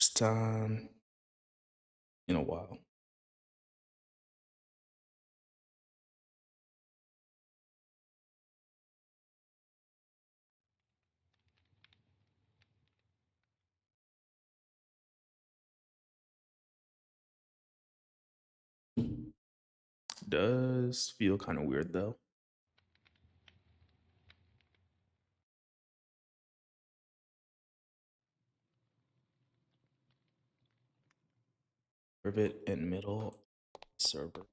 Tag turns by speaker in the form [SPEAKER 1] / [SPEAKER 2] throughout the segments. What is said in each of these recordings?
[SPEAKER 1] First time in a while. Does feel kind of weird though. Rivet in middle server.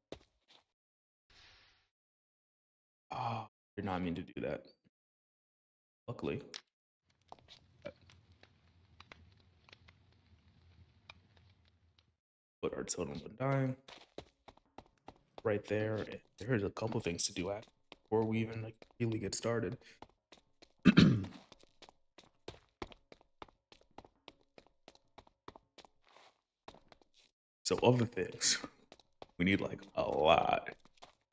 [SPEAKER 1] Oh, did not mean to do that. Luckily. Put our totem on dying right there. And there's a couple things to do before we even like really get started. So other things, we need like a lot.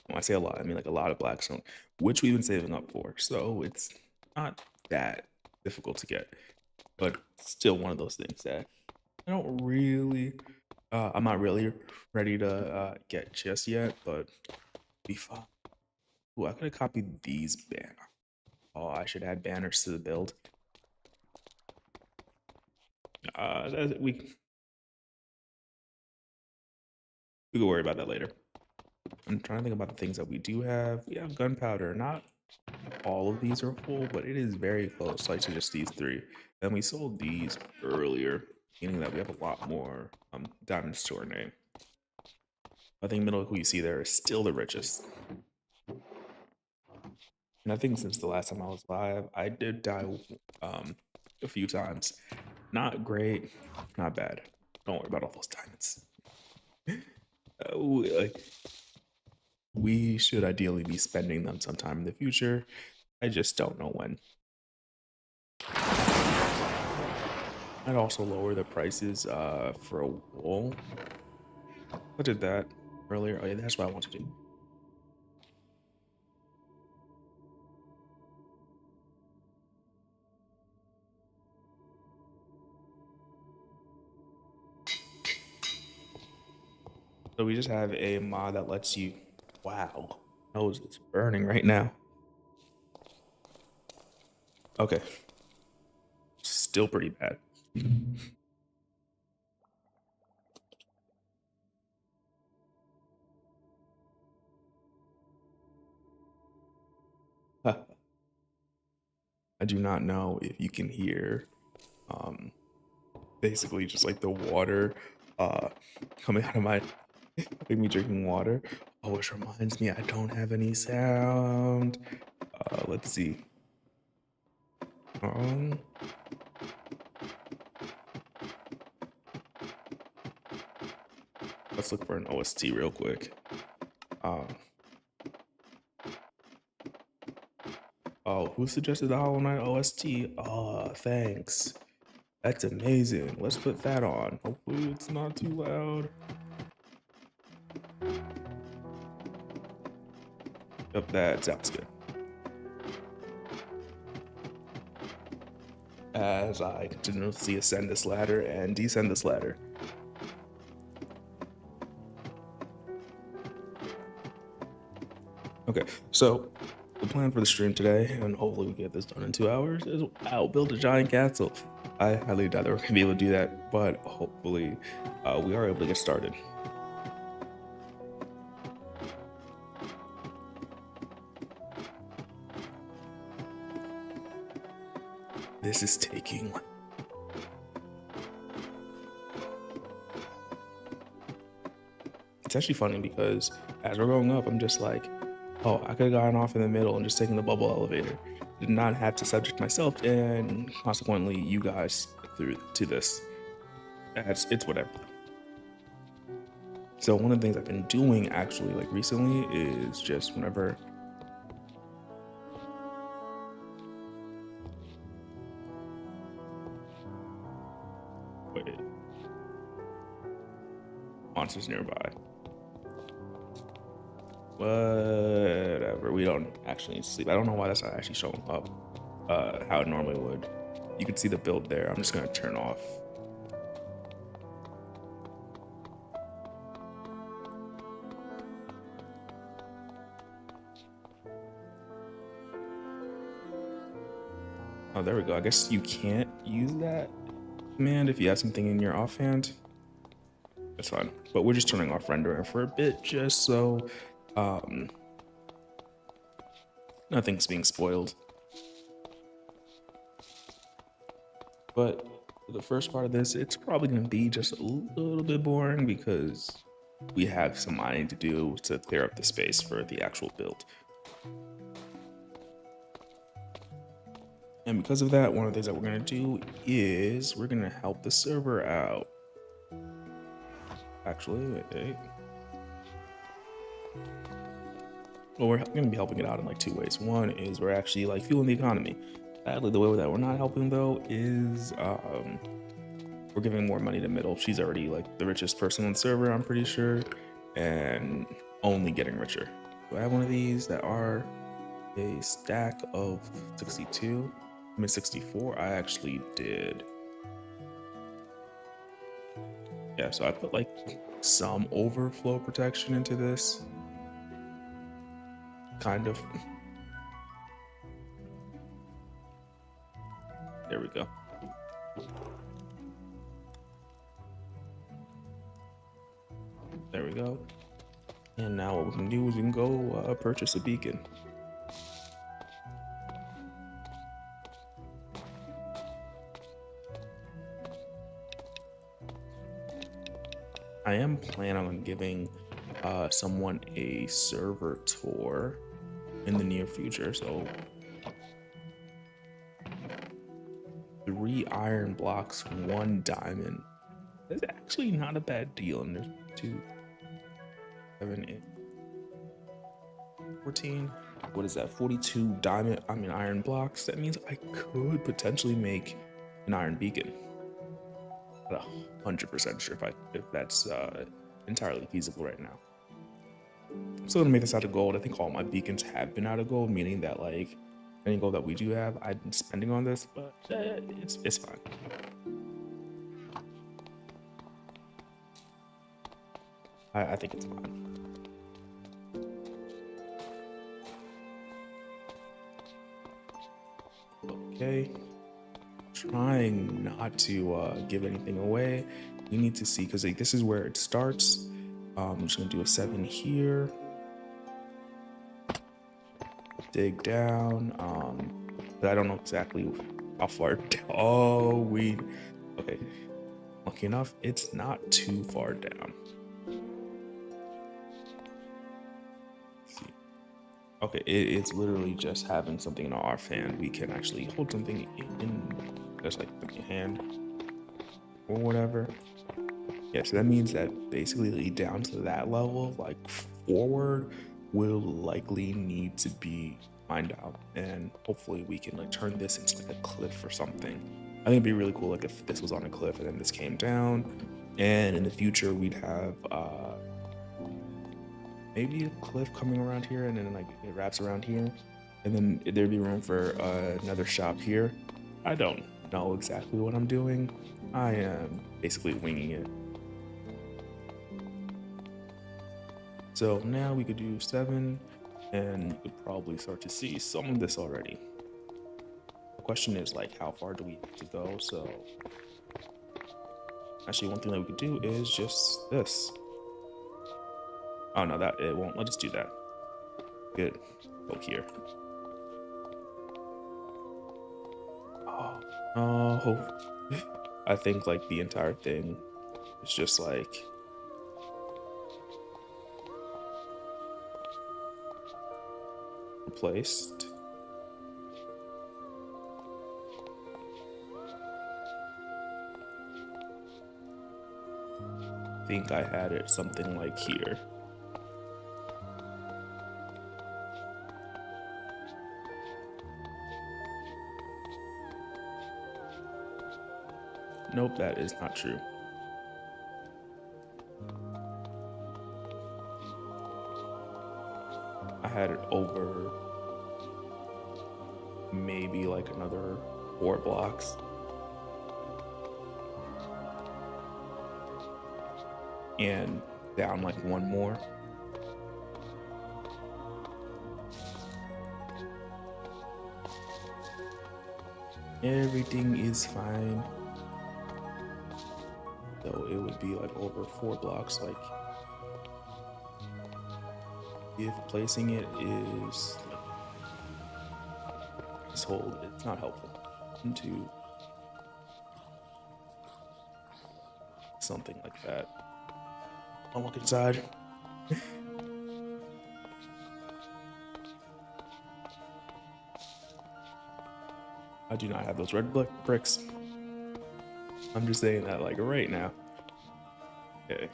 [SPEAKER 1] When I say a lot, I mean like a lot of blackstone, which we've been saving up for. So it's not that difficult to get, but still one of those things that I don't really, I'm not really ready to get just yet, but be fun. Ooh, I could have copied these banners. Oh, I should add banners to the build. We can worry about that later. I'm trying to think about the things that we do have. We have gunpowder. Not all of these are full, but it is very close, like to just these three. And we sold these earlier, meaning that we have a lot more diamonds to our name. I think middle who you see there is still the richest. And I think since the last time I was live, I did die a few times. Not great, not bad. Don't worry about all those diamonds. We should ideally be spending them sometime in the future. I just don't know when. I'd also lower the prices for a wool. I did that earlier. Oh yeah, that's what I want to do. So we just have a mod that lets you, wow, nose is burning right now. Okay, still pretty bad. I do not know if you can hear basically just like the water coming out of my like me drinking water. Oh, which reminds me I don't have any sound. Let's see. Um let's look for an OST real quick. Oh, who suggested the Hollow Knight OST? Oh, thanks. That's amazing. Let's put that on. Hopefully it's not too loud. Yep, that sounds good. As I continuously ascend this ladder and descend this ladder. Okay, so the plan for the stream today, and hopefully we get this done in 2 hours, is I'll build a giant castle. I highly doubt that we're gonna be able to do that, but hopefully we are able to get started. This is taking. It's actually funny because as we're going up, I'm just like, oh, I could have gotten off in the middle and just taken the bubble elevator. Did not have to subject myself and consequently you guys through to this. It's whatever. So one of the things I've been doing actually like recently is just whenever monsters nearby. Whatever, we don't actually need to sleep. I don't know why that's not actually showing up how it normally would. You can see the build there. I'm just gonna turn off Oh, there we go. I guess you can't use that command if you have something in your offhand. That's fine. But we're just turning off rendering for a bit just so nothing's being spoiled. But for the first part of this, it's probably going to be just a little bit boring because we have some mining to do to clear up the space for the actual build. And because of that, one of the things that we're going to do is we're going to help the server out. Actually, wait. Well, we're going to be helping it out in like two ways. One is we're actually like fueling the economy. Sadly, the way that we're not helping though is we're giving more money to Middle. She's already like the richest person on the server, I'm pretty sure, and only getting richer. So I have one of these that are a stack of 62. I mean 64. I actually did. Yeah, so I put like some overflow protection into this. Kind of. There we go. There we go. And now what we can do is we can go purchase a beacon. I am planning on giving someone a server tour in the near future, so 3 iron blocks, 1 diamond. That's actually not a bad deal. And there's 2, 7, 8, 14. What is that? 42 iron blocks. That means I could potentially make an iron beacon. Not 100% sure if that's entirely feasible right now. I'm still gonna make this out of gold. I think all my beacons have been out of gold, meaning that like any gold that we do have, I've been spending on this, but it's fine. I think it's fine. Okay. Trying not to give anything away. We need to see, because like, this is where it starts. I'm just gonna do a 7 here. Dig down. But I don't know exactly how far down. Oh, okay. Lucky enough, it's not too far down. Let's see. Okay, it's literally just having something in our hand. We can actually hold something in just like in your hand or whatever. Yeah, so that means that basically down to that level, like forward, will likely need to be mined out, and hopefully we can like turn this into like a cliff or something. I think it'd be really cool like if this was on a cliff and then this came down, and in the future we'd have maybe a cliff coming around here, and then like it wraps around here, and then there'd be room for another shop here. I don't know exactly what I'm doing. I am basically winging it. So now we could do 7, and you could probably start to see some of this already. The question is like, how far do we have to go? So actually one thing that we could do is just this. Oh no, that it won't let us do that. Good. Go here. Oh, I think like the entire thing is just like replaced. I think I had it something like here. Nope, that is not true. I had it over maybe like another 4 blocks. And down like 1 more. Everything is fine. So it would be like over 4 blocks. Like if placing it is like this hold, it's not helpful into something like that. I'll look inside. I do not have those red bricks. I'm just saying that like right now. Okay.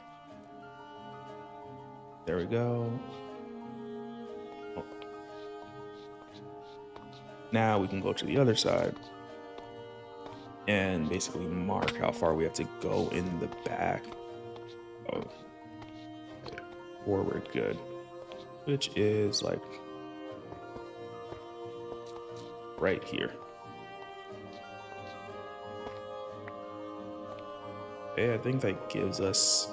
[SPEAKER 1] There we go. Oh. Now we can go to the other side and basically mark how far we have to go in the back of forward good, which is like right here. Okay, I think that gives us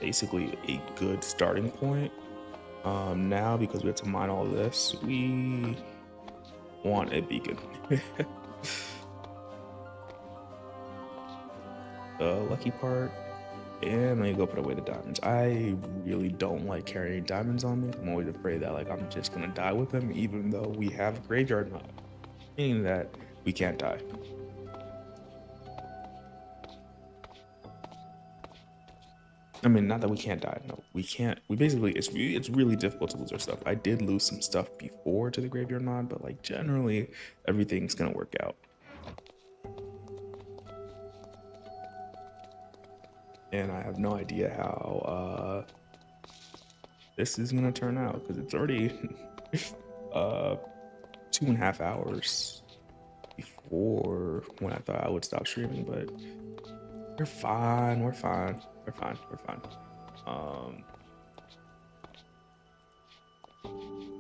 [SPEAKER 1] basically a good starting point. Now, because we have to mine all of this, we want a beacon. The lucky part, and let me go put away the diamonds. I really don't like carrying diamonds on me. I'm always afraid that like I'm just gonna die with them, even though we have a graveyard mod, meaning that we can't die. I mean, not that we can't die. No, we can't. We basically, it's really difficult to lose our stuff. I did lose some stuff before to the graveyard mod, but like generally, everything's gonna work out. And I have no idea how this is gonna turn out because it's already 2.5 hours before when I thought I would stop streaming, but we're fine. We're fine. We're fine. We're fine.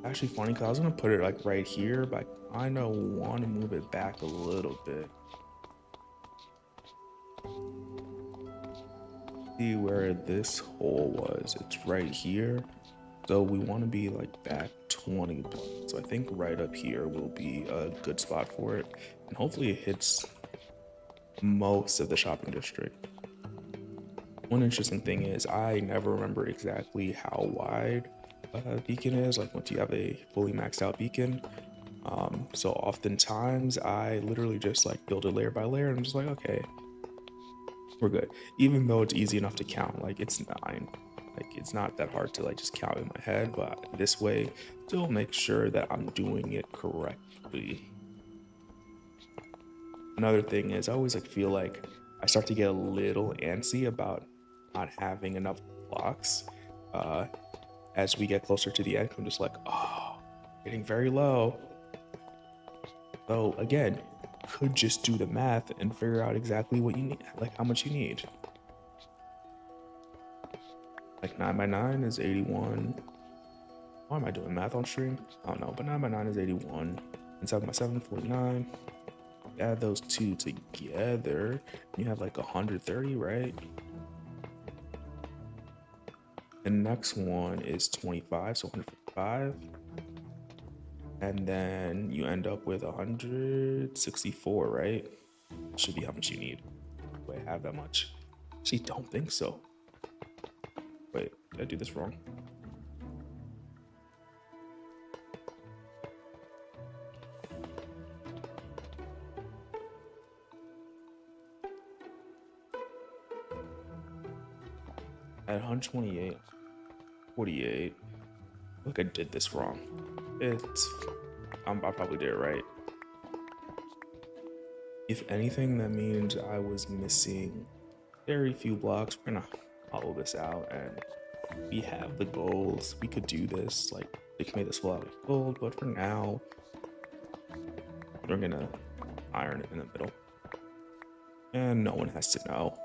[SPEAKER 1] Actually funny because I was gonna put it like right here, but I kind of want to move it back a little bit. See where this hole was? It's right here. So we want to be like back 20 blocks. So I think right up here will be a good spot for it, and hopefully it hits most of the shopping district. One interesting thing is I never remember exactly how wide a beacon is, like once you have a fully maxed out beacon. So oftentimes I literally just like build it layer by layer and I'm just like, okay, we're good. Even though it's easy enough to count, like it's 9. Like it's not that hard to like just count in my head, but this way still make sure that I'm doing it correctly. Another thing is I always like feel like I start to get a little antsy about not having enough blocks. As we get closer to the end, I'm just like, oh, getting very low. So again, could just do the math and figure out exactly what you need, like how much you need. Like 9 by 9 is 81. Why am I doing math on stream? I don't know, but 9 by 9 is 81. And 7 by 7, 49. Add those two together, you have like 130, right? The next one is 25, so 155. And then you end up with 164, right? Should be how much you need. Do I have that much? Actually, don't think so. Wait, did I do this wrong? At 128, 48. Look, I did this wrong. I probably did it right. If anything, that means I was missing very few blocks. We're gonna hollow this out, and we have the goals. We could do this. Like, we can make this full out with gold, but for now, we're gonna iron it in the middle, and no one has to know,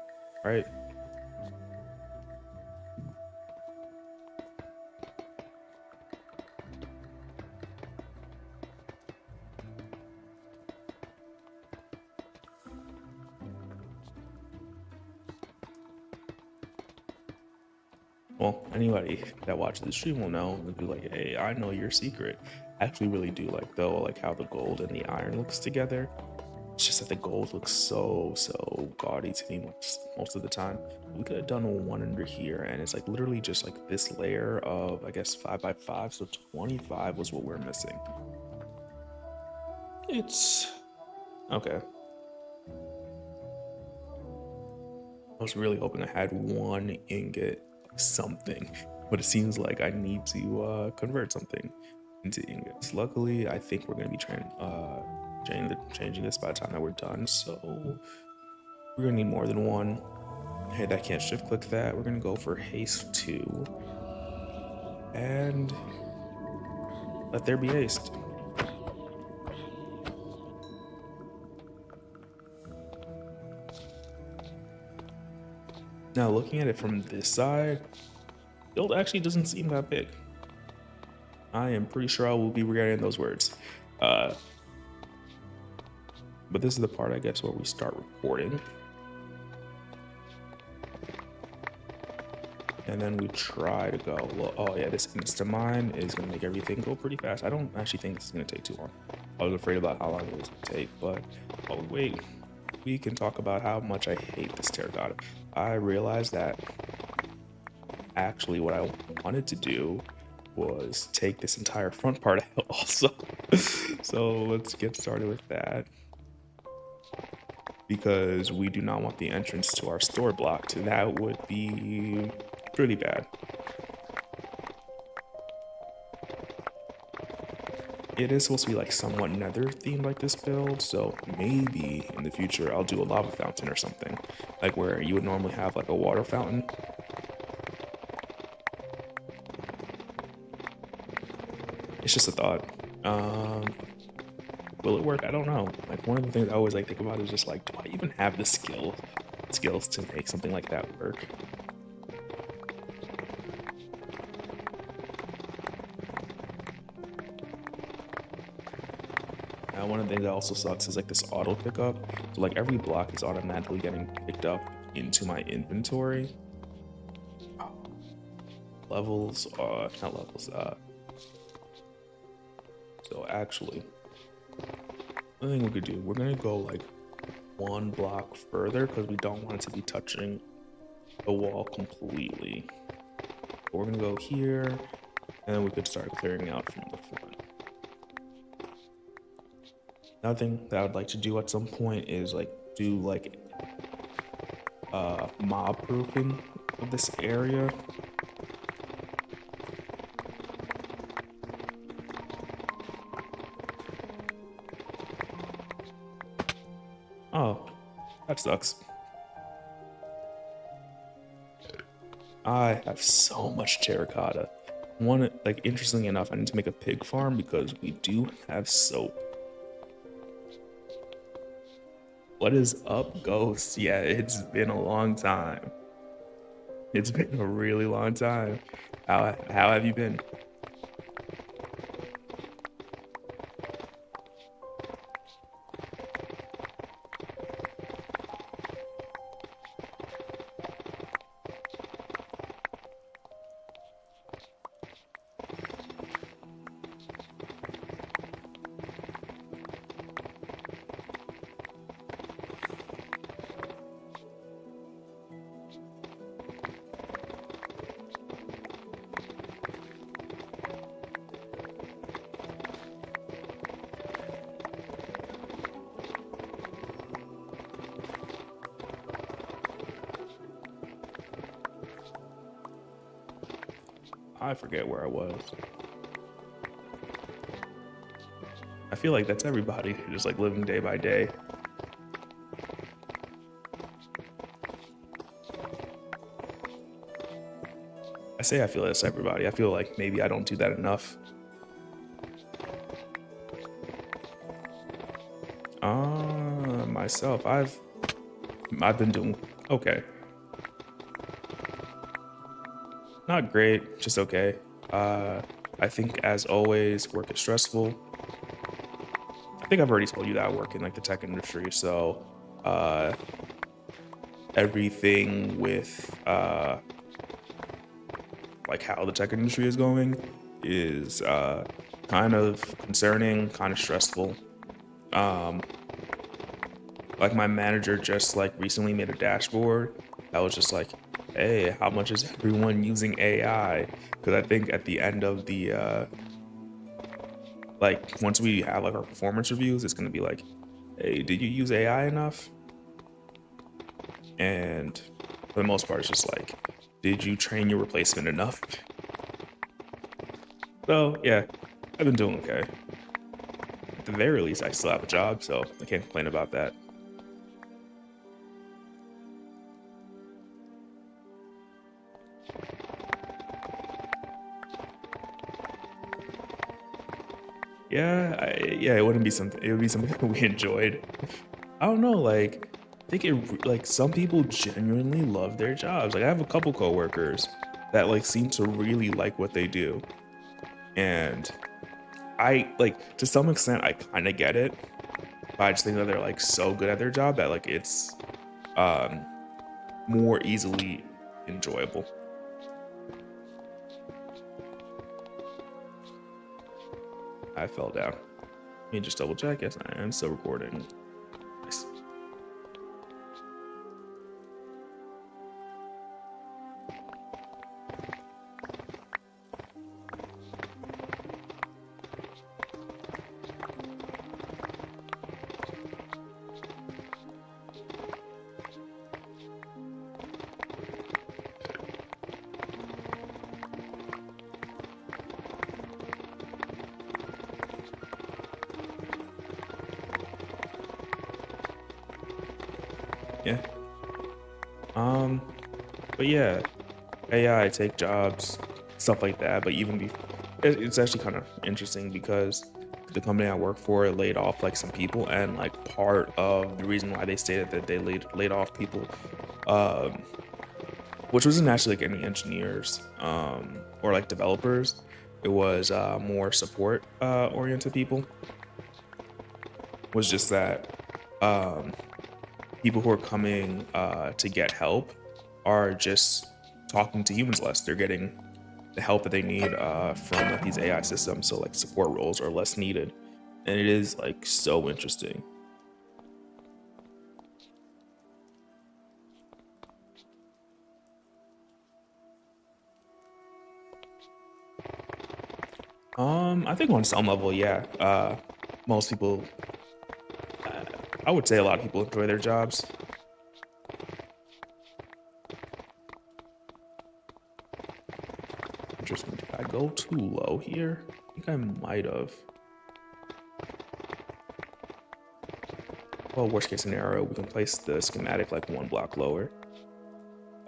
[SPEAKER 1] right? Well, anybody that watches the stream will know. They'll be like, hey, I know your secret. I actually really do like though, like how the gold and the iron looks together. It's just that the gold looks so gaudy to me most of the time. We could have done one under here, and it's like literally just like this layer of, I guess, 5x5, so 25 was what we're missing. It's okay. I was really hoping I had one ingot something, but it seems like I need to convert something into ingots. Luckily, I think we're gonna be changing this by the time that we're done, so we're gonna need more than one. Hey, I can't shift click that. We're gonna go for haste 2 and let there be haste. Now looking at it from this side, build actually doesn't seem that big. I am pretty sure I will be regretting those words. But this is the part, I guess, where we start recording. And then we try to go, well, oh yeah, this insta mine is gonna make everything go pretty fast. I don't actually think this is gonna take too long. I was afraid about how long it was gonna take, but oh wait, we can talk about how much I hate this terracotta. I realized that actually what I wanted to do was take this entire front part out also. So let's get started with that, because we do not want the entrance to our store blocked. That would be pretty bad. It is supposed to be like somewhat nether themed, like this build, so maybe in the future I'll do a lava fountain or something, like where you would normally have like a water fountain. It's just a thought. Will it work? I don't know. Like, one of the things I always like think about is just like, do I even have the skills to make something like that work? Now, one of the things that also sucks is like this auto pickup. So like every block is automatically getting picked up into my inventory. Levels, not levels. So actually, I think we could do, we're gonna go like one block further because we don't want it to be touching the wall completely. But we're gonna go here, and then we could start clearing out from the front. Another thing that I would like to do at some point is like do like mob proofing of this area. Oh, that sucks. I have so much terracotta. One, like, interestingly enough, I need to make a pig farm because we do have soap. What is up, Ghost? Yeah, it's been a long time. It's been a really long time. How have you been? I forget where I was. I feel like that's everybody, just like living day by day. I say I feel that's everybody. I feel like maybe I don't do that enough. Myself, I've been doing okay. Not great, just okay. I think as always, work is stressful. I think I've already told you that I work in like the tech industry, so everything with like how the tech industry is going is kind kind of concerning, kind of stressful. Like my manager just like recently made a dashboard that was just like, hey, how much is everyone using AI? Because I think at the end of the like once we have like our performance reviews, it's gonna be like, hey, did you use AI enough? And for the most part, it's just like, did you train your replacement enough? So yeah, I've been doing okay. At the very least, I still have a job, so I can't complain about that. Yeah, it wouldn't be something. It would be something that we enjoyed. I don't know, like I think like some people genuinely love their jobs. Like I have a couple coworkers that like seem to really like what they do, and I like to some extent I kind of get it, but I just think that they're like so good at their job that like it's um more easily enjoyable. I fell down. Let me just double check. Yes, I am still recording. Nice. Yeah. Um, but yeah, AI take jobs, stuff like that. But even be, it's actually kind of interesting because the company I work for laid off like some people, and like part of the reason why they stated that they laid off people, um, which wasn't actually like any engineers, or like developers. It was more support oriented people. Was just that um, people who are coming to get help are just talking to humans less. They're getting the help that they need from like these AI systems. So like support roles are less needed, and it is like so interesting. I think on some level, yeah. Most people, uh, I would say a lot of people enjoy their jobs. Interesting. Did I go too low here? I think I might have. Well, worst case scenario, we can place the schematic like one block lower.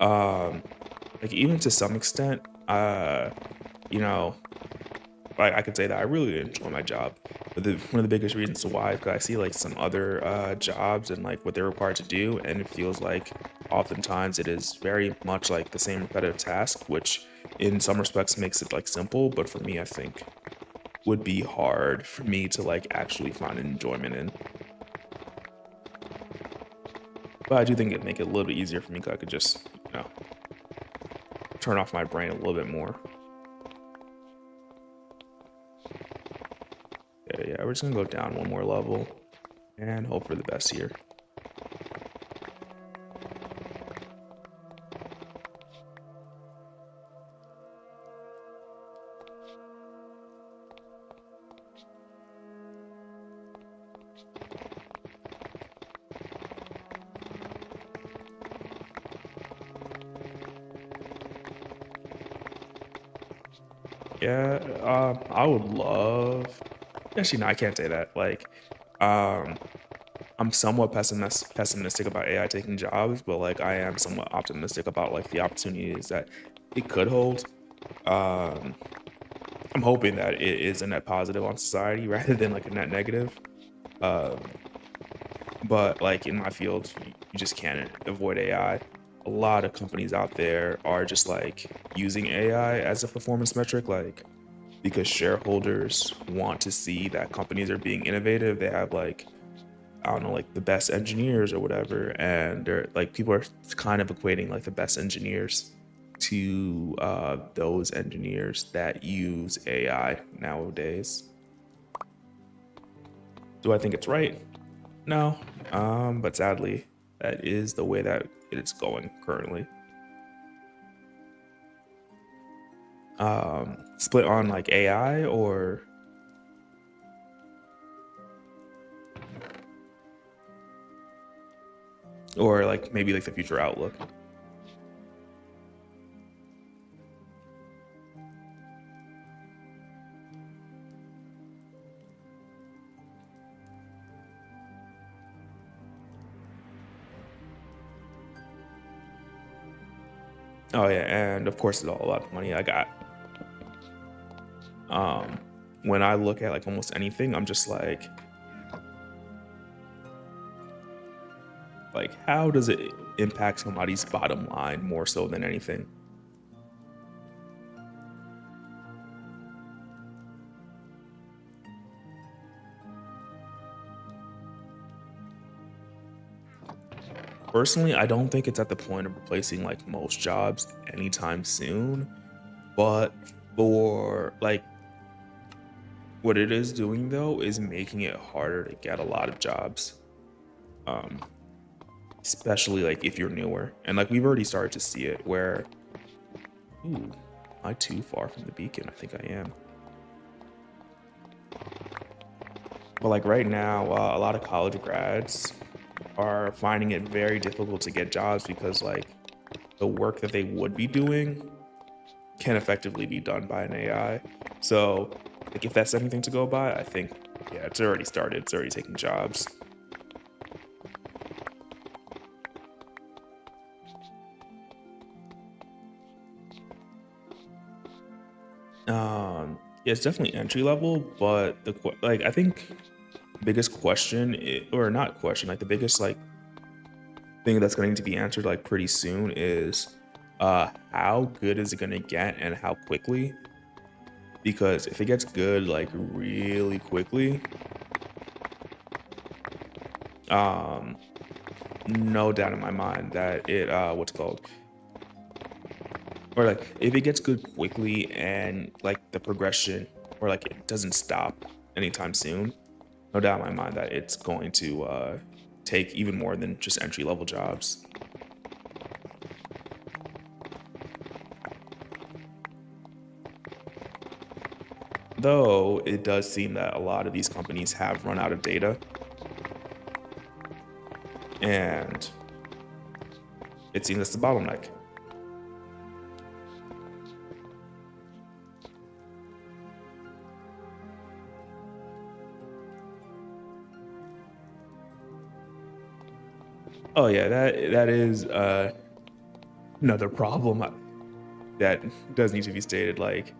[SPEAKER 1] Um, like even to some extent, you know, I could say that I really enjoy my job. But one of the biggest reasons why is 'cause I see like some other jobs and like what they're required to do, and it feels like oftentimes it is very much like the same repetitive task, which in some respects makes it like simple, but for me, I think would be hard for me to like actually find enjoyment in. But I do think it'd make it a little bit easier for me because I could just, turn off my brain a little bit more. Yeah, we're just gonna go down one more level and hope for the best here. Yeah, I would love. Actually, no, I can't say that. Like, um, I'm somewhat pessimistic about AI taking jobs, but like I am somewhat optimistic about like the opportunities that it could hold. Um, I'm hoping that it is a net positive on society rather than like a net negative. Um, but like in my field, you just can't avoid AI. A lot of companies out there are just like using AI as a performance metric, like because shareholders want to see that companies are being innovative. They have like, I don't know, like the best engineers or whatever, and they're like people are kind of equating like the best engineers to those engineers that use AI nowadays. Do I think it's right? No. But sadly, that is the way that it's going currently. Split on like AI or like maybe like the future outlook. Oh yeah, and of course it's all about the money I got. When I look at like almost anything, I'm just like how does it impact somebody's bottom line more so than anything? Personally, I don't think it's at the point of replacing like most jobs anytime soon, but for like what it is doing though is making it harder to get a lot of jobs. Um, Especially like if you're newer. And like we've already started to see it where, ooh, am I too far from the beacon? I think I am. But like right now, a lot of college grads are finding it very difficult to get jobs because like the work that they would be doing can effectively be done by an AI. So like if that's anything to go by, I think yeah, it's already started. It's already taking jobs. Yeah, it's definitely entry level, but like I think biggest question or not question, like the biggest like thing that's going to be answered like pretty soon is how good is it going to get and how quickly? Because if it gets good like really quickly, um no doubt in my mind that it what's it called, or like if it gets good quickly and like the progression or like it doesn't stop anytime soon, no doubt in my mind that it's going to take even more than just entry level jobs. Though it does seem that a lot of these companies have run out of data, and it seems that's the bottleneck. Oh yeah, that is another problem that does need to be stated. Like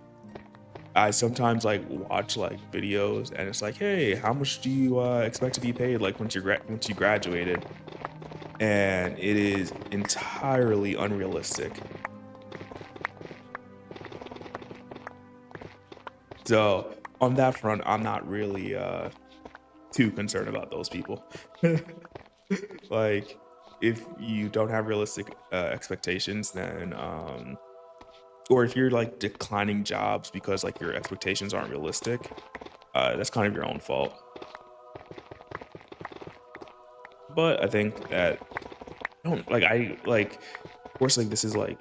[SPEAKER 1] I sometimes like watch like videos and it's like, hey, how much do you expect to be paid like once you graduated? And it is entirely unrealistic. So on that front, I'm not really too concerned about those people. Like if you don't have realistic expectations, then or if you're like declining jobs because like your expectations aren't realistic, that's kind of your own fault. But I think that I don't like I like of course like this is like,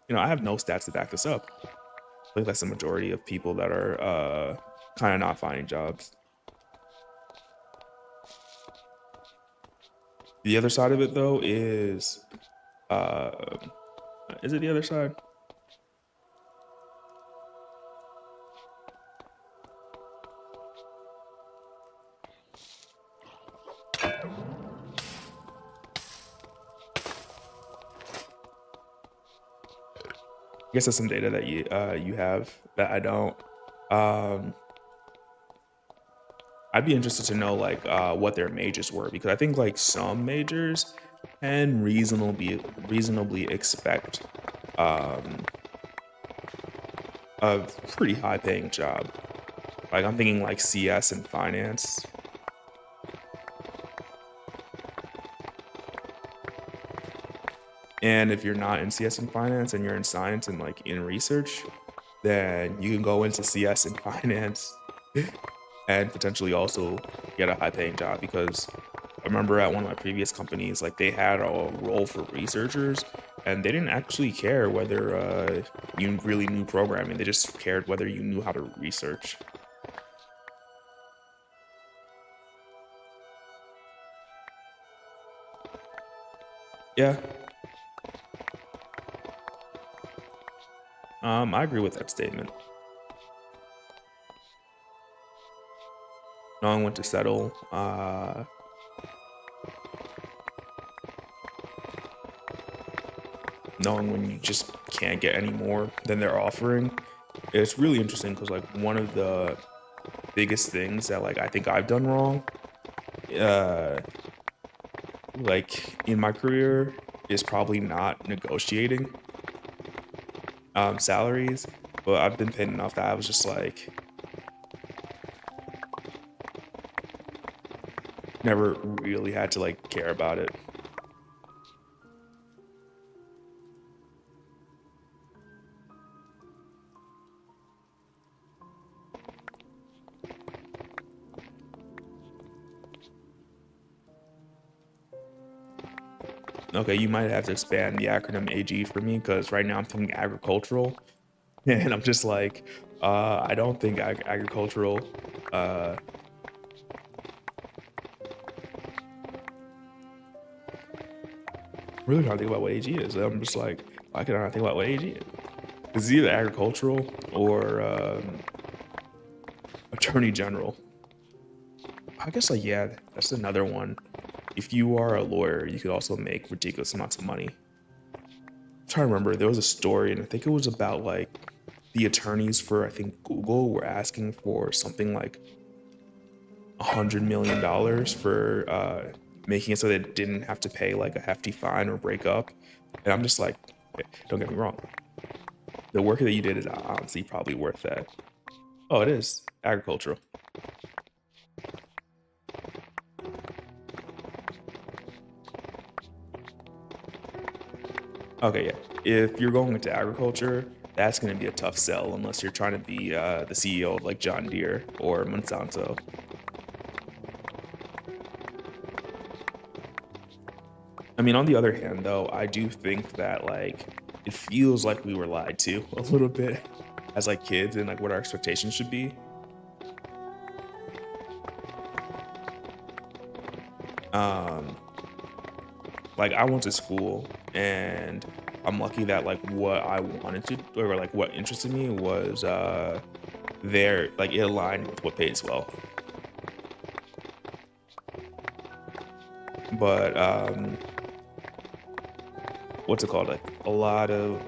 [SPEAKER 1] you know, I have no stats to back this up. I think that's the majority of people that are kind of not finding jobs. The other side of it though uh is it the other side? I guess that's some data that you have that I don't. Um, I'd be interested to know like what their majors were because I think like some majors can reasonably expect um, a pretty high paying job. Like I'm thinking like CS and finance. And if you're not in CS and finance and you're in science and like in research, then you can go into CS and finance and potentially also get a high paying job. Because I remember at one of my previous companies, like they had a role for researchers, and they didn't actually care whether you really knew programming. They just cared whether you knew how to research. Yeah, I agree with that statement. Knowing when to settle, knowing when you just can't get any more than they're offering. It's really interesting because like one of the biggest things that like I think I've done wrong, uh, like in my career, is probably not negotiating salaries. But I've been paid enough that I was just like never really had to like care about it. Okay, you might have to expand the acronym AG for me because right now I'm thinking agricultural, and I'm just like, I don't think agricultural. Uh, really trying to think about what AG is. I'm just like, why can I not think about what AG is? It's either agricultural or attorney general. I guess like yeah, that's another one. If you are a lawyer, you could also make ridiculous amounts of money. I'm trying to remember, there was a story, and I think it was about like the attorneys for I think Google were asking for something like $100 million for making it so they didn't have to pay like a hefty fine or break up. And I'm just like, don't get me wrong, the work that you did is honestly probably worth that. Oh, it is agricultural. Okay, yeah. If you're going into agriculture, that's going to be a tough sell unless you're trying to be the CEO of like John Deere or Monsanto. I mean, on the other hand, though, I do think that like it feels like we were lied to a little bit as like kids and like what our expectations should be. Um, like I went to school and I'm lucky that like what I wanted to or like what interested me was there like it aligned with what pays well. But what's it called? Like a lot of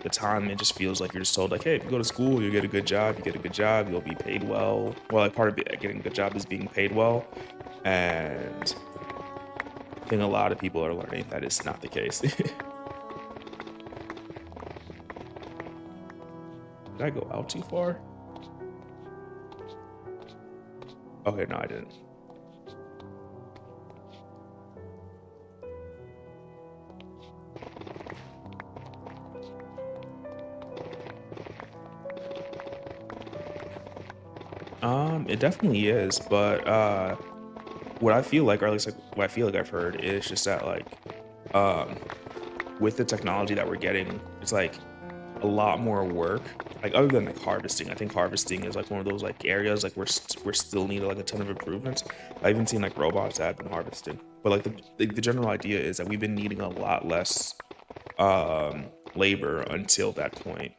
[SPEAKER 1] the time, it just feels like you're just told like, hey, if you go to school, you get a good job. You get a good job, you'll be paid well. Well, like part of getting a good job is being paid well, and I think a lot of people are learning that is not the case. Did I go out too far? Okay, no, I didn't. It definitely is, but what I feel like, or at least like what I feel like I've heard, is just that like um with the technology that we're getting, it's like a lot more work. Like other than like harvesting, I think harvesting is like one of those like areas like we're still need like a ton of improvements. I even seen like robots that have been harvesting, but like the general idea is that we've been needing a lot less labor until that point,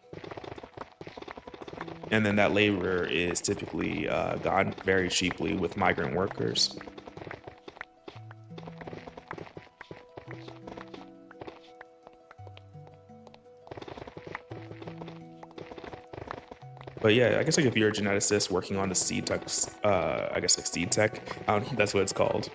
[SPEAKER 1] and then that labor is typically gotten very cheaply with migrant workers. But yeah, I guess like if you're a geneticist working on the seed tech, I guess like seed tech, I don't know if that's what it's called.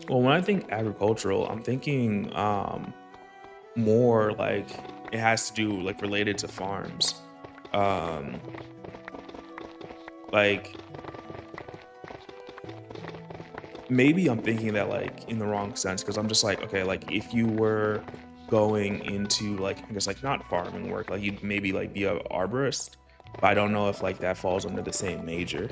[SPEAKER 1] Well, when I think agricultural, I'm thinking more like it has to do like related to farms. Um, like maybe I'm thinking that like in the wrong sense because I'm just like, okay, like if you were going into like I guess like not farming work, like you'd maybe like be a arborist, but I don't know if like that falls under the same major.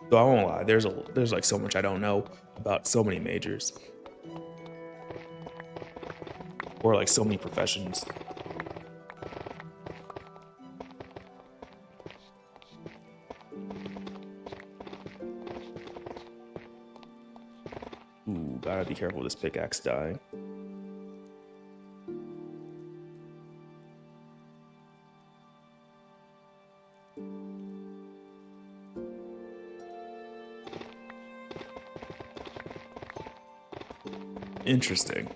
[SPEAKER 1] So I won't lie, there's like so much I don't know about so many majors or like so many professions. Ooh, gotta be careful with this pickaxe dying. Interesting.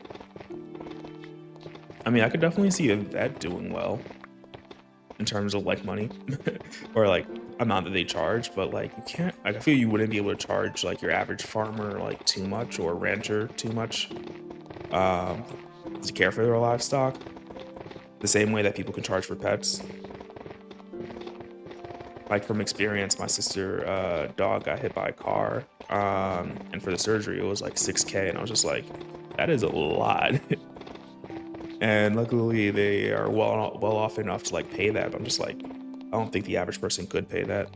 [SPEAKER 1] I mean, I could definitely see that doing well in terms of like money or like amount that they charge, but like you can't. Like, I feel you wouldn't be able to charge like your average farmer like too much or rancher too much um, to care for their livestock. The same way that people can charge for pets. Like from experience, my sister dog got hit by a car, and for the surgery it was like 6K, and I was just like, that is a lot. And luckily they are well off enough to like pay that. But I'm just like, I don't think the average person could pay that.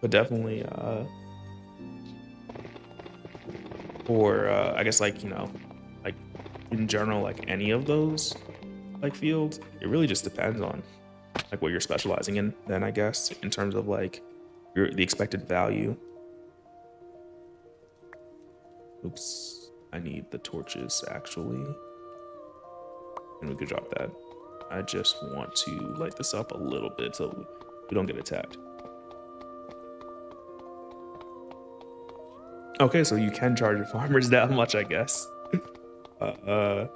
[SPEAKER 1] But definitely, for I guess like like in general, like any of those like fields, it really just depends on like what you're specializing in. Then I guess in terms of like the expected value. Oops, I need the torches actually, and we could drop that. I just want to light this up a little bit so we don't get attacked. Okay, so you can charge your farmers that much, I guess. uh,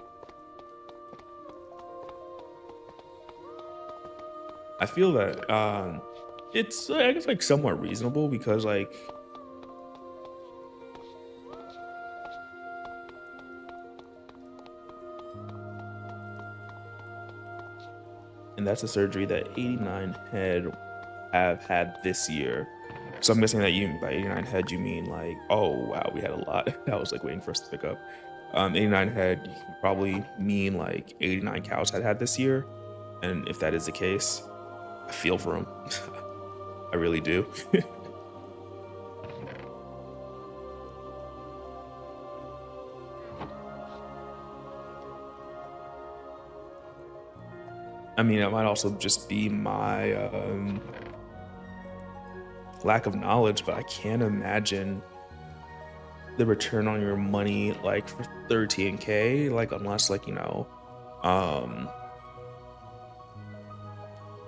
[SPEAKER 1] I feel that it's I guess like somewhat reasonable because like and that's a surgery that 89 head have had this year. So I'm guessing that you by 89 head you mean like, oh wow, we had a lot. I was like waiting for us to pick up. 89 head you probably mean like 89 cows had this year, and if that is the case, I feel for them. I really do. I mean, it might also just be my lack of knowledge, but I can't imagine the return on your money like for 13K, like unless like um,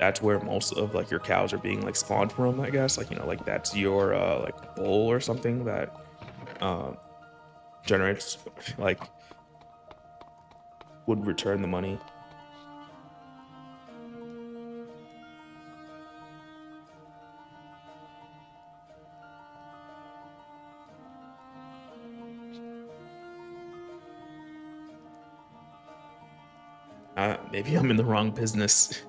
[SPEAKER 1] that's where most of like your cows are being like spawned from, I guess. Like like that's your like bull or something that um generates like would return the money. Maybe I'm in the wrong business.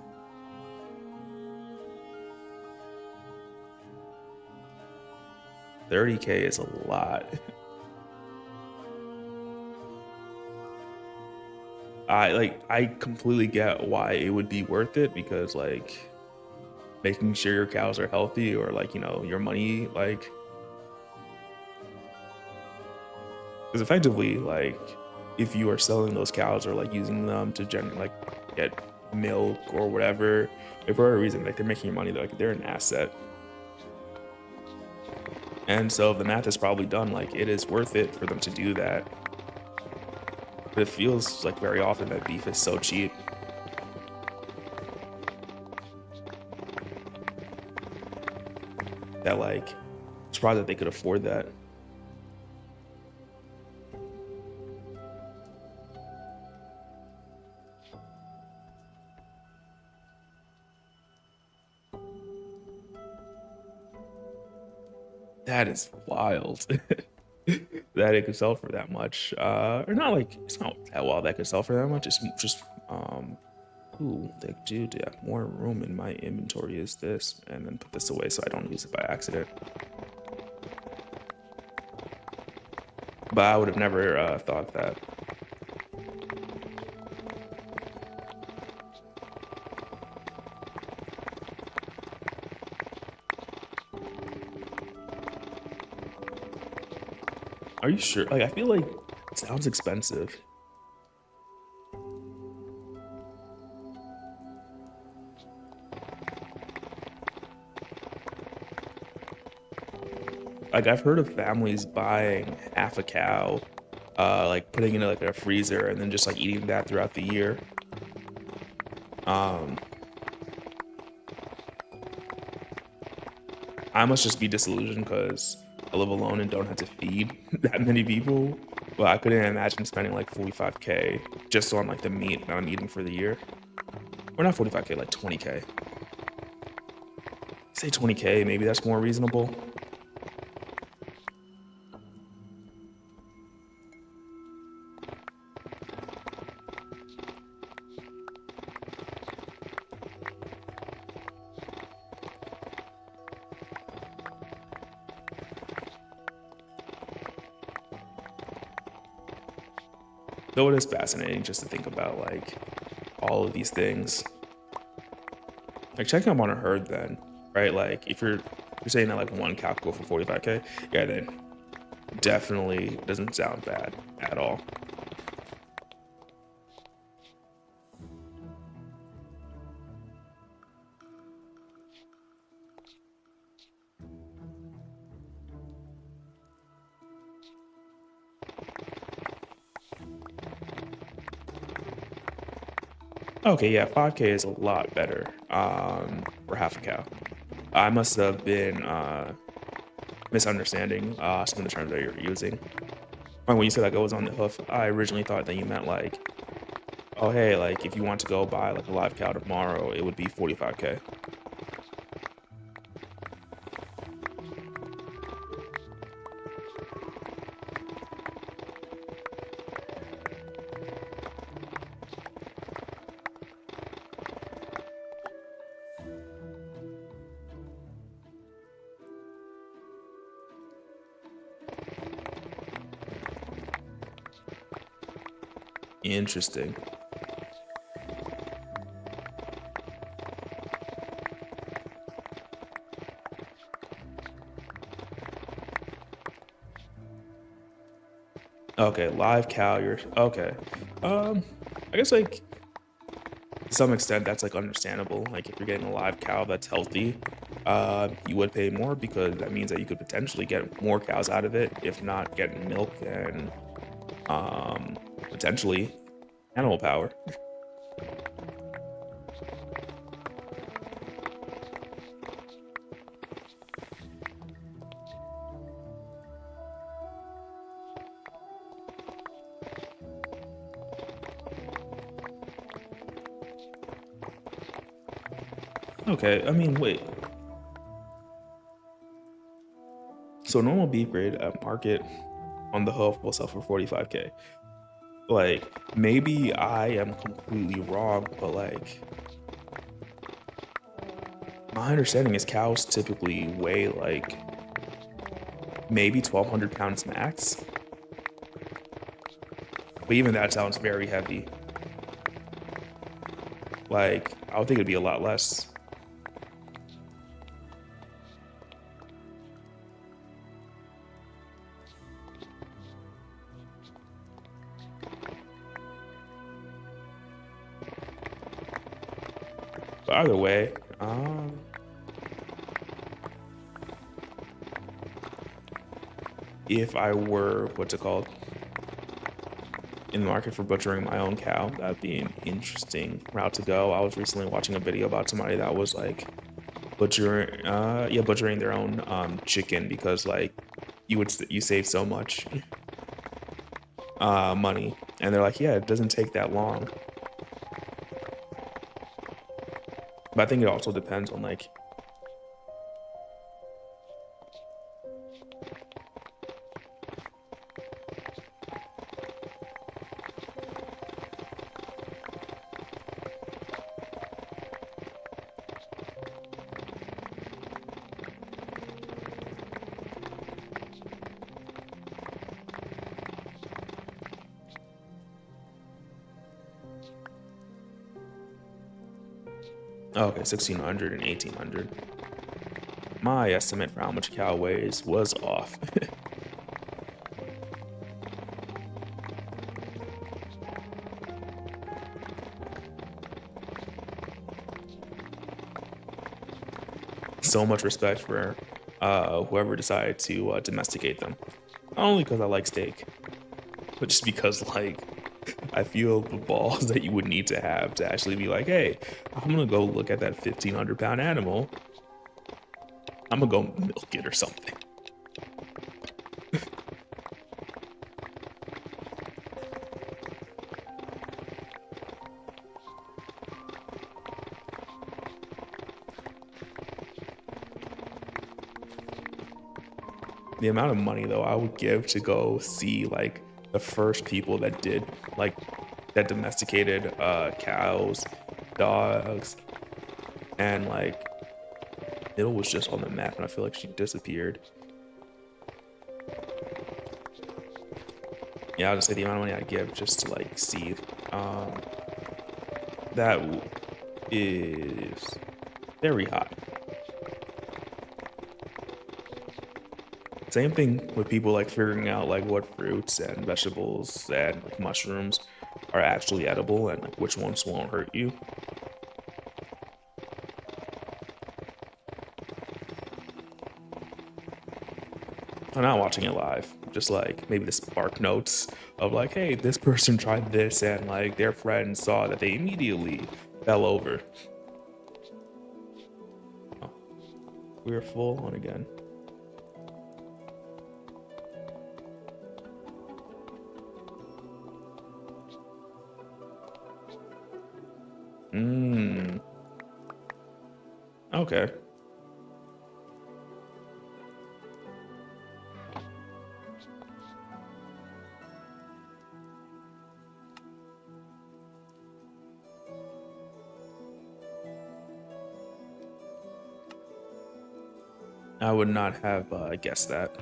[SPEAKER 1] 30K is a lot. I completely get why it would be worth it because like making sure your cows are healthy or like your money like because effectively like if you are selling those cows or like using them to generate like get milk or whatever, if for a reason like they're making money, like they're an asset. And so the math is probably done, like it is worth it for them to do that. But it feels like very often that beef is so cheap. That like, I'm surprised that they could afford that. That is wild. That it could sell for that much. Or not like it's not that wild that could sell for that much. It's just ooh, like dude, yeah, more room in my inventory is this, and then put this away so I don't use it by accident. But I would have never thought that. Are you sure? Like I feel like it sounds expensive. Like I've heard of families buying half a cow, like putting it in like a freezer and then just like eating that throughout the year. Um, I must just be disillusioned because I live alone and don't have to feed that many people. But I couldn't imagine spending like 45K just on like the meat that I'm eating for the year. Or not 45K, like 20K. Say 20K, maybe that's more reasonable. Though it is fascinating just to think about like all of these things. Like checking up on a herd then, right? Like if you're saying that like one cow could go for 45K, yeah, then definitely doesn't sound bad at all. Okay, yeah, 5K is a lot better for half a cow. I must have been misunderstanding some of the terms that you're using. Like when you said like it was on the hoof, I originally thought that you meant like, oh hey, like if you want to go buy like a live cow tomorrow, it would be 45K. Interesting. Okay, live cow, you're okay. I guess like to some extent that's like understandable. Like if you're getting a live cow that's healthy, you would pay more because that means that you could potentially get more cows out of it, if not getting milk and potentially animal power. Okay, I mean, wait. So normal beef grade at market on the hoof will sell for 45K. Like maybe I am completely wrong, but like my understanding is cows typically weigh like maybe 1,200 pounds max. But even that sounds very heavy. Like I would think it'd be a lot less. But either way, if I were what's it called in the market for butchering my own cow, that'd be an interesting route to go. I was recently watching a video about somebody that was like butchering their own chicken because like you save so much money, and they're like, yeah, it doesn't take that long. But I think it also depends on like okay, 1600 and 1800. My estimate for how much a cow weighs was off. So much respect for whoever decided to domesticate them. Not only because I like steak, but just because like I feel the balls that you would need to have to actually be like, hey, I'm gonna go look at that 1,500-pound animal. I'm gonna go milk it or something. The amount of money though I would give to go see like the first people that did like that domesticated cows, dogs, and like Middle was just on the map and I feel like she disappeared. Yeah, I'll just say the amount of money I give just to like see that is very high. Same thing with people like figuring out like what fruits and vegetables and like mushrooms are actually edible and like which ones won't hurt you. I'm not watching it live, just like maybe the spark notes of like, hey, this person tried this and like their friend saw that they immediately fell over. Oh, we're full on again. Okay. I would not have guessed that.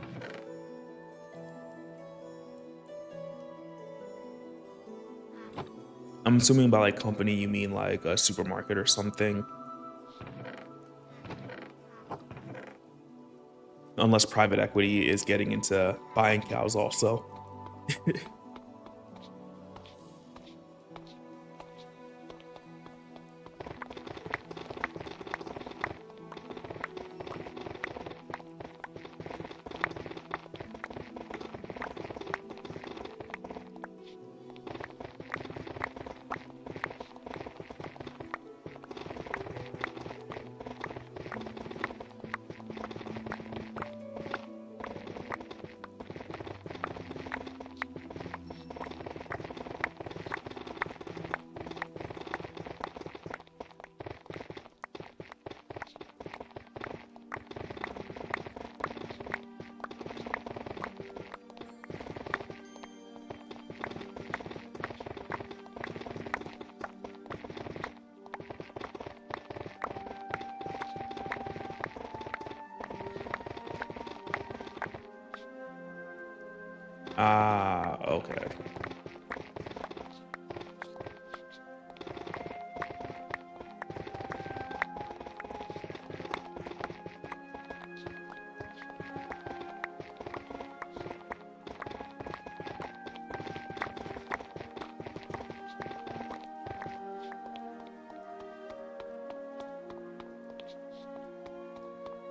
[SPEAKER 1] I'm assuming by like company you mean like a supermarket or something. Unless private equity is getting into buying cows also. Ah, okay.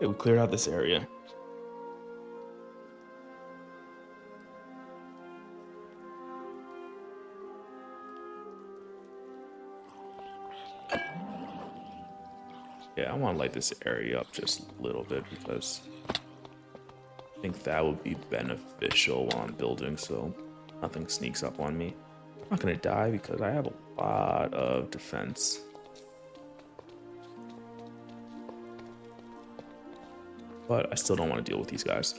[SPEAKER 1] Okay, we cleared out this area. Yeah, I want to light this area up just a little bit because I think that would be beneficial while I'm building so nothing sneaks up on me. I'm not gonna die because I have a lot of defense. But I still don't want to deal with these guys.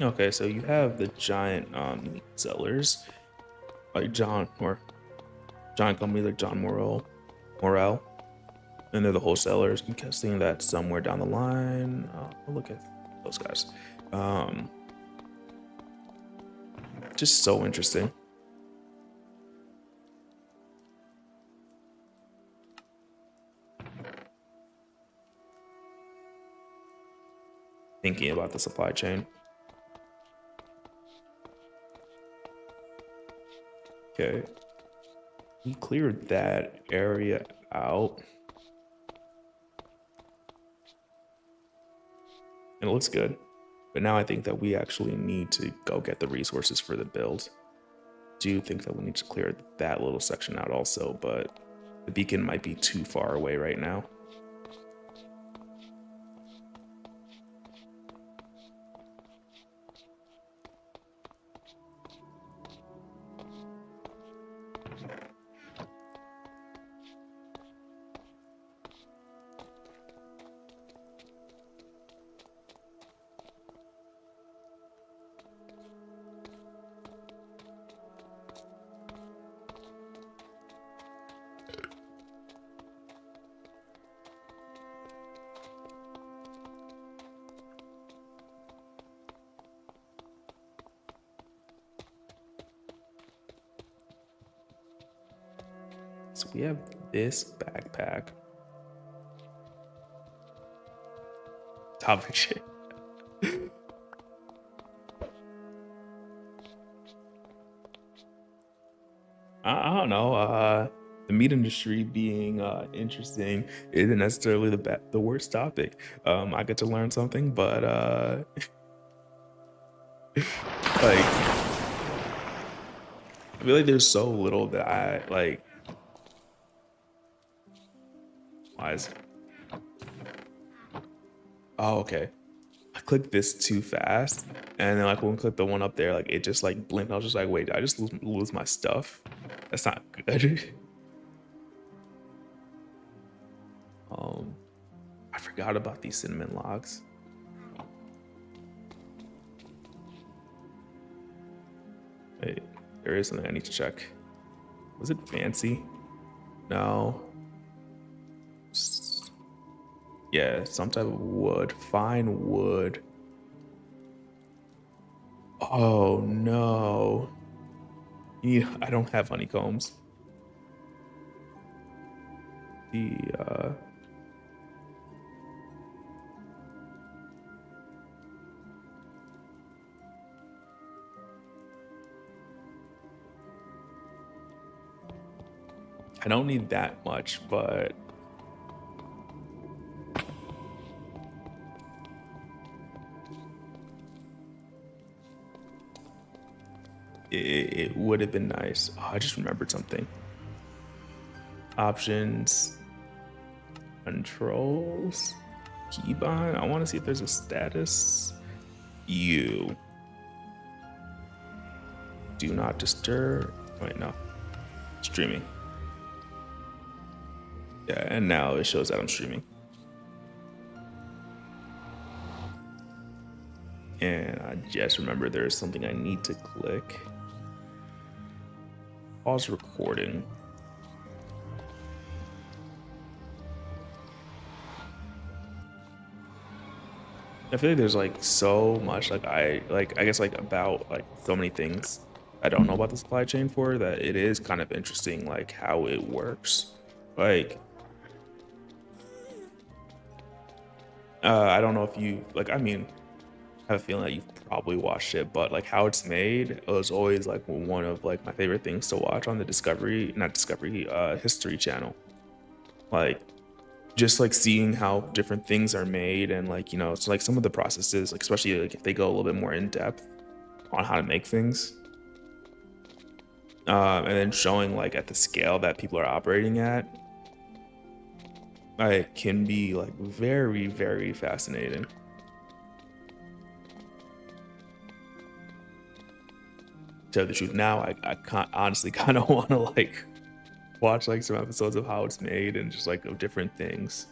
[SPEAKER 1] Okay, so you have the giant meat sellers, like John or giant company like John Morel, and they're the wholesalers. I'm guessing that somewhere down the line, I'll look at those guys. Um, just so interesting. Thinking about the supply chain. Okay, we cleared that area out. And it looks good. But now I think that we actually need to go get the resources for the build. Do think that we need to clear that little section out also, but the beacon might be too far away right now. So we have this backpack. Topic shit. I don't know. The meat industry being interesting isn't necessarily the worst topic. I get to learn something, but like I feel like there's so little that I like. Why is? Oh, okay. I clicked this too fast, and then like when we clicked the one up there, like it just like blinked. I was just like, wait, did I just lose my stuff? That's not good. I forgot about these cinnamon logs. Wait, there is something I need to check. Was it fancy? No. Yeah, some type of wood. Fine wood. Oh no. Yeah, I don't have honeycombs. The I don't need that much, but it would have been nice. Oh, I just remembered something. Options, controls, keybind. I want to see if there's a status. You do not disturb. Wait, no. Streaming. Yeah, and now it shows that I'm streaming. And I just remember there's something I need to click. Pause recording. I feel like there's like so much like I guess like about like so many things I don't know about the supply chain for that it is kind of interesting like how it works. Like I don't know if you like I mean I have a feeling that you've probably watched it, but like how it's made was always like one of like my favorite things to watch on the History channel. Like just like seeing how different things are made and like, you know, it's like some of the processes, like especially like if they go a little bit more in depth on how to make things. And then showing like at the scale that people are operating at, it can be like very, very fascinating. To tell the truth, now I can't honestly kind of want to like watch like some episodes of how it's made and just like of different things.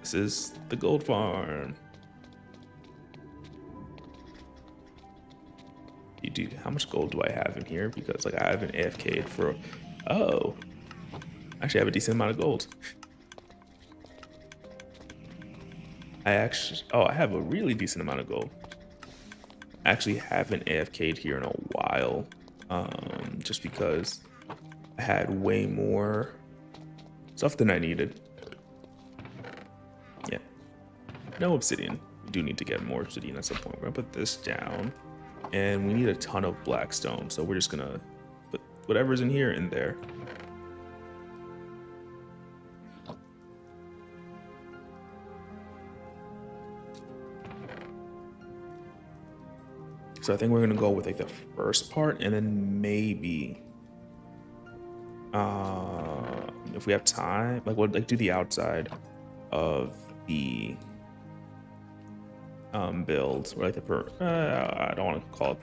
[SPEAKER 1] This is the gold farm. How much gold do I have in here? Because like I haven't AFK'd for, oh, actually I have a decent amount of gold. I have a really decent amount of gold. I actually haven't AFK'd here in a while, just because I had way more stuff than I needed. Yeah, no obsidian. We do need to get more obsidian at some point. We're gonna put this down, and we need a ton of black stone, so we're just gonna put whatever's in here in there. So I think we're gonna go with like the first part, and then maybe, if we have time, like we'll like do the outside of the build, or like I don't want to call it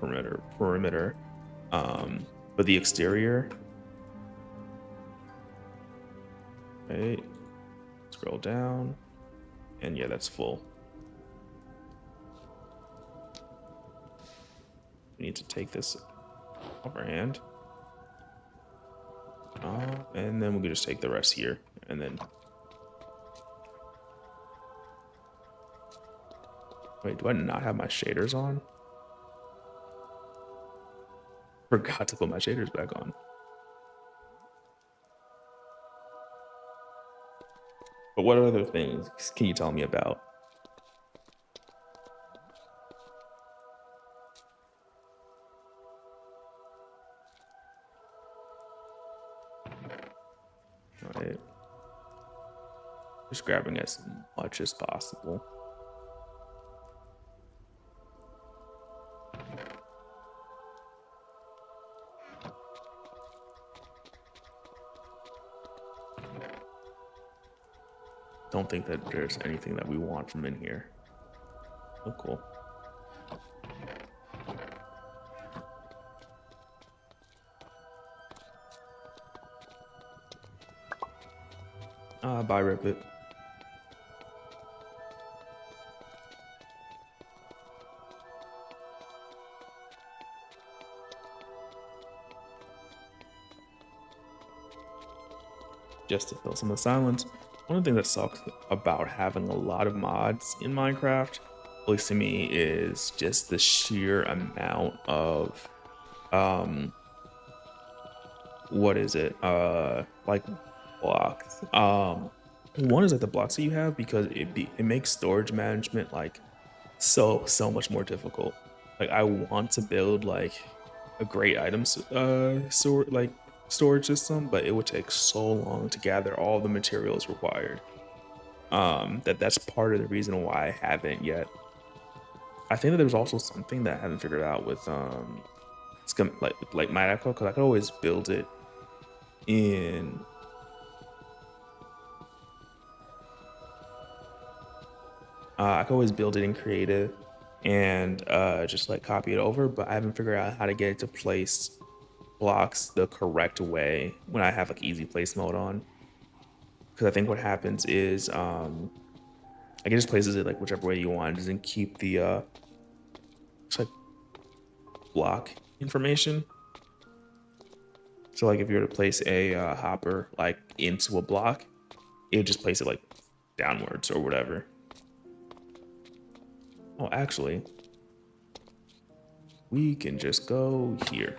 [SPEAKER 1] perimeter, but the exterior. Right, scroll down, and yeah, that's full. We need to take this off our hand. And then we can just take the rest here, and then... Wait, do I not have my shaders on? Forgot to put my shaders back on. But what other things can you tell me about? Right. Just grabbing as much as possible. Don't think that there's anything that we want from in here. Oh, cool. Bye, Ripit. Just to fill some of the silence, one of the things that sucks about having a lot of mods in Minecraft, at least to me, is just the sheer amount of what is it, like blocks. One is like the blocks that you have, because it makes storage management like so much more difficult. Like I want to build like a great items storage system, but it would take so long to gather all the materials required. That's part of the reason why I haven't yet. I think that there's also something that I haven't figured out with like Minecraft, because I could always build it in I could always build it in creative and just like copy it over, but I haven't figured out how to get it to place blocks the correct way when I have like easy place mode on. Because I think what happens is I just places it like whichever way you want. It doesn't keep the just like block information. So like if you were to place a hopper like into a block, it would just place it like downwards or whatever. Oh, actually, we can just go here.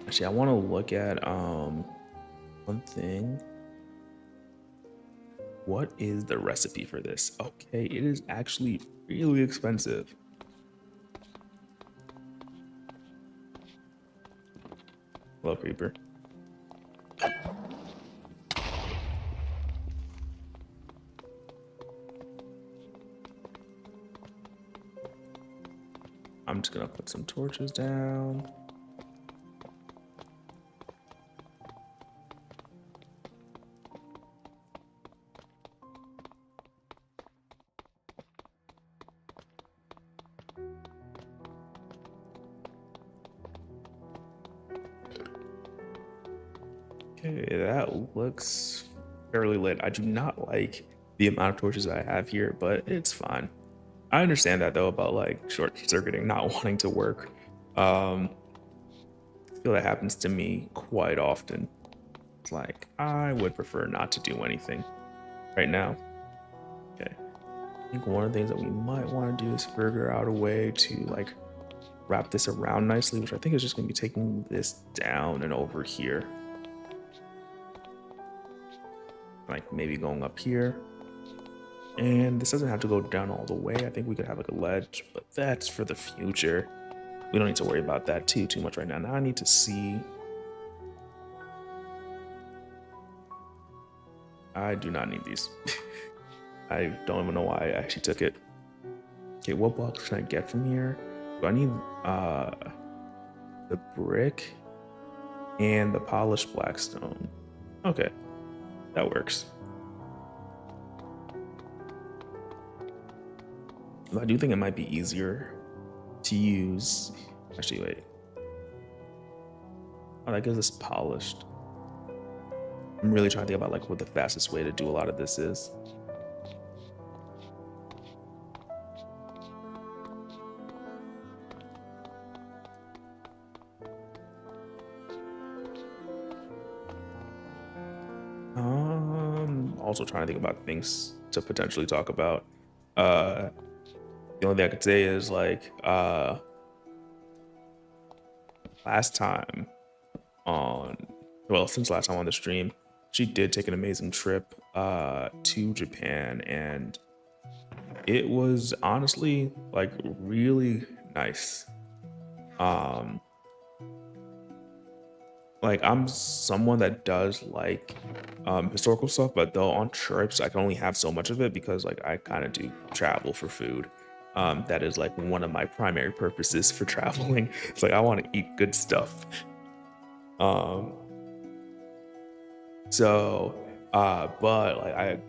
[SPEAKER 1] Actually, I want to look at one thing. What is the recipe for this? Okay, it is actually really expensive. Hello, creeper. I'm just gonna put some torches down. Okay, that looks fairly lit. I do not like the amount of torches I have here, but it's fine. I understand that though about like short circuiting, not wanting to work. I feel that happens to me quite often. It's like I would prefer not to do anything right now. Okay. I think one of the things that we might want to do is figure out a way to like wrap this around nicely, which I think is just going to be taking this down and over here. Like maybe going up here. And this doesn't have to go down all the way. I think we could have like a ledge, but that's for the future. We don't need to worry about that too much right now. Now I need to see. I do not need these. I don't even know why I actually took it. Okay, what blocks can I get from here? So I need the brick and the polished blackstone. Okay, that works. I do think it might be easier to use. Actually, wait. Oh, that gives us polished. I'm really trying to think about like what the fastest way to do a lot of this is. Also trying to think about things to potentially talk about. The only thing I could say is like last time on, well, since last time on the stream, she did take an amazing trip to Japan, and it was honestly like really nice. Like I'm someone that does like historical stuff, but though on trips I can only have so much of it because like I kind of do travel for food. That is like one of my primary purposes for traveling. It's like I want to eat good stuff. So but like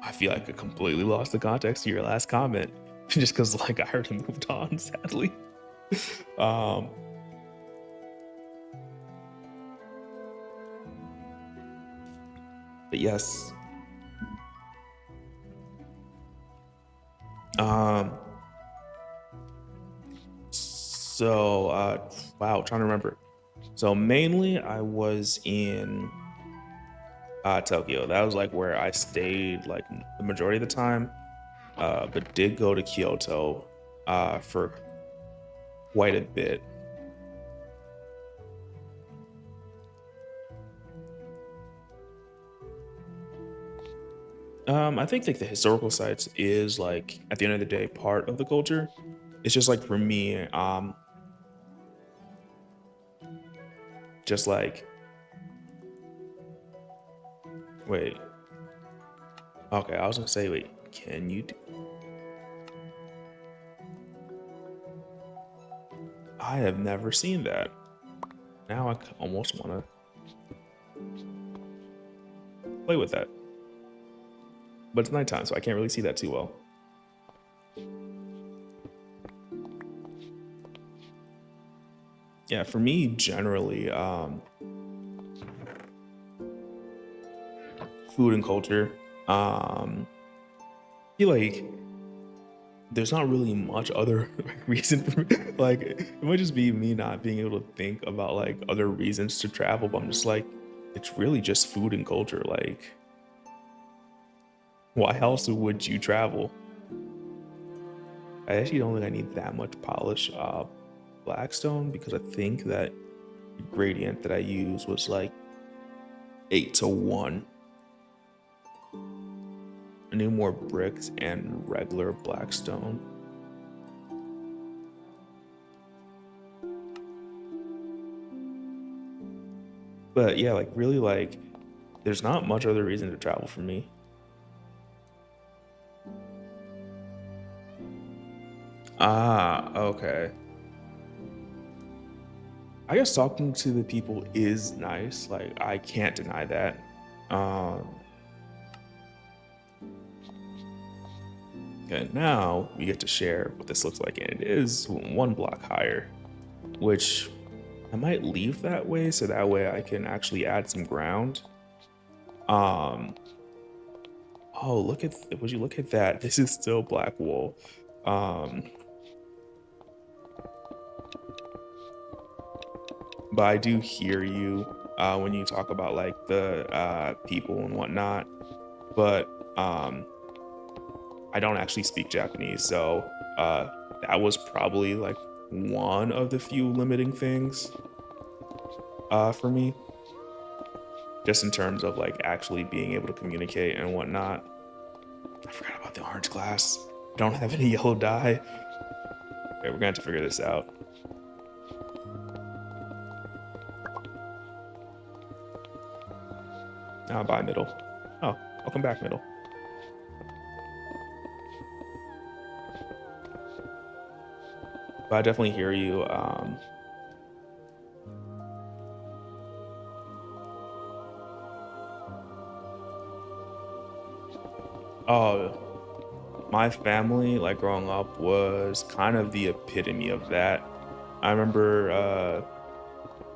[SPEAKER 1] I feel like I completely lost the context to your last comment just because like I already moved on, sadly. But yes. So wow, trying to remember. So mainly I was in Tokyo. That was like where I stayed like the majority of the time, but did go to Kyoto for quite a bit. I think like the historical sites is like at the end of the day part of the culture. It's just like for me, just like wait. Okay, I was gonna say wait, can you do I have never seen that. Now I almost want to play with that. But it's nighttime, so I can't really see that too well. Yeah, for me generally, food and culture. I feel like there's not really much other reason for me. Like it might just be me not being able to think about like other reasons to travel, but I'm just like, it's really just food and culture. Like, why else would you travel? I actually don't think I need that much polish blackstone because I think that the gradient that I used was like 8 to 1. I need more bricks and regular blackstone. But yeah, like really like there's not much other reason to travel for me. Ah, okay. I guess talking to the people is nice. Like I can't deny that. Um, okay, now we get to share what this looks like, and it is 1 block higher, which I might leave that way so that way I can actually add some ground. Um, oh, would you look at that? This is still black wool. Um, but I do hear you when you talk about like the people and whatnot. But I don't actually speak Japanese, so that was probably like one of the few limiting things for me, just in terms of like actually being able to communicate and whatnot. I forgot about the orange glass. I don't have any yellow dye. Okay, we're gonna have to figure this out. Now bye middle. Oh, welcome back middle. But I definitely hear you. Oh, my family, like growing up, was kind of the epitome of that. I remember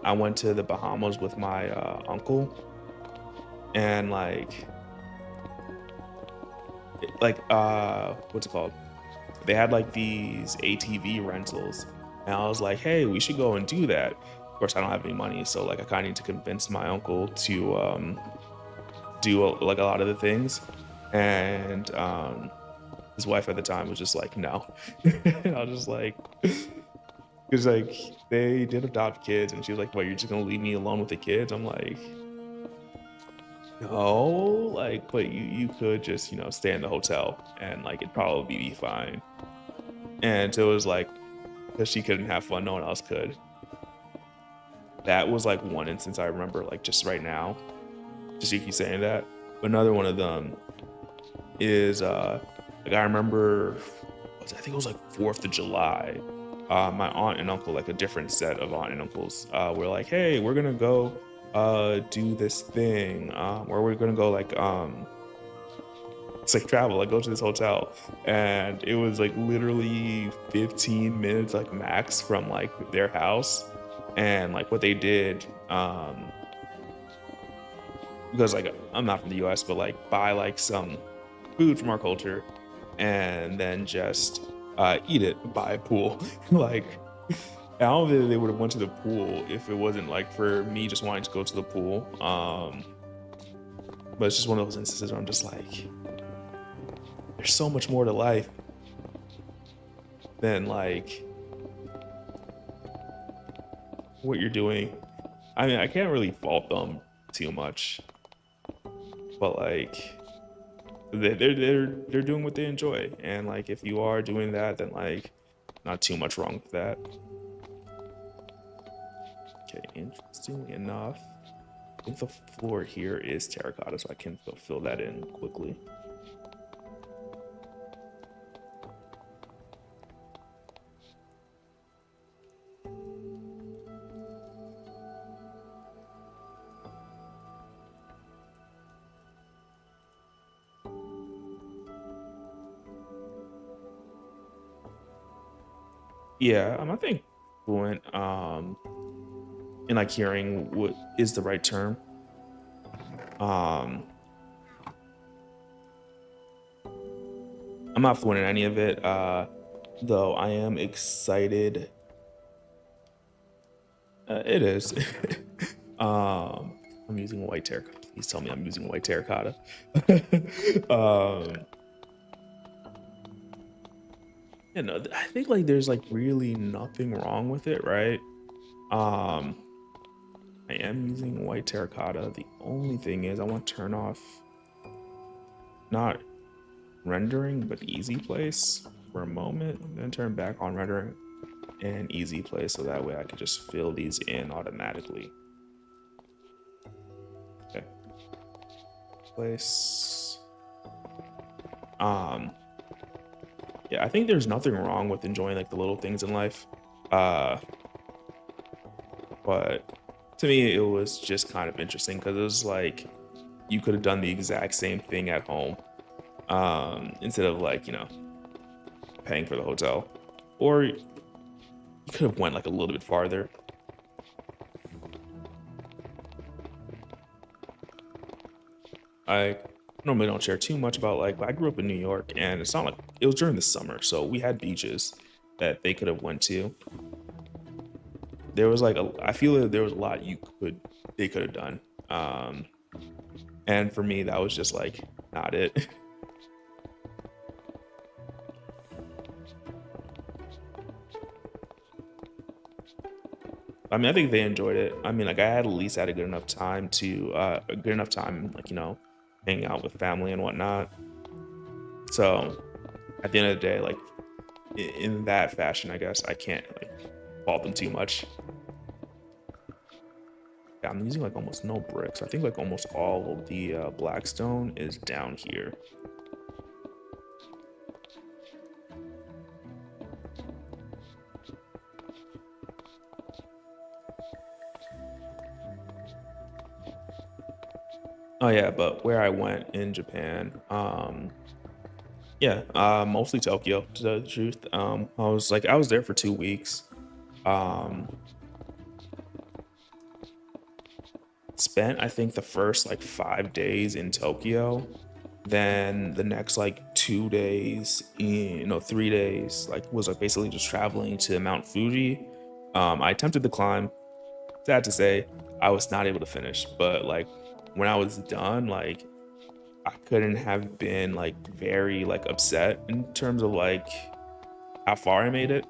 [SPEAKER 1] I went to the Bahamas with my uncle, and what's it called? They had like these ATV rentals, and I was like, hey, we should go and do that. Of course, I don't have any money, so like I kind of need to convince my uncle to do like a lot of the things, and his wife at the time was just like, no. And I was just like, because like they did adopt kids, and she was like, "What? You're just gonna leave me alone with the kids?" I'm like, "No, like, but you could just stay in the hotel, and like it'd probably be fine." And it was like because she couldn't have fun, no one else could. That was like one instance I remember, like just right now, just you keep saying that. But another one of them is like I remember, I think it was like 4th of July. My aunt and uncle, like a different set of aunt and uncles, were like, "Hey, we're gonna go do this thing, or we're gonna go like it's like travel, like go to this hotel." And it was like literally 15 minutes, like max, from like their house. And like what they did, because like I'm not from the US, but like buy like some food from our culture and then just eat it by a pool. Like I don't think they would have went to the pool if it wasn't like for me just wanting to go to the pool. But it's just one of those instances where I'm just like, there's so much more to life than like what you're doing. I mean, I can't really fault them too much, but like they're doing what they enjoy, and like if you are doing that, then like not too much wrong with that. Okay, interestingly enough, I think the floor here is terracotta, so I can fill that in quickly. Yeah, I think fluent. and like hearing what is the right term. I'm not fluent in any of it, though I am excited. It is. I'm using white terracotta. Please tell me I'm using white terracotta. um, you know, I think like there's like really nothing wrong with it, right? Um, I am using white terracotta. The only thing is I want to turn off not rendering, but easy place for a moment, and then turn back on rendering and easy place so that way I can just fill these in automatically. Okay. Place. Yeah, I think there's nothing wrong with enjoying like the little things in life. Uh but to me it was just kind of interesting because it was like you could have done the exact same thing at home. Instead of like, you know, paying for the hotel. Or you could have went like a little bit farther. I normally don't share too much about like, but I grew up in New York and it's not like it was during the summer, so we had beaches that they could have went to. There was like I feel that there was a lot they could have done. And for me that was just like not it. I mean, I think they enjoyed it. I mean, like I had at least had a good enough time to a good enough time, like, you know, hanging out with family and whatnot. So at the end of the day, like in that fashion, I guess I can't like fault them too much. Yeah, I'm using like almost no bricks. I think like almost all of the blackstone is down here. Oh yeah, but where I went in Japan, yeah, mostly Tokyo to tell the truth. I was there for 2 weeks. Um, spent I think the first like 5 days in Tokyo, then the next like 2 days, in no 3 days, like was like basically just traveling to Mount Fuji. I attempted to climb. Sad to say, I was not able to finish, but like when I was done, like I couldn't have been like very like upset in terms of like how far I made it.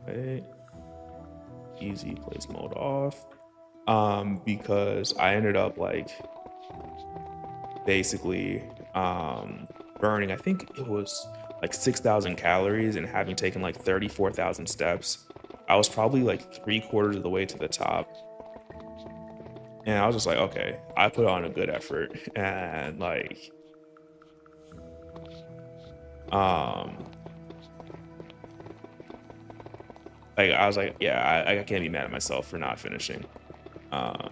[SPEAKER 1] Wait, easy place mode off. Because I ended up like basically burning, I think it was like 6,000 calories and having taken like 34,000 steps. I was probably like 3/4 of the way to the top. And I was just like, okay, I put on a good effort. And um, like I was like, yeah, I can't be mad at myself for not finishing. Uh,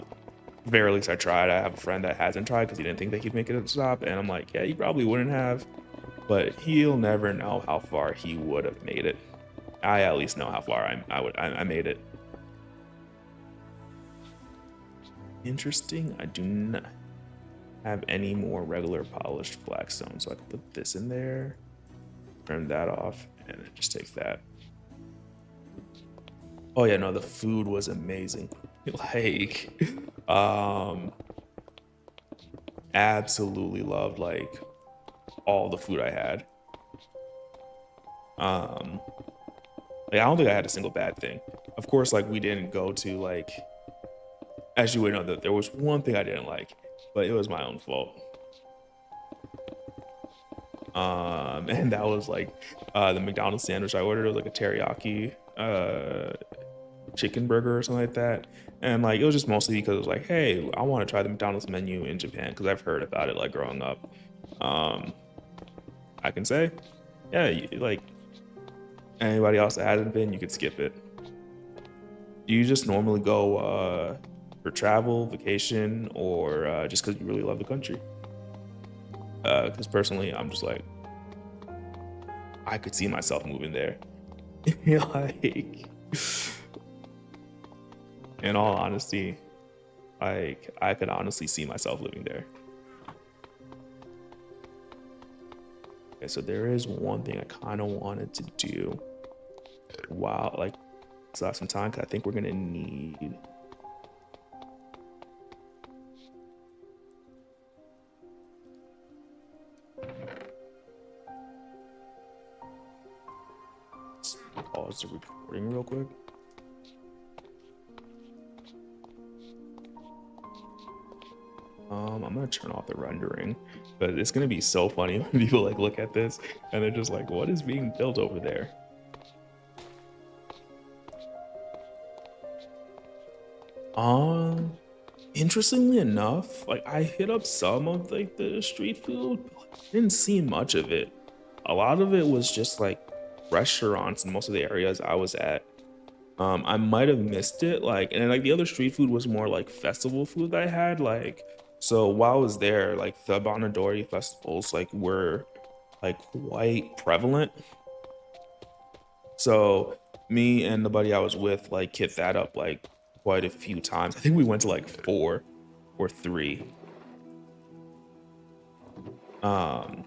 [SPEAKER 1] very least I tried. I have a friend that hasn't tried because he didn't think that he'd make it at the top. And I'm like, yeah, he probably wouldn't have, but he'll never know how far he would have made it. I at least know how far I made it. Interesting. I do not have any more regular polished blackstone, so I can put this in there, turn that off, and it just takes that. Oh yeah, no, the food was amazing. Like, um, absolutely loved like all the food I had. Um, like, I don't think I had a single bad thing. Of course, like we didn't go to like, as you would know, that there was one thing I didn't like, but it was my own fault. And that was like the McDonald's sandwich I ordered. It was like a teriyaki chicken burger or something like that. And like it was just mostly because it was like, hey, I want to try the McDonald's menu in Japan because I've heard about it like growing up. Um, I can say, yeah, like anybody else that hasn't been, you could skip it. Do you just normally go for travel, vacation, or just because you really love the country? Because personally, I'm just like, I could see myself moving there. Like, in all honesty, like I could honestly see myself living there. Okay, so there is one thing I kind of wanted to do. Wow, like, so I have some time, because I think we're gonna need. Let's pause the recording real quick. I'm gonna turn off the rendering, but it's gonna be so funny when people like look at this and they're just like, what is being built over there? Interestingly enough, like I hit up some of like the street food, but like, I didn't see much of it. A lot of it was just like restaurants in most of the areas I was at. I might have missed it, like, and then, like the other street food was more like festival food that I had, like, so while I was there, like the Bonadori festivals like were like quite prevalent. So me and the buddy I was with like hit that up like quite a few times. I think we went to like 4 or 3. Um,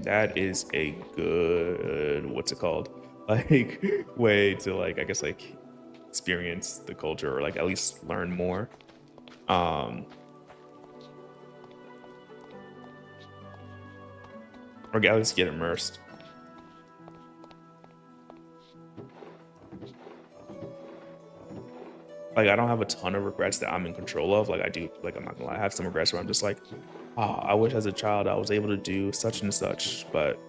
[SPEAKER 1] that is a good, what's it called? Like way to like, I guess like experience the culture or like at least learn more. Um, or at least get immersed. Like I don't have a ton of regrets that I'm in control of. Like I do, like I'm not gonna lie, I have some regrets where I'm just like, oh, I wish as a child I was able to do such and such, but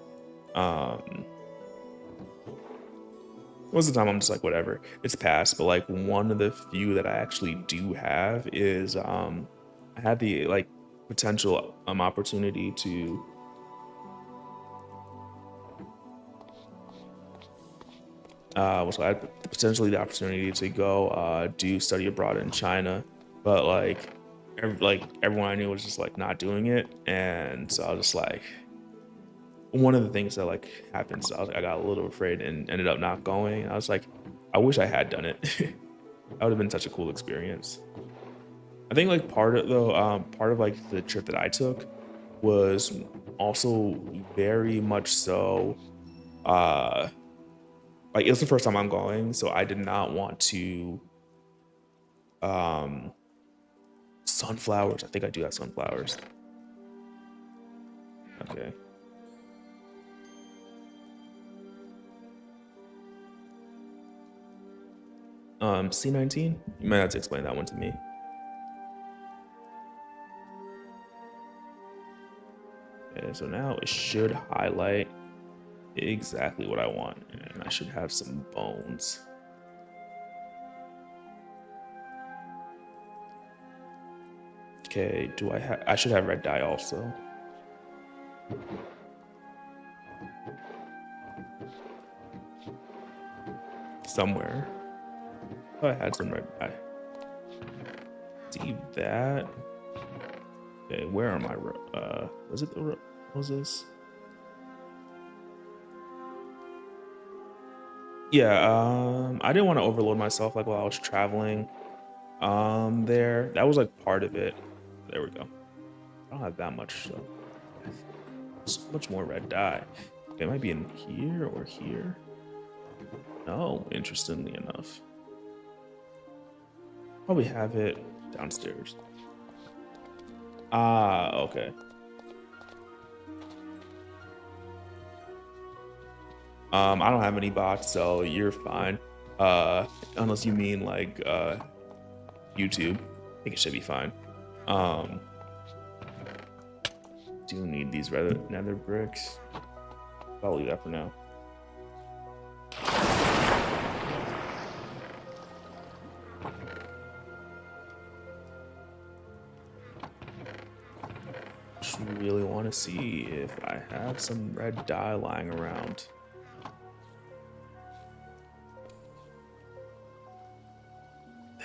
[SPEAKER 1] most of the time I'm just like whatever, it's past. But like one of the few that I actually do have is I had the like potential opportunity to was I had potentially the opportunity to go do study abroad in China, but like like everyone I knew was just like not doing it, and so I was just like, one of the things that like happened, so I got a little afraid and ended up not going. I was like, I wish I had done it. That would have been such a cool experience. I think like part of like the trip that I took was also very much so uh like it was the first time I'm going, so I did not want to um sunflowers. I think I do have sunflowers. Okay. C19? You might have to explain that one to me. Okay, so now it should highlight exactly what I want, and I should have some bones. Okay, do I have? I should have red dye also. Somewhere. Oh, I had some red dye. See that? Okay, where are my? Was it the roses? Yeah. I didn't want to overload myself like while I was traveling. There. That was like part of it. There we go. I don't have that much. So much more red dye. It might be in here or here. No, interestingly enough. Probably have it downstairs. Ah, okay. I don't have any bots, so you're fine. Unless you mean like YouTube. I think it should be fine. Um do need these nether bricks. I'll leave that for now. Just really want to see if I have some red dye lying around.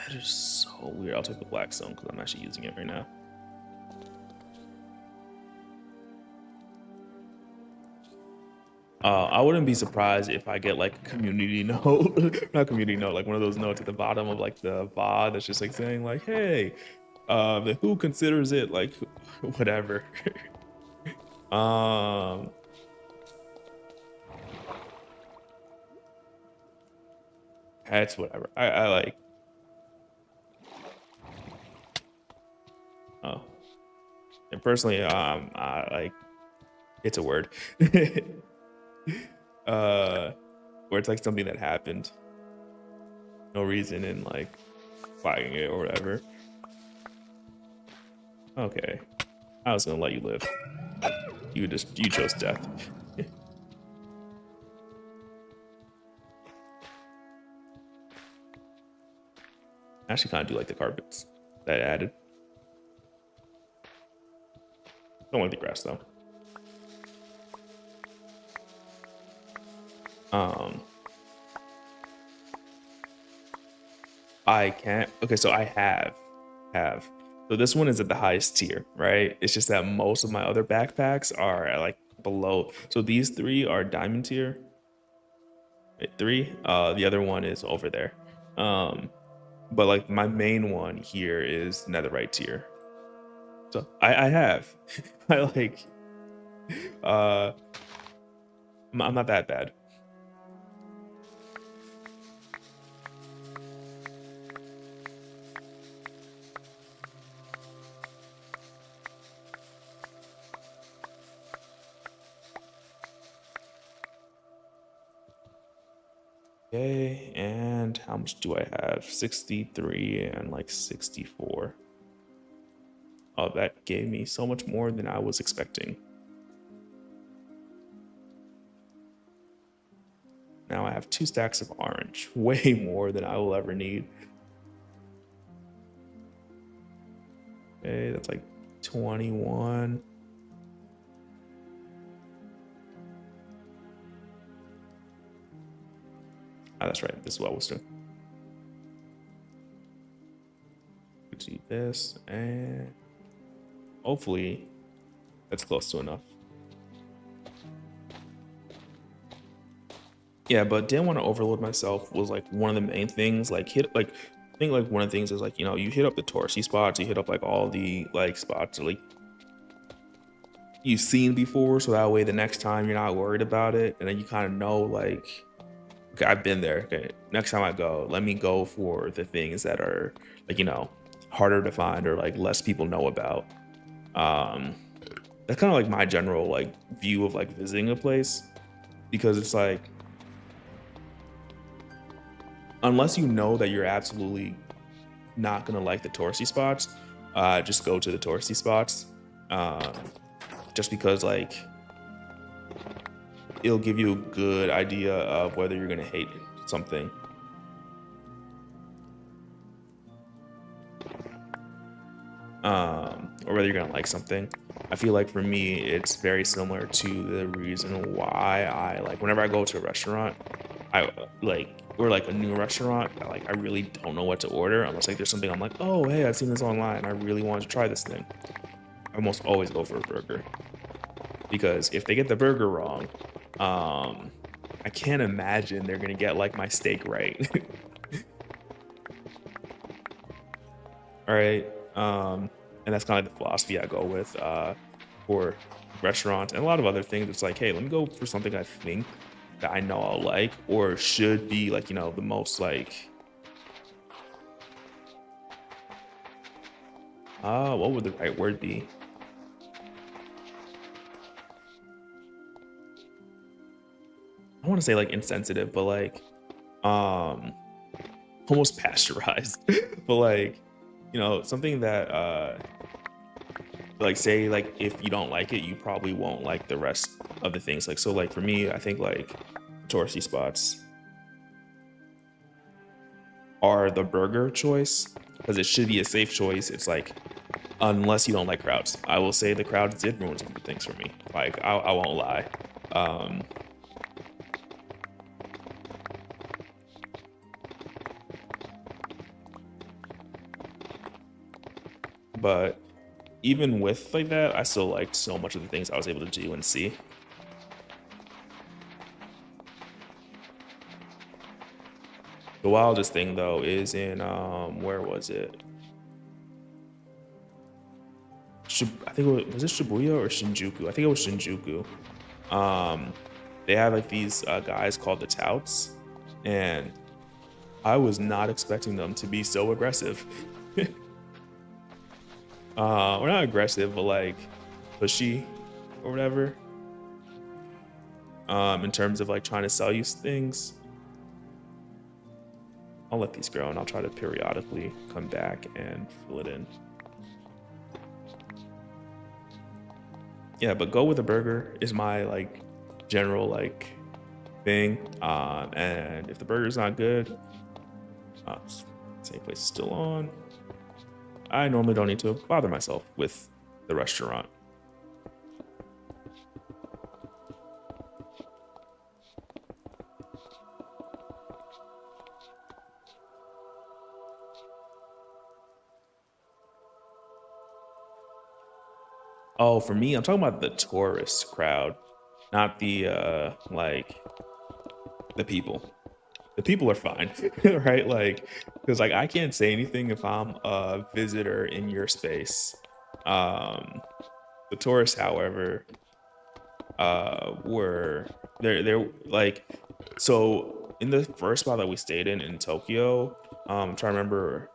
[SPEAKER 1] That is so weird. I'll take the black stone because I'm actually using it right now. I wouldn't be surprised if I get like a community note, not community note, like one of those notes at the bottom of like the VOD that's just like saying like, hey, who considers it like whatever. That's whatever. I like. Oh, and personally, I like. It's a word. Where it's like something that happened, no reason, and like flagging it or whatever. Okay, I was gonna let you live. You chose death. I actually kind of do like the carpets that I added. Don't like the grass though. I can't. Okay, so I have. So this one is at the highest tier, right? It's just that most of my other backpacks are like below. So these 3 are diamond tier. Wait, 3. The other one is over there. But like my main one here is netherite tier. So I have. I like. I'm not that bad. Okay, and how much do I have? 63 and like 64. Oh, that gave me so much more than I was expecting. Now I have 2 stacks of orange, way more than I will ever need. Okay, that's like 21. Ah, that's right. This is what I was doing. Do this, and hopefully that's close to enough. Yeah, but didn't want to overload myself was like one of the main things. Like I think like one of the things is like, you know, you hit up the touristy spots, you hit up like all the like spots like you've seen before, so that way the next time you're not worried about it, and then you kind of know like, okay, I've been there. Okay, next time I go, let me go for the things that are like, you know, harder to find or like less people know about. That's kind of like my general like view of like visiting a place, because it's like, unless you know that you're absolutely not gonna like the touristy spots, just go to the touristy spots. Just because like it'll give you a good idea of whether you're gonna hate something. Or whether you're gonna like something. I feel like for me, it's very similar to the reason why I like whenever I go to a restaurant, I like or like a new restaurant, like I really don't know what to order unless like there's something I'm like, oh hey, I've seen this online, I really want to try this thing. I almost always go for a burger, because if they get the burger wrong, I can't imagine they're gonna get like my steak right. All right. And that's kind of the philosophy I go with for restaurants and a lot of other things. It's like, hey, let me go for something I think that I know I'll like or should be like, you know, the most like, what would the right word be? I want to say like insensitive, but like, almost pasteurized, but like, you know, something that, like say like if you don't like it, you probably won't like the rest of the things. Like, so like for me, I think like touristy spots are the burger choice because it should be a safe choice. It's like, unless you don't like crowds. I will say the crowds did ruin some good things for me. Like, I won't lie. but even with like that, I still liked so much of the things I was able to do and see. The wildest thing though is in where was it? I think it was it Shibuya or Shinjuku? I think it was Shinjuku. They had like these guys called the Touts, and I was not expecting them to be so aggressive. Or not aggressive, but like pushy or whatever. In terms of like trying to sell you things. I'll let these grow and I'll try to periodically come back and fill it in. Yeah, but go with a burger is my like general like thing. And if the burger's not good, same place is still on. I normally don't need to bother myself with the restaurant. Oh, for me, I'm talking about the tourist crowd, not the like the people. The people are fine, right? Like, because like I can't say anything if I'm a visitor in your space. Um, the tourists, however, were they're like so in the first spot that we stayed in Tokyo. I'm trying to remember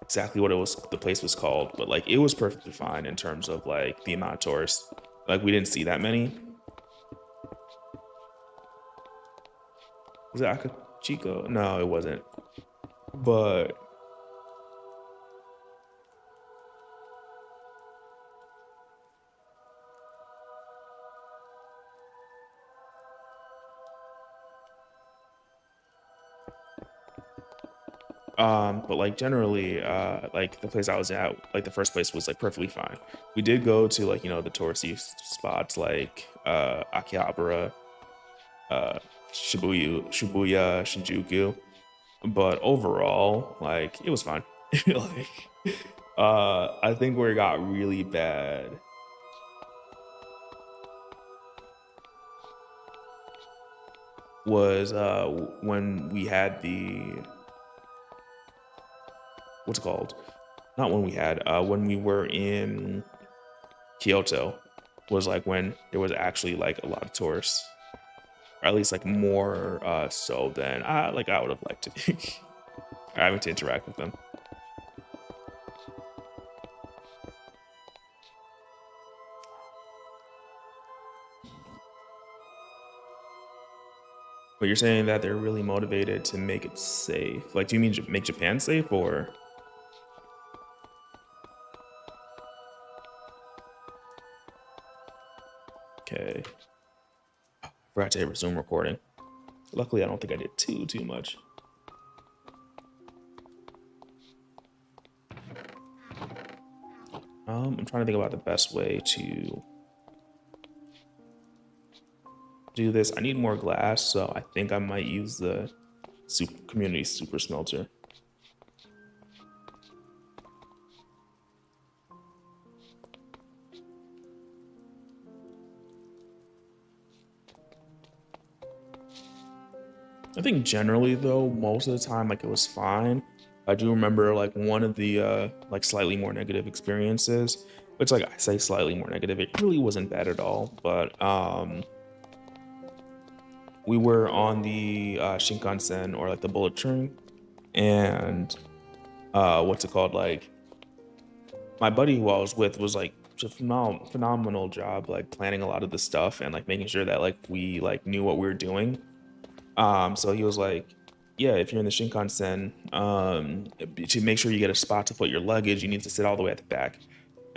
[SPEAKER 1] exactly what it was the place was called, but like it was perfectly fine in terms of like the amount of tourists. Like we didn't see that many. Was it Akachiko? No, it wasn't. But but like generally, like the place I was at, like the first place was like perfectly fine. We did go to like, you know, the touristy spots like Akihabara, uh Shibuya, Shinjuku. But overall, like it was fine. Like I think where it got really bad was when we had the what's it called? Not when we had when we were in Kyoto was like when there was actually like a lot of tourists, or at least like more so than I would have liked to having to interact with them. But you're saying that they're really motivated to make it safe. Like, do you mean make Japan safe, or? Okay. Forgot to hit resume recording. Luckily, I don't think I did too much. I'm trying to think about the best way to do this. I need more glass, so I think I might use the community super smelter. I think generally though, most of the time, like it was fine. I do remember like one of the like slightly more negative experiences, which like I say slightly more negative, it really wasn't bad at all. But we were on the Shinkansen or like the bullet train, and what's it called? Like my buddy who I was with was like just phenomenal job like planning a lot of the stuff and like making sure that like we like knew what we were doing. So he was like, yeah, if you're in the Shinkansen, to make sure you get a spot to put your luggage, you need to sit all the way at the back.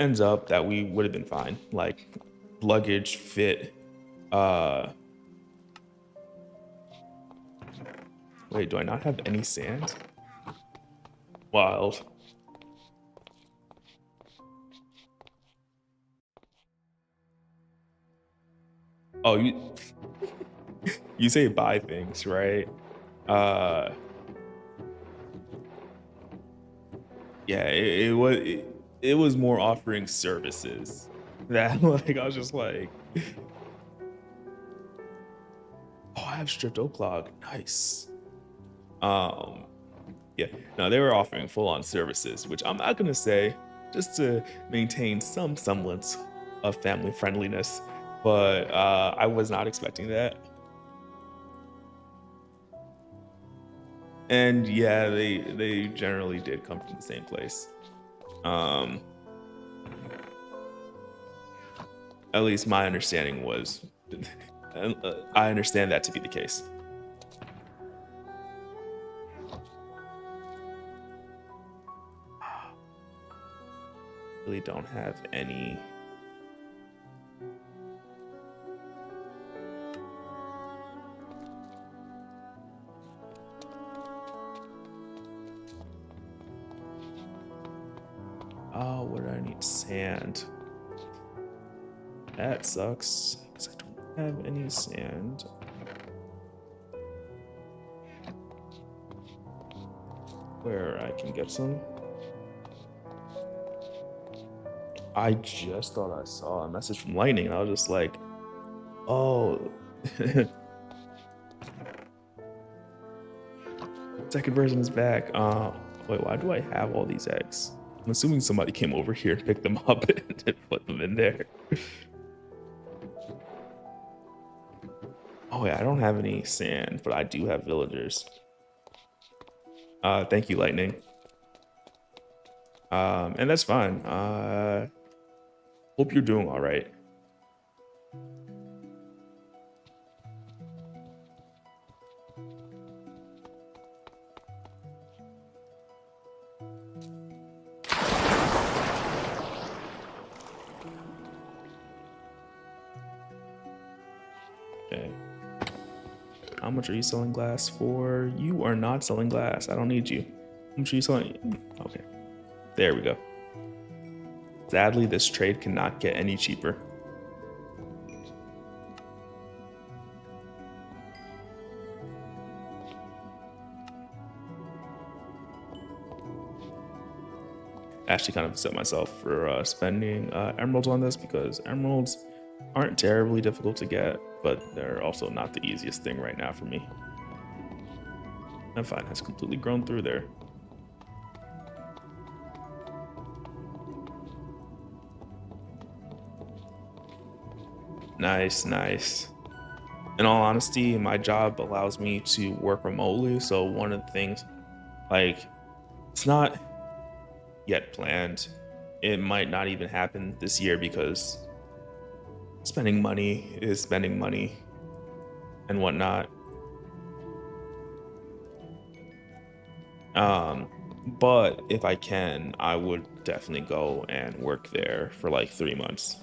[SPEAKER 1] Ends up that we would have been fine. Like luggage fit. Wait, do I not have any sand? Wild. Oh, you say buy things, right? Uh, yeah, it was. it was more offering services that like I was just like, oh, I have stripped oak log. Nice. Um, yeah, no, they were offering full on services, which I'm not gonna say just to maintain some semblance of family friendliness, but I was not expecting that. And yeah, they generally did come from the same place. Um, at least my understanding was, I understand that to be the case. Really don't have any. Oh, what do I need? Sand. That sucks because I don't have any sand. Where I can get some. I just thought I saw a message from Lightning, and I was just like, oh. Second version is back. Wait, why do I have all these eggs? I'm assuming somebody came over here and picked them up and put them in there. Oh yeah, I don't have any sand, but I do have villagers. Thank you, Lightning. And that's fine. Hope you're doing all right. Okay. How much are you selling glass for? You are not selling glass. I don't need you. How much are you selling? Okay. There we go. Sadly, this trade cannot get any cheaper. I actually kind of set myself for spending emeralds on this because emeralds aren't terribly difficult to get, but they're also not the easiest thing right now for me. And fine, has completely grown through there. Nice, nice. In all honesty, my job allows me to work remotely, so one of the things, like, it's not yet planned. It might not even happen this year because spending money is spending money and whatnot. But if I can, I would definitely go and work there for like 3 months.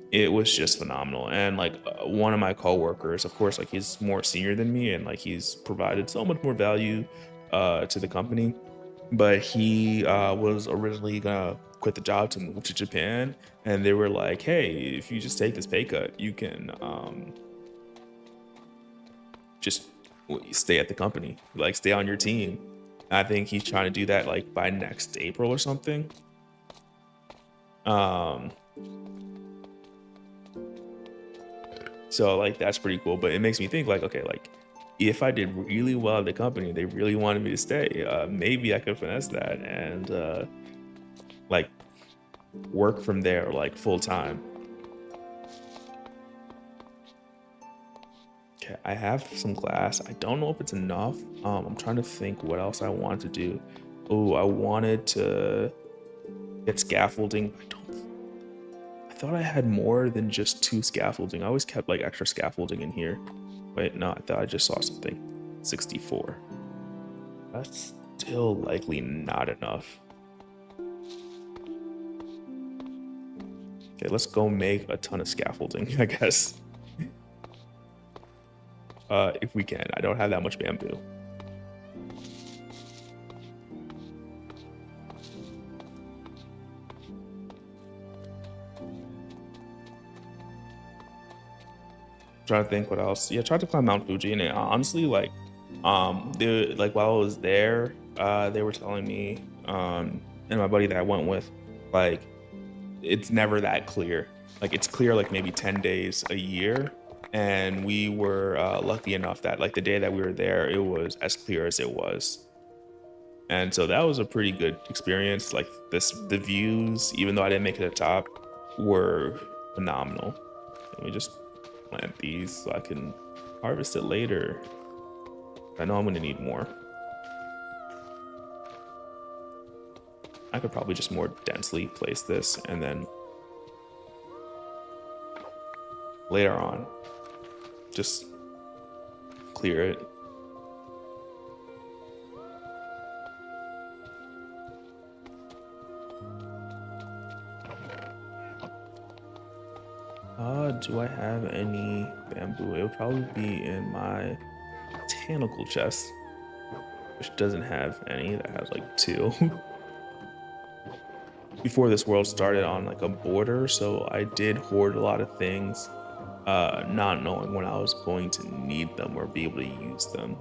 [SPEAKER 1] It was just phenomenal. And like one of my coworkers, of course, like he's more senior than me and like he's provided so much more value to the company. But he was originally gonna quit the job to move to Japan, and they were like, "Hey, if you just take this pay cut, you can just stay at the company, like stay on your team." I think he's trying to do that like by next April or something. Um, so like that's pretty cool. But it makes me think like, okay, like if I did really well at the company, they really wanted me to stay. Maybe I could finesse that and like work from there like full time. Okay, I have some glass. I don't know if it's enough. I'm trying to think what else I want to do. Oh, I wanted to get scaffolding. I thought I had more than just 2 scaffolding. I always kept like extra scaffolding in here. Wait, no, I thought I just saw something. 64. That's still likely not enough. Okay, let's go make a ton of scaffolding, I guess. If we can. I don't have that much bamboo. Trying to think what else. Yeah, tried to climb Mount Fuji, and honestly, like, like while I was there, they were telling me, and my buddy that I went with, like, it's never that clear. Like, it's clear like maybe 10 days a year. And we were lucky enough that like the day that we were there, it was as clear as it was. And so that was a pretty good experience. Like the views, even though I didn't make it to the top, were phenomenal. Let me just plant these so I can harvest it later. I know I'm gonna need more. I could probably just more densely place this and then later on, just clear it. Do I have any bamboo? It would probably be in my botanical chest, which doesn't have any. That has like 2. Before this world started on like a border, so I did hoard a lot of things, not knowing when I was going to need them or be able to use them.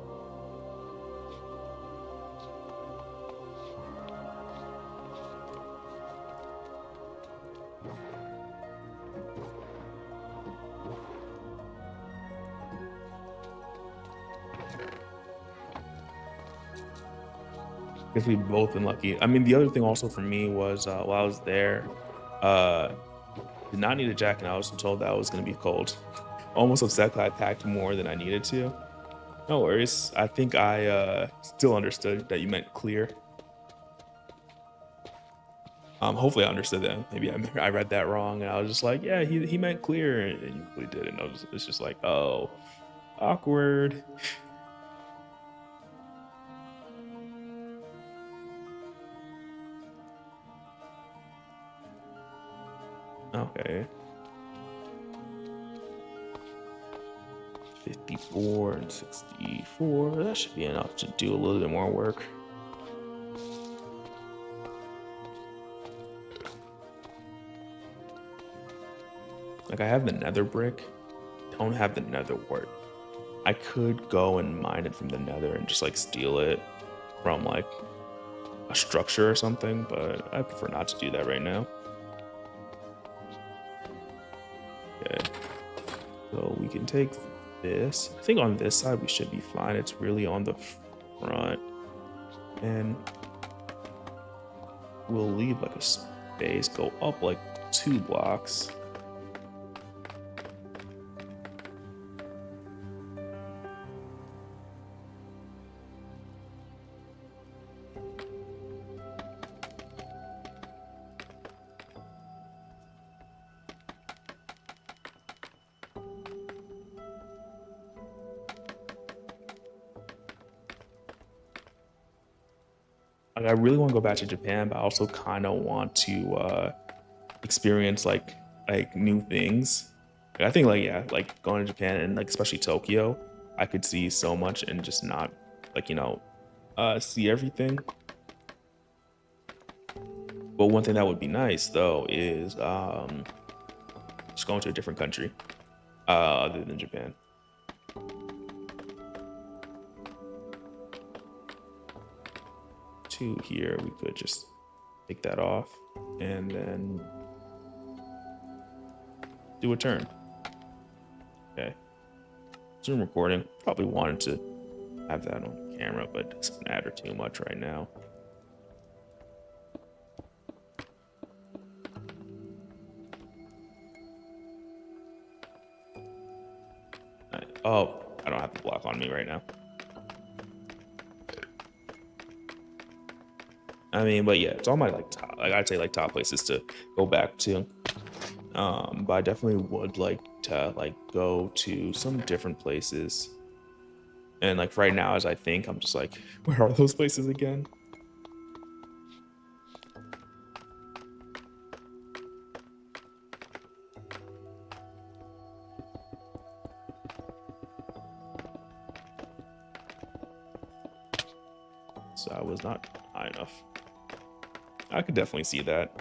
[SPEAKER 1] Guess we've both been lucky. I mean, the other thing also for me was while I was there, uh, did not need a jacket. I was told that I was going to be cold. Almost upset that I packed more than I needed to. No worries. I think I still understood that you meant clear. Hopefully I understood that. Maybe I read that wrong, and I was just like, yeah, he meant clear, and you really did. And it's just like, oh, awkward. Okay. 54 and 64. That should be enough to do a little bit more work. Like, I have the nether brick, don't have the nether wart. I could go and mine it from the nether and just like steal it from like a structure or something, but I prefer not to do that right now. Okay, so we can take this. I think on this side we should be fine. It's really on the front, and we'll leave like a space, go up like 2 blocks. Like, I really want to go back to Japan, but I also kind of want to experience like new things. Like, I think like, yeah, like going to Japan and like especially Tokyo, I could see so much and just not like, see everything. But one thing that would be nice though is just going to a different country other than Japan. Here we could just take that off and then do a turn. Okay, Zoom recording. Probably wanted to have that on camera, but it doesn't matter too much right now. Oh, I don't have the block on me right now. I mean, but yeah, it's all my like top, like I'd say like top places to go back to. But I definitely would like to like go to some different places. And like right now, as I think, I'm just like, where are those places again? So I was not high enough. I could definitely see that.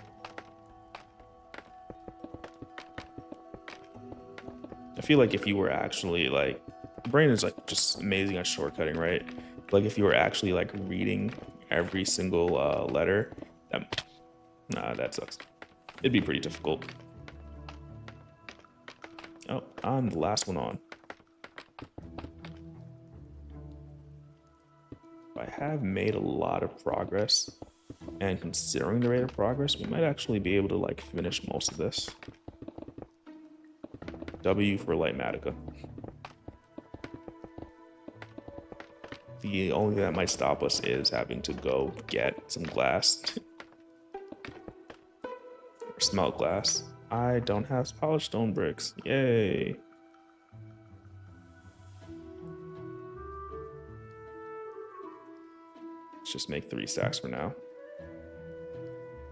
[SPEAKER 1] I feel like if you were actually like, brain is like just amazing at shortcutting, right? Like if you were actually like reading every single letter. Nah, that sucks. It'd be pretty difficult. Oh, I'm the last one on. I have made a lot of progress, and considering the rate of progress, we might actually be able to like finish most of this. W for Lightmatica. The only thing that might stop us is having to go get some glass. Or smelt glass. I don't have polished stone bricks. Yay. Let's just make 3 stacks for now.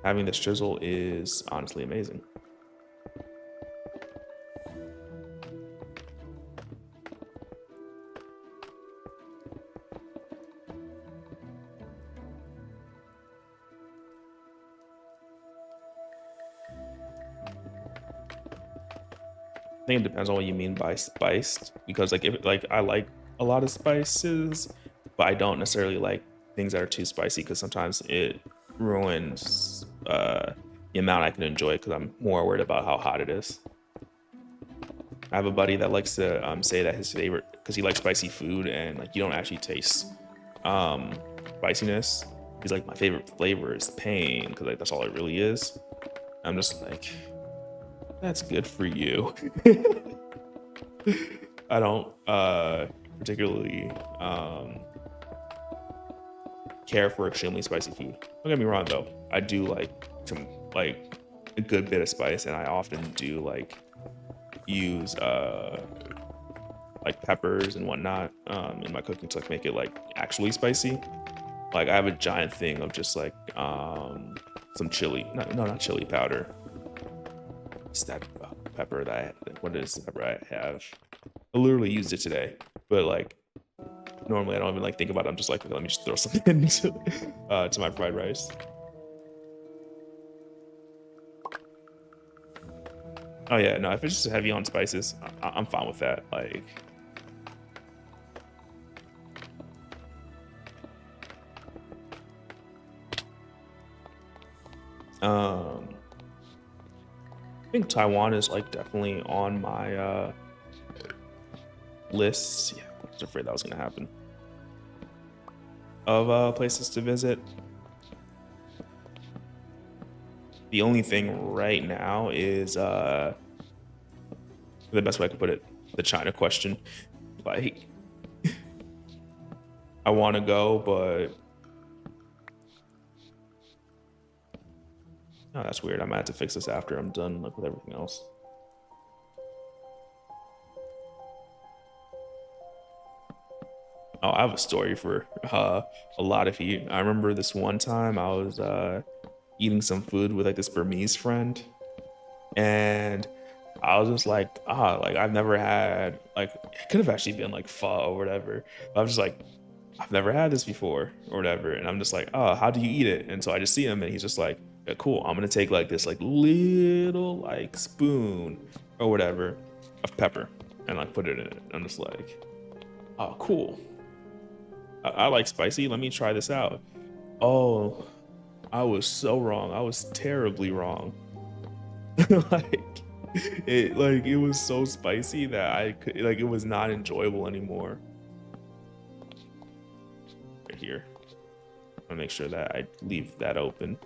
[SPEAKER 1] Having this chisel is honestly amazing. I think it depends on what you mean by spiced, because like if like I like a lot of spices, but I don't necessarily like things that are too spicy because sometimes it ruins the amount I can enjoy because I'm more worried about how hot it is. I have a buddy that likes to say that his favorite, because he likes spicy food and like you don't actually taste spiciness. He's like, my favorite flavor is pain because like that's all it really is. I'm just like, that's good for you. I don't particularly care for extremely spicy food. Don't get me wrong though, I do like some like a good bit of spice, and I often do like use like peppers and whatnot in my cooking to like make it like actually spicy. Like I have a giant thing of just like some chili, not chili powder. It's that pepper that what is the pepper I have? I literally used it today, but like normally I don't even like think about it. I'm just like, let me just throw something into to my fried rice. Oh yeah, no, if it's just heavy on spices, I'm fine with that. Like, I think Taiwan is like definitely on my list. Yeah, I was afraid that was gonna happen. Of places to visit. The only thing right now is the best way I could put it, the China question. Like, I want to go, but oh, that's weird. I might have to fix this after I'm done like with everything else. Oh, I have a story for a lot of you. I remember this one time I was eating some food with like this Burmese friend, and I was just like, like I've never had like it could have actually been like pho or whatever. But I was just like, I've never had this before or whatever, and I'm just like, oh, how do you eat it? And so I just see him, and he's just like, yeah, cool. I'm gonna take like this like little like spoon or whatever of pepper and like put it in it. I'm just like, oh, cool. I like spicy. Let me try this out. Oh, I was so wrong. I was terribly wrong. like it was so spicy that I could like it was not enjoyable anymore. Right here. I'll make sure that I leave that open.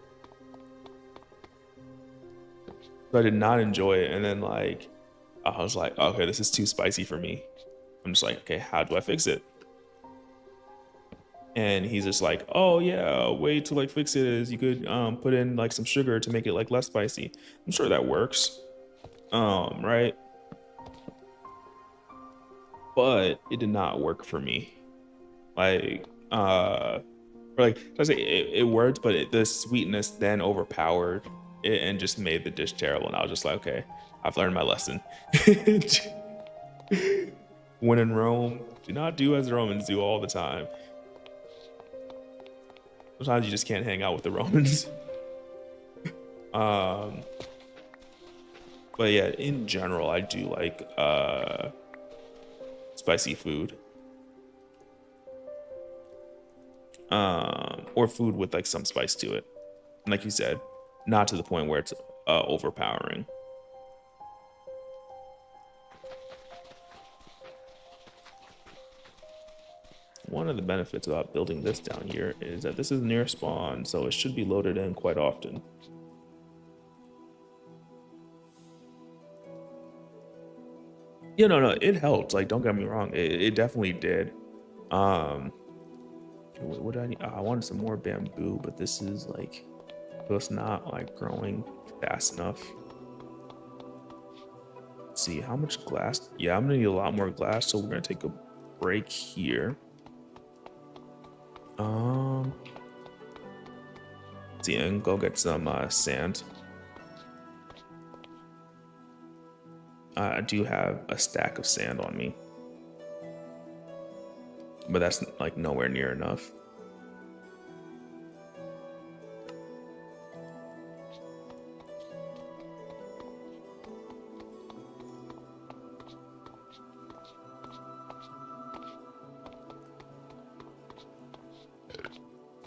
[SPEAKER 1] So I did not enjoy it, and then like I was like, okay, this is too spicy for me. I'm just like, okay, how do I fix it? And he's just like, oh yeah, a way to like fix it is you could put in like some sugar to make it like less spicy. I'm sure that works, right? But it did not work for me. Like or like I say it worked, but the sweetness then overpowered it and just made the dish terrible. And I was just like, okay, I've learned my lesson. When in Rome, do not do as the Romans do all the time. Sometimes you just can't hang out with the Romans. But yeah, in general, I do like spicy food. or food with like some spice to it. And like you said, not to the point where it's overpowering. One of the benefits about building this down here is that this is near spawn, so it should be loaded in quite often. Yeah, no, it helped. Like, don't get me wrong, it definitely did. What do I need? I wanted some more bamboo, but this is like, it's not like growing fast enough. Let's see how much glass. Yeah, I'm gonna need a lot more glass, so we're gonna take a break here. See, and go get some sand. I do have a stack of sand on me, but that's like nowhere near enough.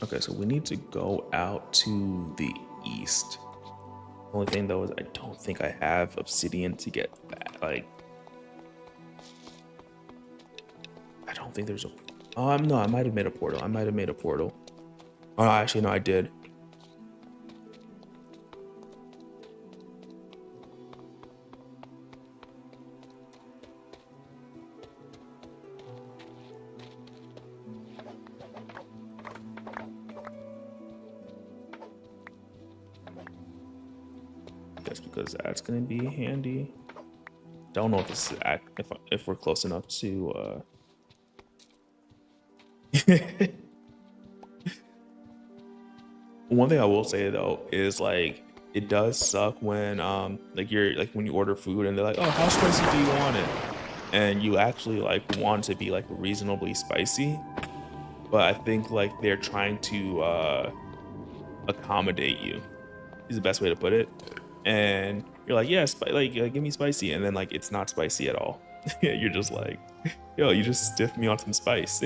[SPEAKER 1] Okay, so we need to go out to the east. Only thing though is I don't think I have obsidian to get that. Like, I don't think there's a. No, I might have made a portal. Oh, actually, no, I did. Just because that's gonna be handy. Don't know if this is if we're close enough to. One thing I will say though is like it does suck when like you're like when you order food and they're like, oh, how spicy do you want it? And you actually like want it to be like reasonably spicy, but I think like they're trying to accommodate you is the best way to put it. And you're like, yeah, give me spicy, and then like it's not spicy at all. You're just like, yo, you just stiffed me on some spice.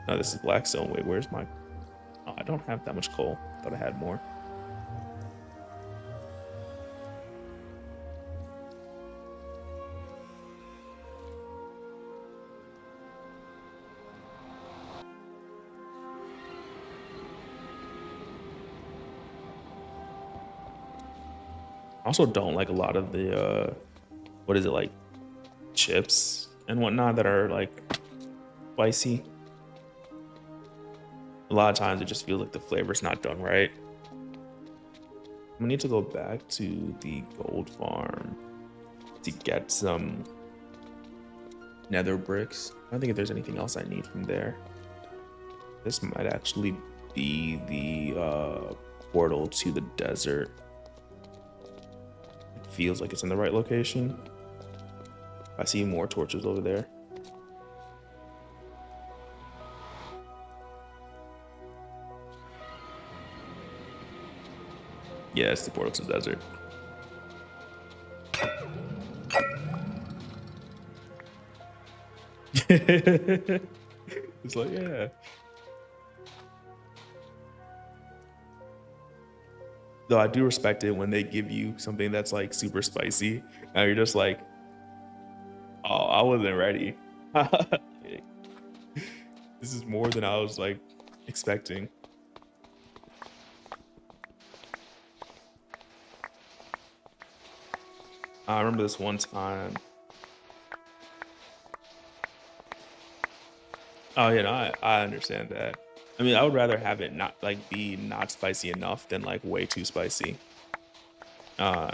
[SPEAKER 1] No, this is black stone. Wait, where's my? Oh, I don't have that much coal. Thought I had more. I also don't like a lot of the what is it, like chips and whatnot that are like spicy. A lot of times it just feels like the flavor's not done right. I need to go back to the gold farm to get some nether bricks. I don't think if there's anything else I need from there. This might actually be the portal to the desert. It feels like it's in the right location. I see more torches over there. Yeah, it's the portal to the desert. It's like, yeah. Though I do respect it when they give you something that's like super spicy, and you're just like, oh, I wasn't ready. This is more than I was like expecting. I remember this one time. Oh, yeah, no, I understand that. I mean, I would rather have it not like be not spicy enough than like way too spicy. I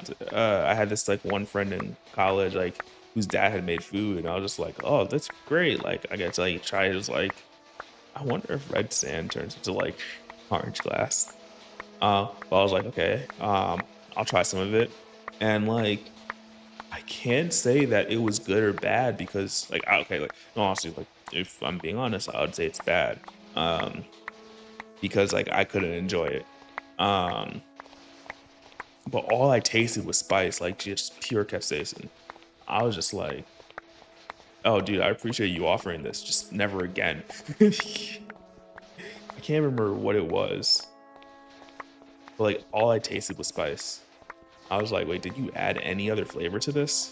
[SPEAKER 1] had this like one friend in college, like whose dad had made food, and I was just like, oh, that's great. Like, I get to like try it. Just like, I wonder if red sand turns into like orange glass. But I was like, okay, I'll try some of it, and like I can't say that it was good or bad because like okay, like no, honestly, like if I'm being honest, I would say it's bad. Because like I couldn't enjoy it. But all I tasted was spice, like just pure capsaicin. I was just like, oh, dude, I appreciate you offering this. Just never again. I can't remember what it was, but like all I tasted was spice. I was like, wait, did you add any other flavor to this?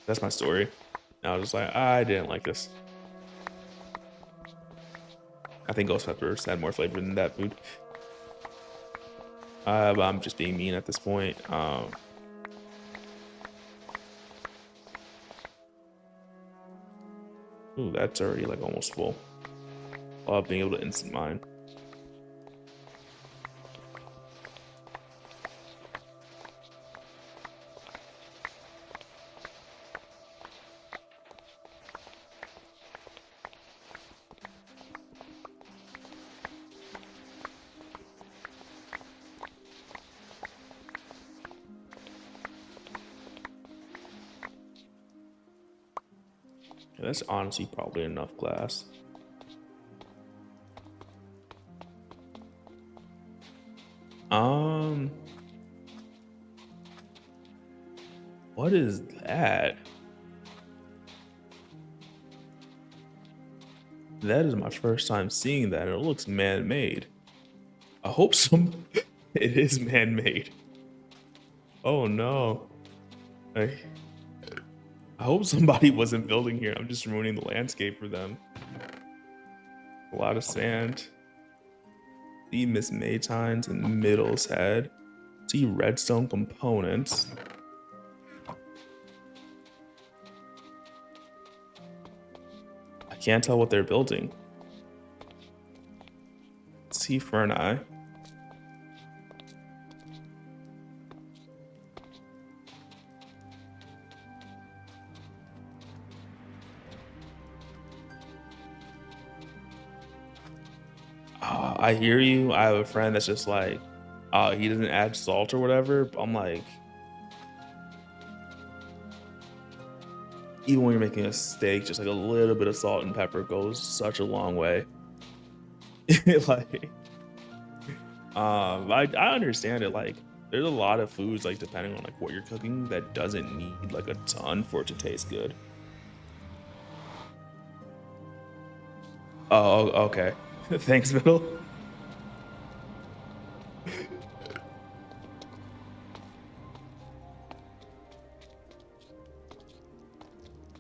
[SPEAKER 1] That's my story. And I was just like, I didn't like this. I think ghost peppers had more flavor than that food. But I'm just being mean at this point. Ooh, that's already like almost full. Being able to instant mine. Yeah, that's honestly probably enough glass. What is that? That is my first time seeing that, and it looks man-made. I hope some. It is man-made. Oh no! I hope somebody wasn't building here. I'm just ruining the landscape for them. A lot of sand. See Miss Maytine's and Middle's head. See redstone components. I can't tell what they're building. See Ferni. I hear you. I have a friend that's just like, he doesn't add salt or whatever. But I'm like, even when you're making a steak, just like a little bit of salt and pepper goes such a long way. Like, I understand it. Like, there's a lot of foods, like depending on like what you're cooking, that doesn't need like a ton for it to taste good. Oh, okay. Thanks, Middle.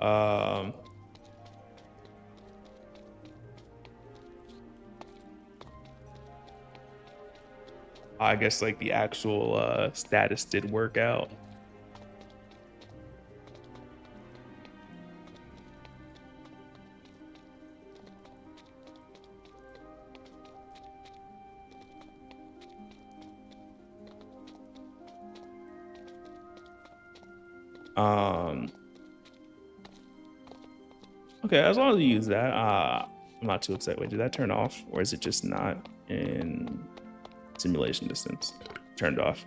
[SPEAKER 1] Um, I guess like the actual status did work out. Um, okay, as long as you use that, I'm not too upset. Wait, did that turn off, or is it just not in simulation distance? Turned off.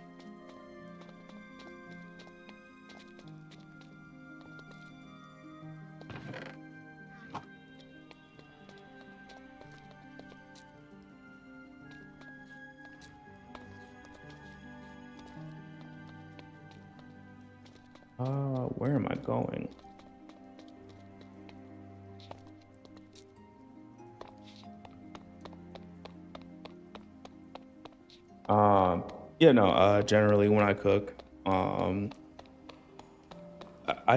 [SPEAKER 1] Where am I going? Yeah, no, generally when I cook, I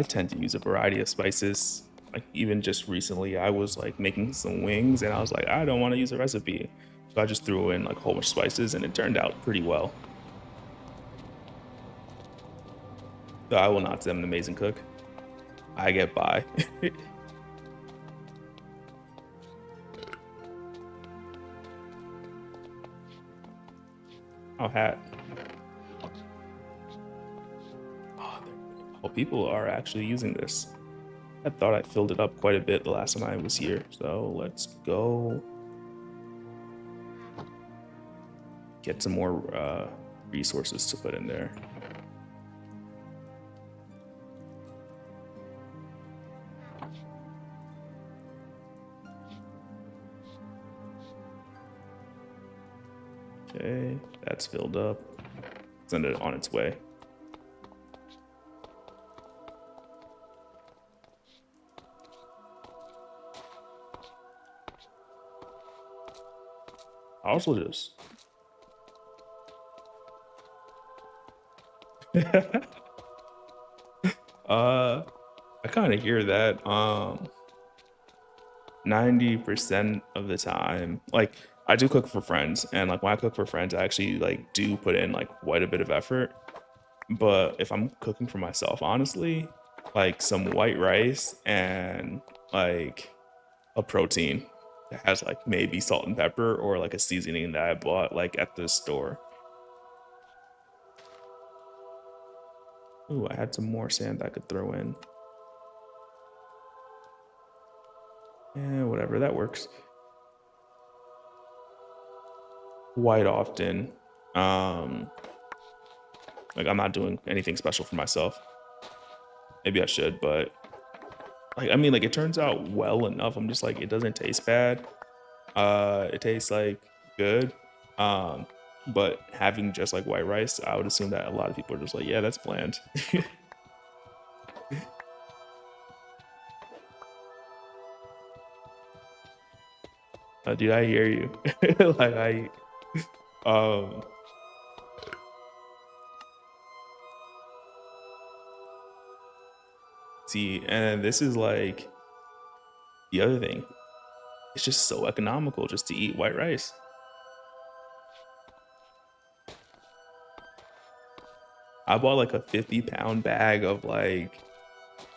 [SPEAKER 1] tend to use a variety of spices. Like even just recently, I was like making some wings and I was like, I don't want to use a recipe. So I just threw in like a whole bunch of spices and it turned out pretty well. So I will not say I'm an amazing cook. I get by. Oh, hat. Oh, people are actually using this. I thought I filled it up quite a bit the last time I was here. So let's go get some more resources to put in there. Okay, that's filled up. Send it on its way. I also just I kind of hear that 90% of the time, like I do cook for friends, and like when I cook for friends, I actually like do put in like quite a bit of effort. But if I'm cooking for myself, honestly, like some white rice and like a protein that has like maybe salt and pepper or like a seasoning that I bought like at the store. Ooh, I had some more sand I could throw in. Yeah, whatever, that works. Quite often. Um, like I'm not doing anything special for myself. Maybe I should, but like I mean, like it turns out well enough. I'm just like it doesn't taste bad. It tastes like good. Um, but having just like white rice, I would assume that a lot of people are just like, yeah, that's bland. Dude, I hear you. Like um, see, and this is like the other thing. It's just so economical just to eat white rice. I bought like a 50-pound bag of like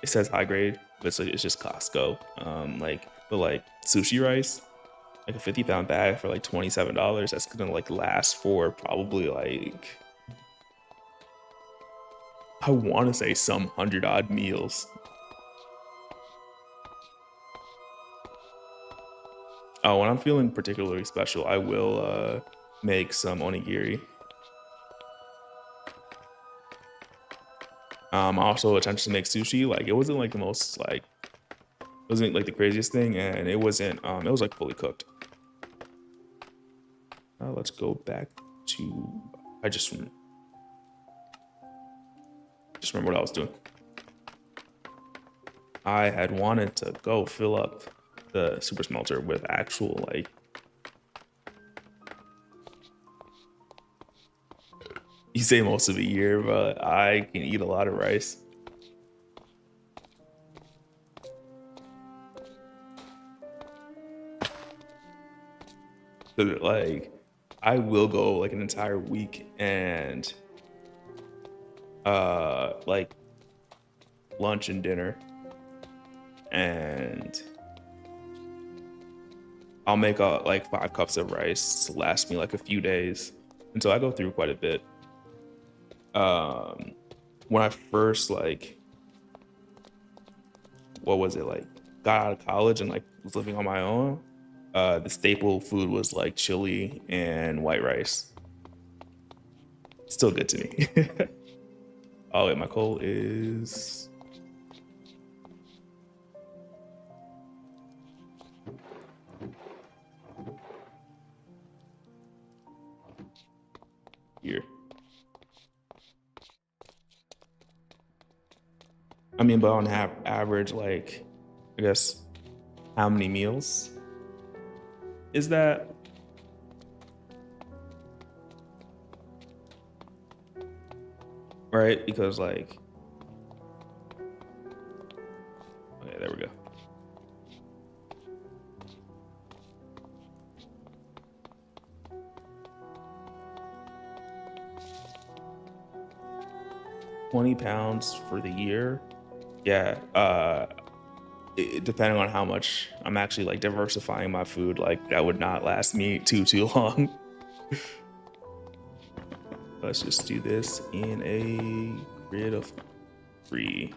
[SPEAKER 1] it says high grade, but it's just Costco. Like the like sushi rice, like a 50-pound bag for like $27. That's gonna like last for probably like I want to say some 100 odd meals. Oh, when I'm feeling particularly special, I will make some onigiri. I also attempted to make sushi. Like it wasn't like the most like it wasn't like the craziest thing, and it wasn't it was like fully cooked. Let's go back to I just remember what I was doing. I had wanted to go fill up the super smelter with actual like you say most of a year, but I can eat a lot of rice. So like I will go like an entire week and like lunch and dinner and I'll make like 5 cups of rice to last me like a few days. And so I go through quite a bit. Um when I first like what was it like got out of college and like was living on my own, the staple food was like chili and white rice. Still good to me. Oh wait, my coal is here. I mean, but on average, like, I guess, how many meals is that? Right? Because, like, okay, there we go. £20 for the year. Yeah. Depending on how much I'm actually like diversifying my food, like that would not last me too long. Let's just do this in a grid of 3.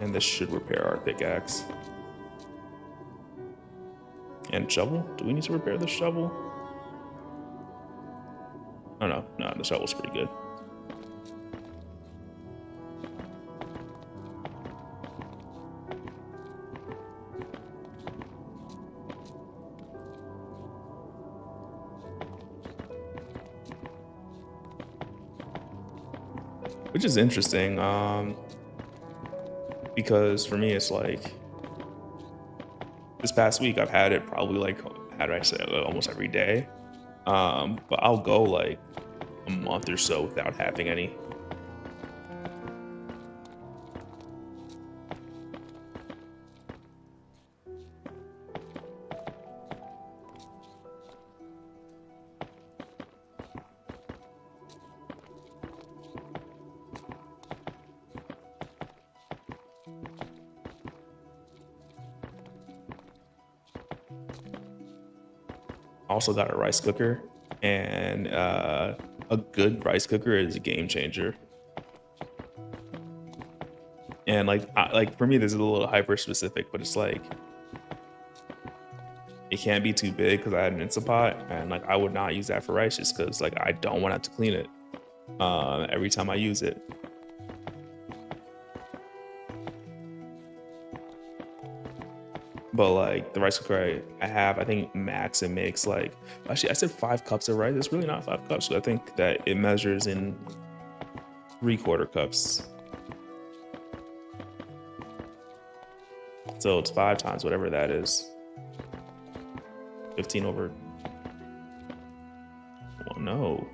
[SPEAKER 1] And this should repair our pickaxe. And shovel? Do we need to repair the shovel? Oh no, the shovel's pretty good. which is interesting. Because for me, it's like this past week I've had it probably like how do I say almost every day. But I'll go like a month or so without having any. Also got a rice cooker, and a good rice cooker is a game changer. And like for me, this is a little hyper specific, but it's like it can't be too big because I had an Instant Pot, and like I would not use that for rice just because like I don't want to have to clean it every time I use it. But like the rice cooker I have, I think max it makes like actually I said 5 cups of rice. It's really not 5 cups. I think that it measures in 3/4 cups. So it's 5 times whatever that is. 15 over. Oh no.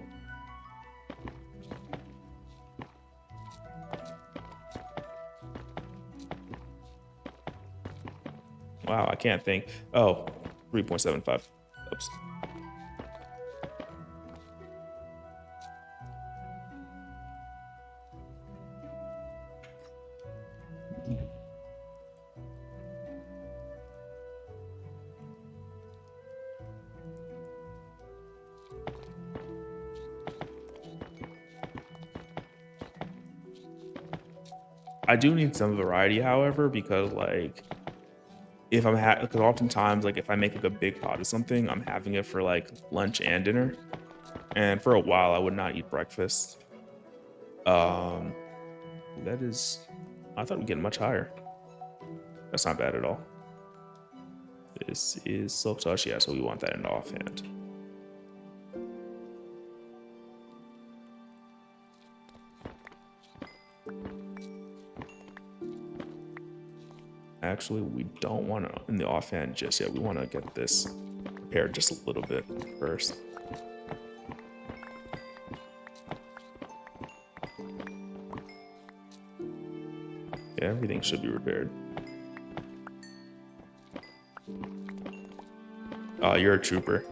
[SPEAKER 1] Wow, I can't think. Oh, 3.75. Oops. I do need some variety, however, because like if I'm because oftentimes like if I make like a big pot of something, I'm having it for like lunch and dinner. And for a while, I would not eat breakfast. Um, that is, I thought we'd get much higher. That's not bad at all. This is silk touch, yeah, so we want that in the offhand. Actually, we don't want to in the offhand just yet. We want to get this prepared just a little bit first. Yeah, everything should be repaired. You're a trooper.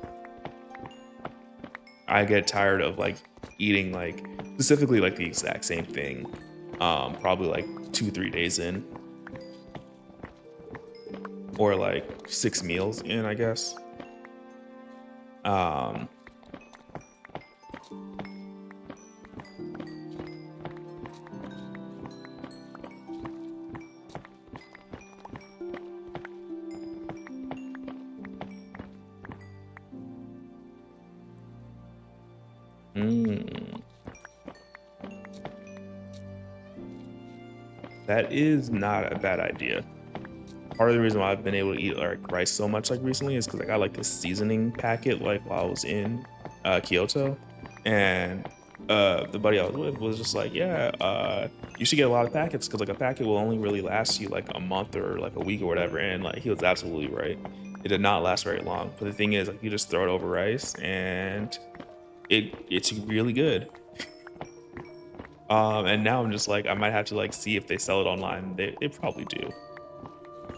[SPEAKER 1] I get tired of like eating like specifically like the exact same thing. Probably like 2-3 days in. Or like 6 meals in, I guess. That is not a bad idea. Part of the reason why I've been able to eat like rice so much like recently is because I got like this seasoning packet like while I was in Kyoto, and the buddy I was with was just like, yeah, you should get a lot of packets because like a packet will only really last you like a month or like a week or whatever, and like he was absolutely right. It did not last very long, but the thing is like you just throw it over rice and it's really good. And now I'm just like I might have to like see if they sell it online. They probably do.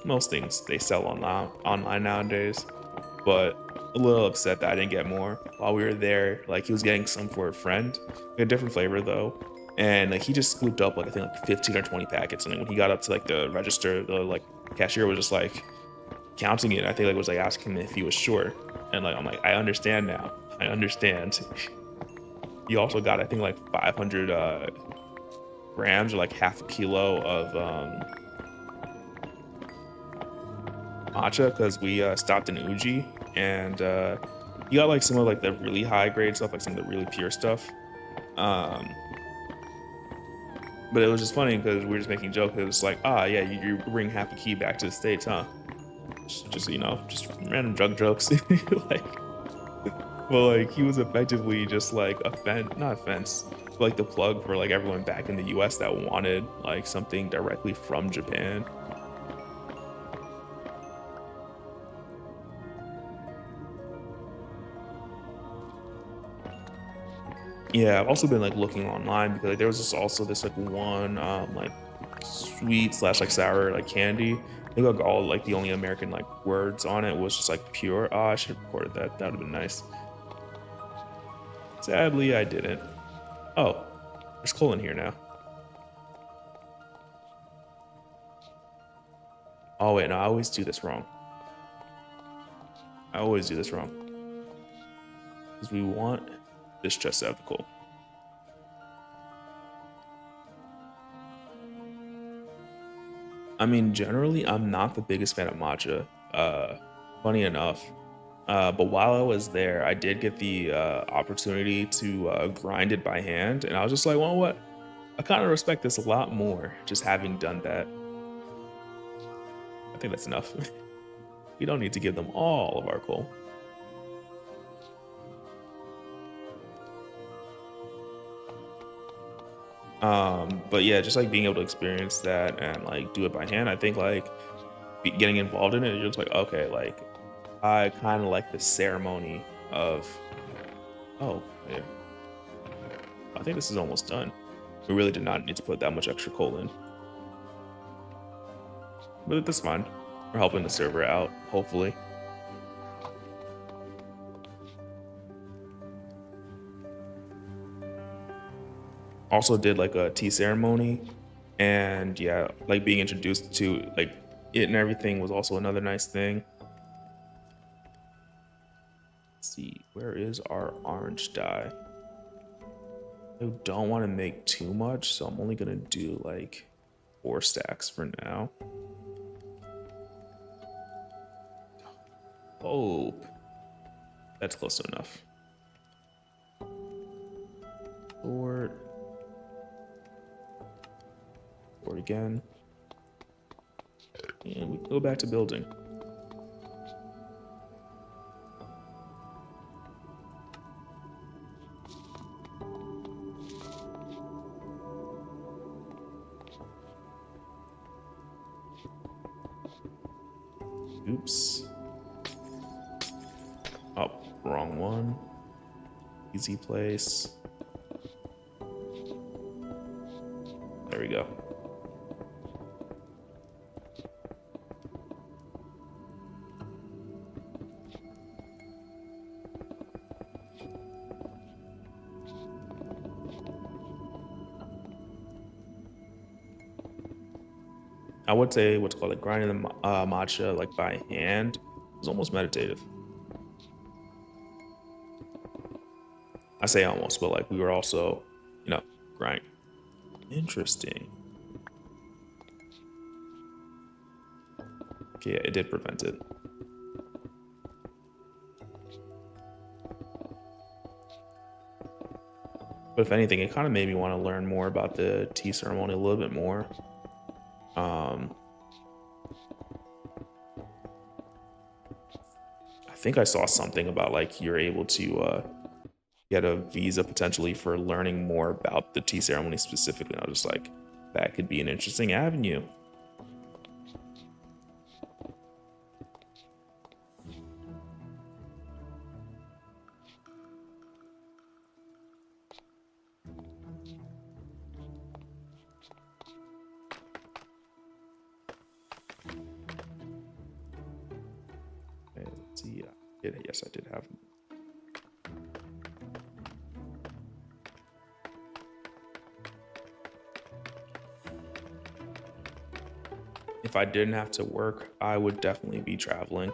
[SPEAKER 1] Most things they sell online nowadays, but a little upset that I didn't get more while we were there. Like he was getting some for a friend, a different flavor though, and like he just scooped up like I think like 15 or 20 packets, and then when he got up to like the register, the like cashier was just like counting it. I think like was like asking him if he was sure, and like I'm like I understand now. I understand. He also got I think like 500 grams or like half a kilo of matcha because we stopped in Uji, and he got like some of like the really high grade stuff, like some of the really pure stuff. But it was just funny because we were just making jokes. It was like, ah, yeah, you bring half a key back to the States, huh? Just you know, just random drug jokes. Like, Well, like he was effectively just like a fence, not a fence, but like the plug for like everyone back in the US that wanted like something directly from Japan. Yeah, I've also been like looking online because like, there was just also this like one like sweet slash like sour like candy. I think like all like the only American like words on it was just like pure. Oh, I should have recorded that. That would have been nice. Sadly, I didn't. Oh, there's coal in here now. Oh wait, no, I always do this wrong. I always do this wrong. Because we want this chest to have the coal. I mean, generally, I'm not the biggest fan of matcha. Funny enough. But while I was there, I did get the opportunity to grind it by hand, and I was just like, well, what? I kind of respect this a lot more, just having done that. I think that's enough. We don't need to give them all of our coal. But yeah, just like being able to experience that and like do it by hand, I think like getting involved in it, you're just like, okay, like I kind of like the ceremony of, oh yeah, I think this is almost done. We really did not need to put that much extra coal in, but that's fine. We're helping the server out, hopefully. Also did like a tea ceremony, and yeah, like being introduced to like it and everything was also another nice thing. Let's see, where is our orange dye? I don't want to make too much, so I'm only gonna do like 4 stacks for now. Hope that's close enough. Forward again, and we go back to building. Oops. Oh, wrong one. Easy place. There we go. I would say what's called like grinding the matcha like by hand was almost meditative. I say almost, but like we were also, you know, grind. Interesting. Okay, yeah, it did prevent it. But if anything, it kind of made me want to learn more about the tea ceremony a little bit more. I think I saw something about like you're able to get a visa potentially for learning more about the tea ceremony specifically. And I was just like, that could be an interesting avenue. Okay, let's see. Yes, I did have. If I didn't have to work, I would definitely be traveling.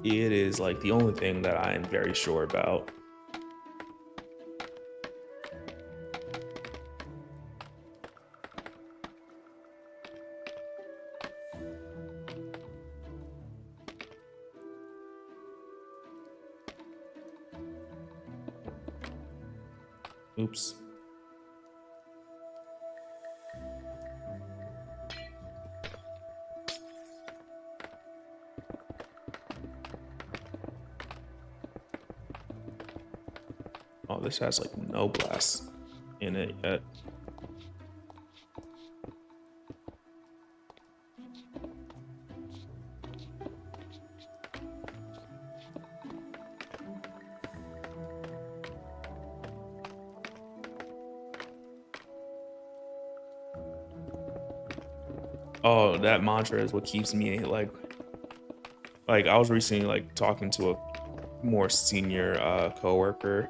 [SPEAKER 1] It is like the only thing that I am very sure about. Oops. Oh, this has like no glass in it yet. Oh, that mantra is what keeps me like I was recently like talking to a more senior coworker,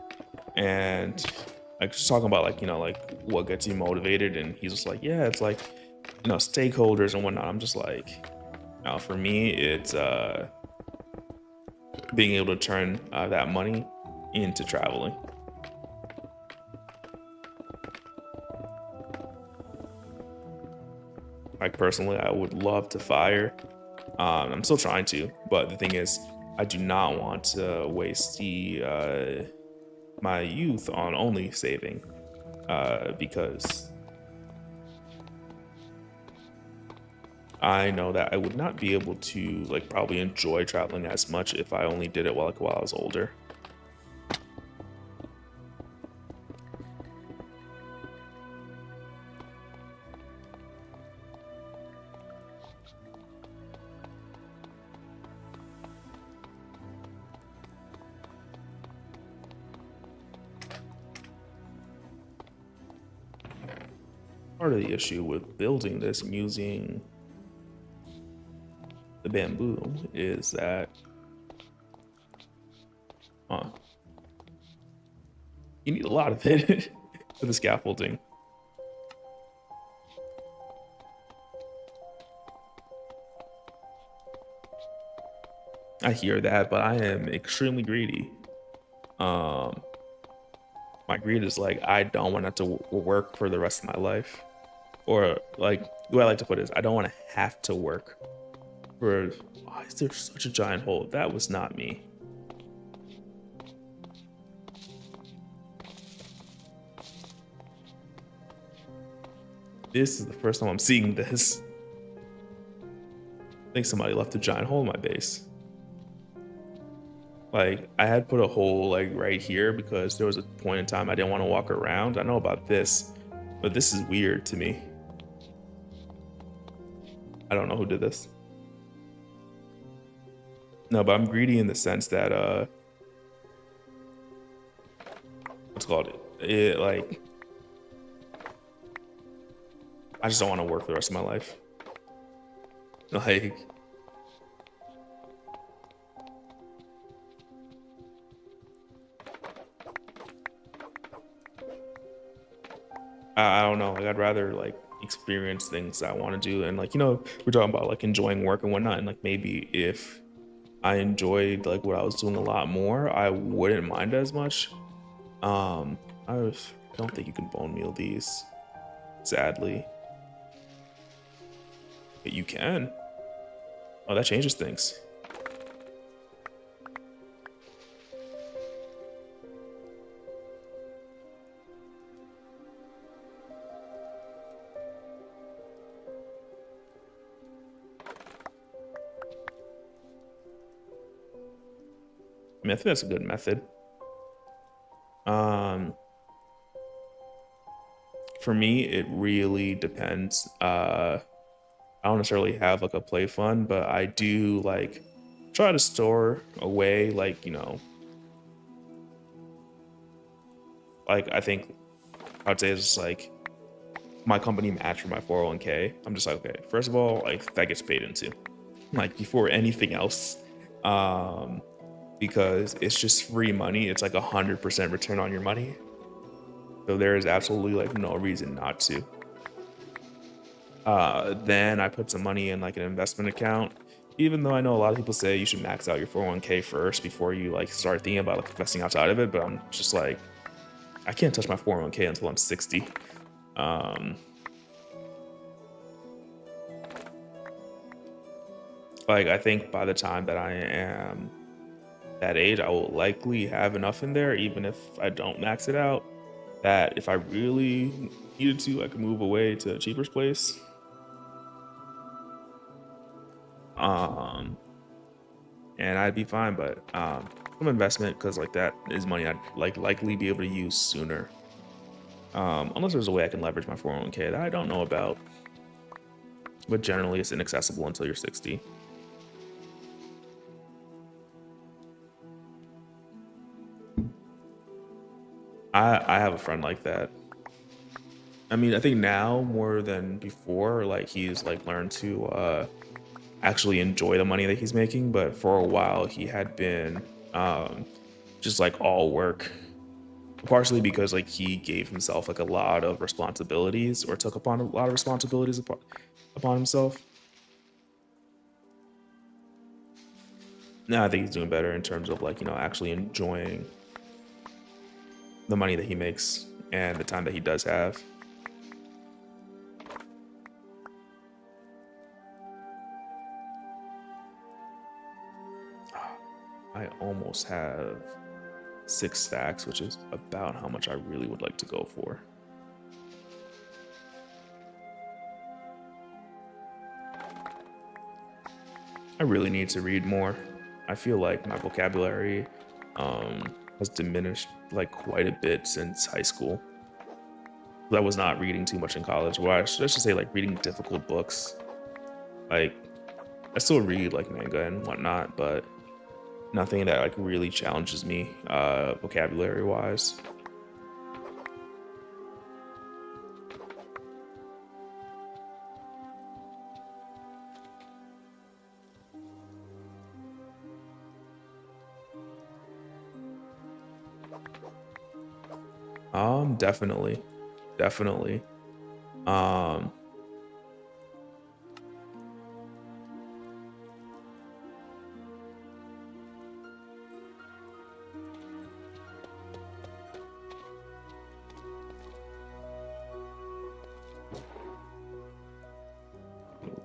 [SPEAKER 1] and like just talking about like, you know, like what gets you motivated, and he's just like, yeah, it's like, you know, stakeholders and whatnot. I'm just like, now for me it's being able to turn that money into traveling. Like personally, I would love to fire. I'm still trying to, but the thing is, I do not want to waste my youth on only saving, because I know that I would not be able to like probably enjoy traveling as much if I only did it while I was older. Part of the issue with building this and using the bamboo is that, you need a lot of it for the scaffolding. I hear that, but I am extremely greedy. Um, my greed is like, I don't want to have to work for the rest of my life. Or like, the way I like to put it is, I don't want to have to work for, why is there such a giant hole? That was not me. This is the first time I'm seeing this. I think somebody left a giant hole in my base. Like, I had put a hole like right here because there was a point in time I didn't want to walk around. I know about this, but this is weird to me. I don't know who did this. No, but I'm greedy in the sense that what's it called? It like, I just don't want to work the rest of my life. Like, I don't know. Like, I'd rather like experience things I want to do, and like, you know, we're talking about like enjoying work and whatnot, and like maybe if I enjoyed like what I was doing a lot more, I wouldn't mind as much. I don't think you can bone meal these, sadly. But you can. Oh, that changes things. I mean, I think that's a good method. Um, for me, it really depends. I don't necessarily have like a play fund, but I do like try to store away, like, you know, like I think I'd say it's just like my company match for my 401k. I'm just like, okay, first of all, like that gets paid into like before anything else. Um, because it's just free money. It's like 100% return on your money. So there is absolutely like no reason not to. Then I put some money in like an investment account. Even though I know a lot of people say you should max out your 401k first before you like start thinking about like investing outside of it, but I'm just like, I can't touch my 401k until I'm 60. Um, like I think by the time that I am that age, I will likely have enough in there, even if I don't max it out. That if I really needed to, I could move away to a cheaper place. Um, and I'd be fine. But some investment, because like that is money I'd like likely be able to use sooner. Unless there's a way I can leverage my 401k that I don't know about. But generally it's inaccessible until you're 60. I have a friend like that. I mean, I think now more than before, like he's like learned to actually enjoy the money that he's making, but for a while he had been just like all work, partially because like he gave himself like a lot of responsibilities, or took upon a lot of responsibilities upon himself. Now I think he's doing better in terms of like, actually enjoying the money that he makes and the time that he does have. I almost have 6 stacks, which is about how much I really would like to go for. I really need to read more. I feel like my vocabulary has diminished like quite a bit since high school. I was not reading too much in college. Well, I should say like reading difficult books. Like I still read like manga and whatnot, but nothing that like really challenges me vocabulary wise. Definitely, definitely. Um,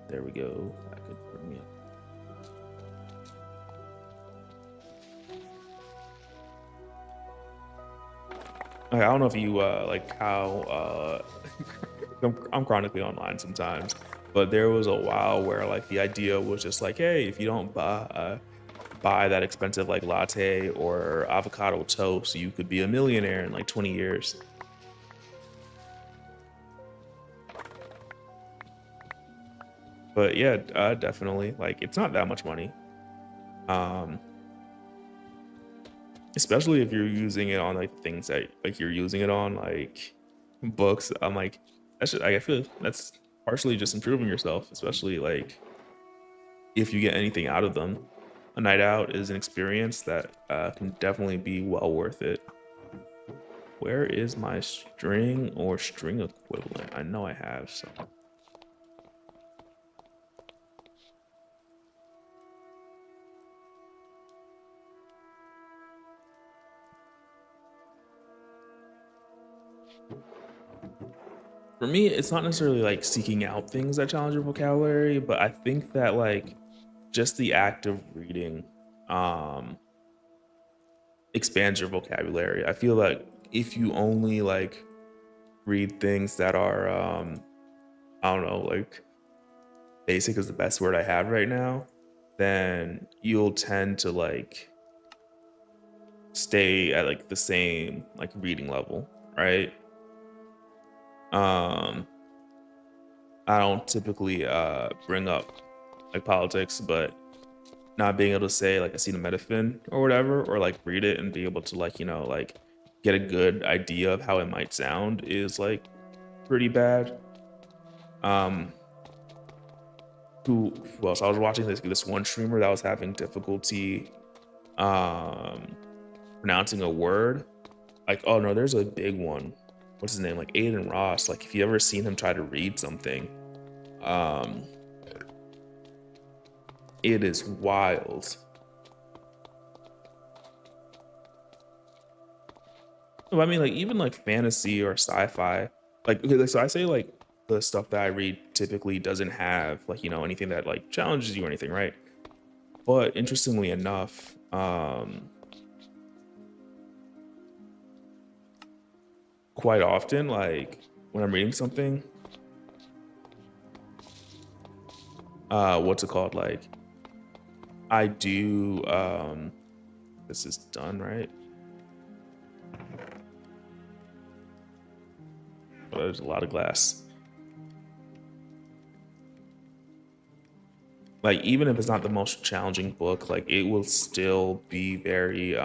[SPEAKER 1] there we go. That could bring me up. Like, I don't know if you like how I'm chronically online sometimes, but there was a while where like the idea was just like, hey, if you don't buy that expensive like latte or avocado toast, you could be a millionaire in like 20 years. But yeah, definitely. Like it's not that much money. Um, Especially if you're using it on like things that like you're using it on, like books. I'm like, that's just, like, I feel that's partially just improving yourself, especially like if you get anything out of them. A night out is an experience that can definitely be well worth it. Where is my string or string equivalent? I know I have some. For me, it's not necessarily like seeking out things that challenge your vocabulary, but I think that like just the act of reading um expands your vocabulary. I feel like if you only like read things that are I don't know, like basic is the best word I have right now, then you'll tend to like stay at like the same like reading level, right? Um I don't typically bring up like politics, but not being able to say like acetaminophen or whatever, or like read it and be able to like, like get a good idea of how it might sound is like pretty bad. Um, who else? I was watching this one streamer that was having difficulty um pronouncing a word. Like, oh no, there's a big one. What's his name? Like Aiden Ross. Like if you ever seen him try to read something, um, it is wild. No, I mean, like even like fantasy or sci-fi, like okay, so I say like the stuff that I read typically doesn't have like anything that like challenges you or anything, right? But interestingly enough, quite often, like when I'm reading something, what's it called? Like I do this is done, right? Oh, there's a lot of glass. Like, even if it's not the most challenging book, like, it will still be very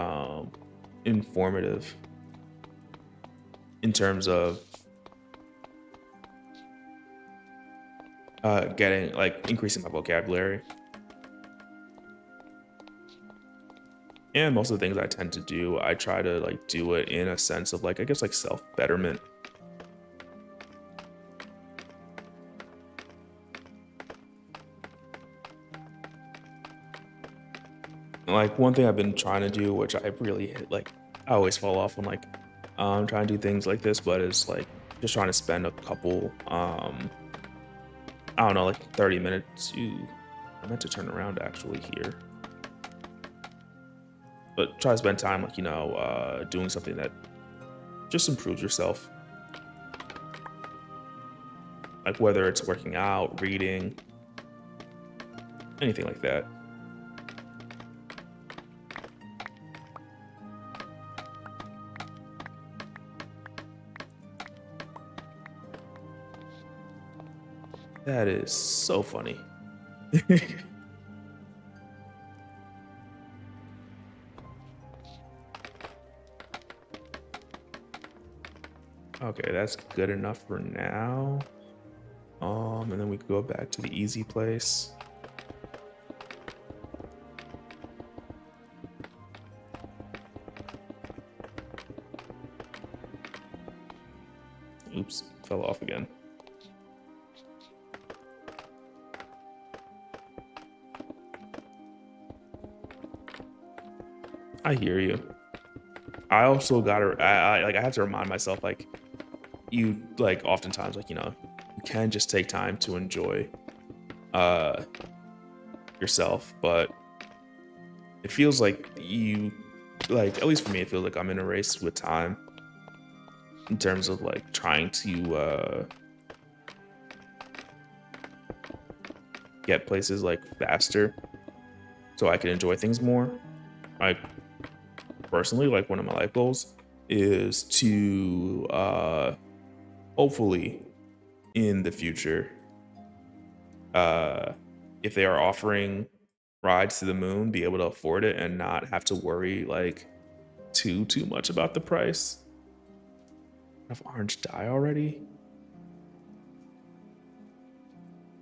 [SPEAKER 1] informative in terms of getting, like, increasing my vocabulary. And most of the things I tend to do, I try to, like, do it in a sense of, like, I guess, like, self-betterment. Like, one thing I've been trying to do, which I really like, I always fall off on, like, trying to do things like this, but it's like just trying to spend a couple, I don't know, like 30 minutes. I meant to turn around actually here, but try to spend time, like, doing something that just improves yourself. Like, whether it's working out, reading, anything like that. That is so funny. Okay, that's good enough for now. And then we can go back to the easy place. Oops, fell off again. I hear you. I also gotta, I have to remind myself, like, you, like, oftentimes, like, you can just take time to enjoy uh yourself, but it feels like at least for me, it feels like I'm in a race with time in terms of, like, trying to get places, like, faster so I can enjoy things more. I personally, like, one of my life goals is to hopefully in the future, if they are offering rides to the moon, be able to afford it and not have to worry, like, too much about the price. Have orange dye already?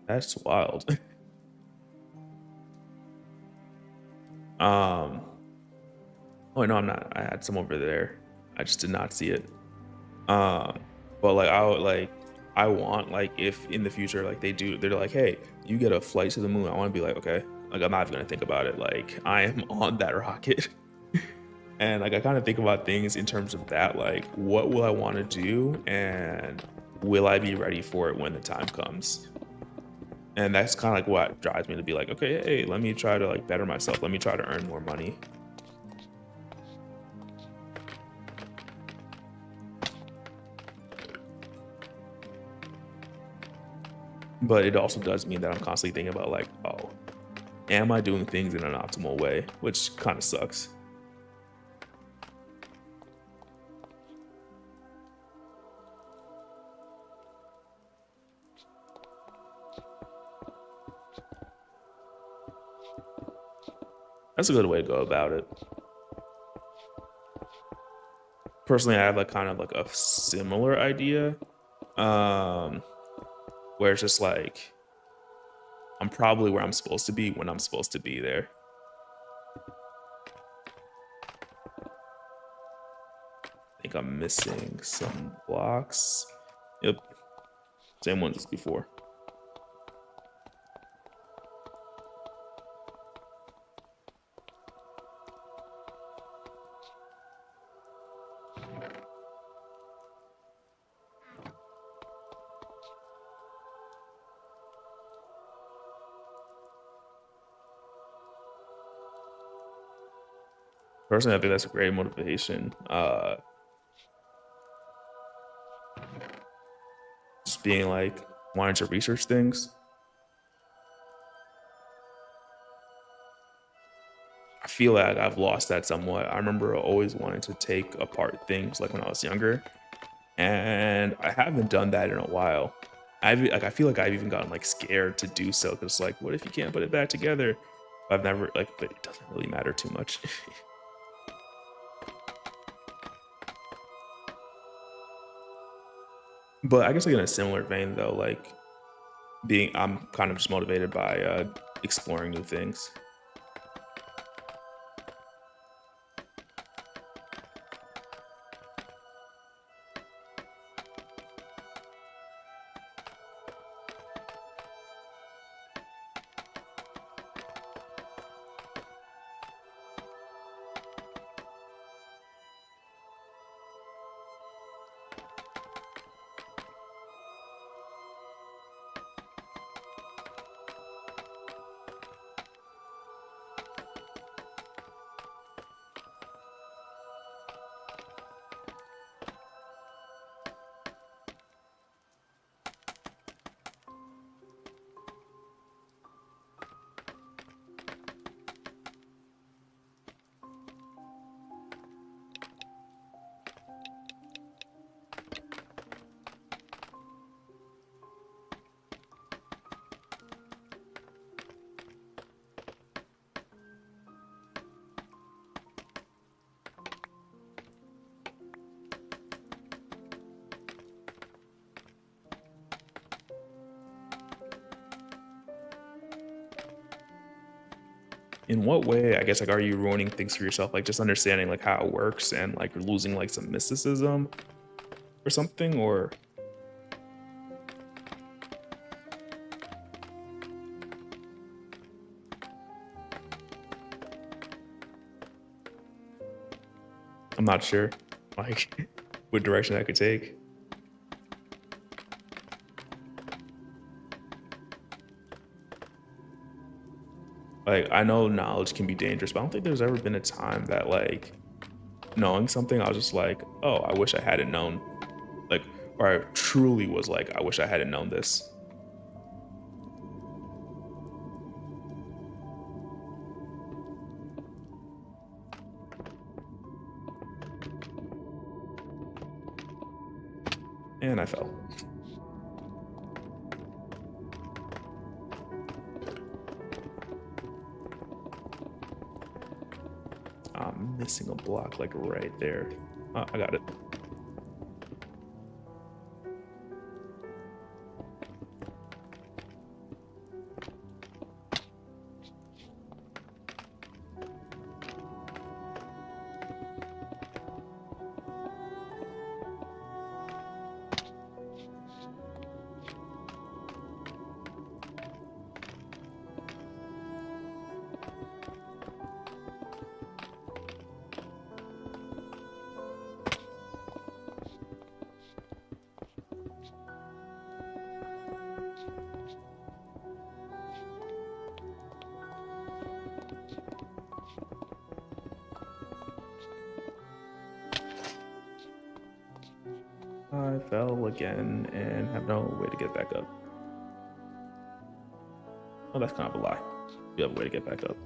[SPEAKER 1] That's wild. um oh no, I'm not. I had some over there. I just did not see it. um but like, I want, like, if in the future, like, they're like, hey, you get a flight to the moon, I want to be like, okay, like, I'm not even gonna think about it, like, I am on that rocket. And, like, I kind of think about things in terms of that, like, what will I want to do, and will I be ready for it when the time comes? And that's kind of like what drives me to be like, okay, hey, let me try to, like, better myself. Let me try to earn more money. But it also does mean that I'm constantly thinking about, like, oh, am I doing things in an optimal way? Which kind of sucks. That's a good way to go about it. Personally, I have, like, kind of like a similar idea, um, where it's just like I'm probably where I'm supposed to be when I'm supposed to be there. I think I'm missing some blocks. Yep, same ones as before. Personally, I think that's a great motivation. Just being like wanting to research things. I feel like I've lost that somewhat. I remember always wanting to take apart things like when I was younger, and I haven't done that in a while. I feel like I've even gotten like scared to do so because like, what if you can't put it back together? I've never like, but it doesn't really matter too much. But I guess like in a similar vein though, like I'm kind of just motivated by exploring new things. In what way, I guess, like, are you ruining things for yourself? Like, just understanding, like, how it works and, like, losing, like, some mysticism or something? Or I'm not sure, like, what direction that could take. Like, I know knowledge can be dangerous, but I don't think there's ever been a time that, like, knowing something, I was just like, "Oh, I wish I hadn't known." Like, or I truly was like, "I wish I hadn't known this." And I fell. I'm missing a block, like, right there. I got it. I fell again and have no way to get back up. Oh, that's kind of a lie. You have a way to get back up.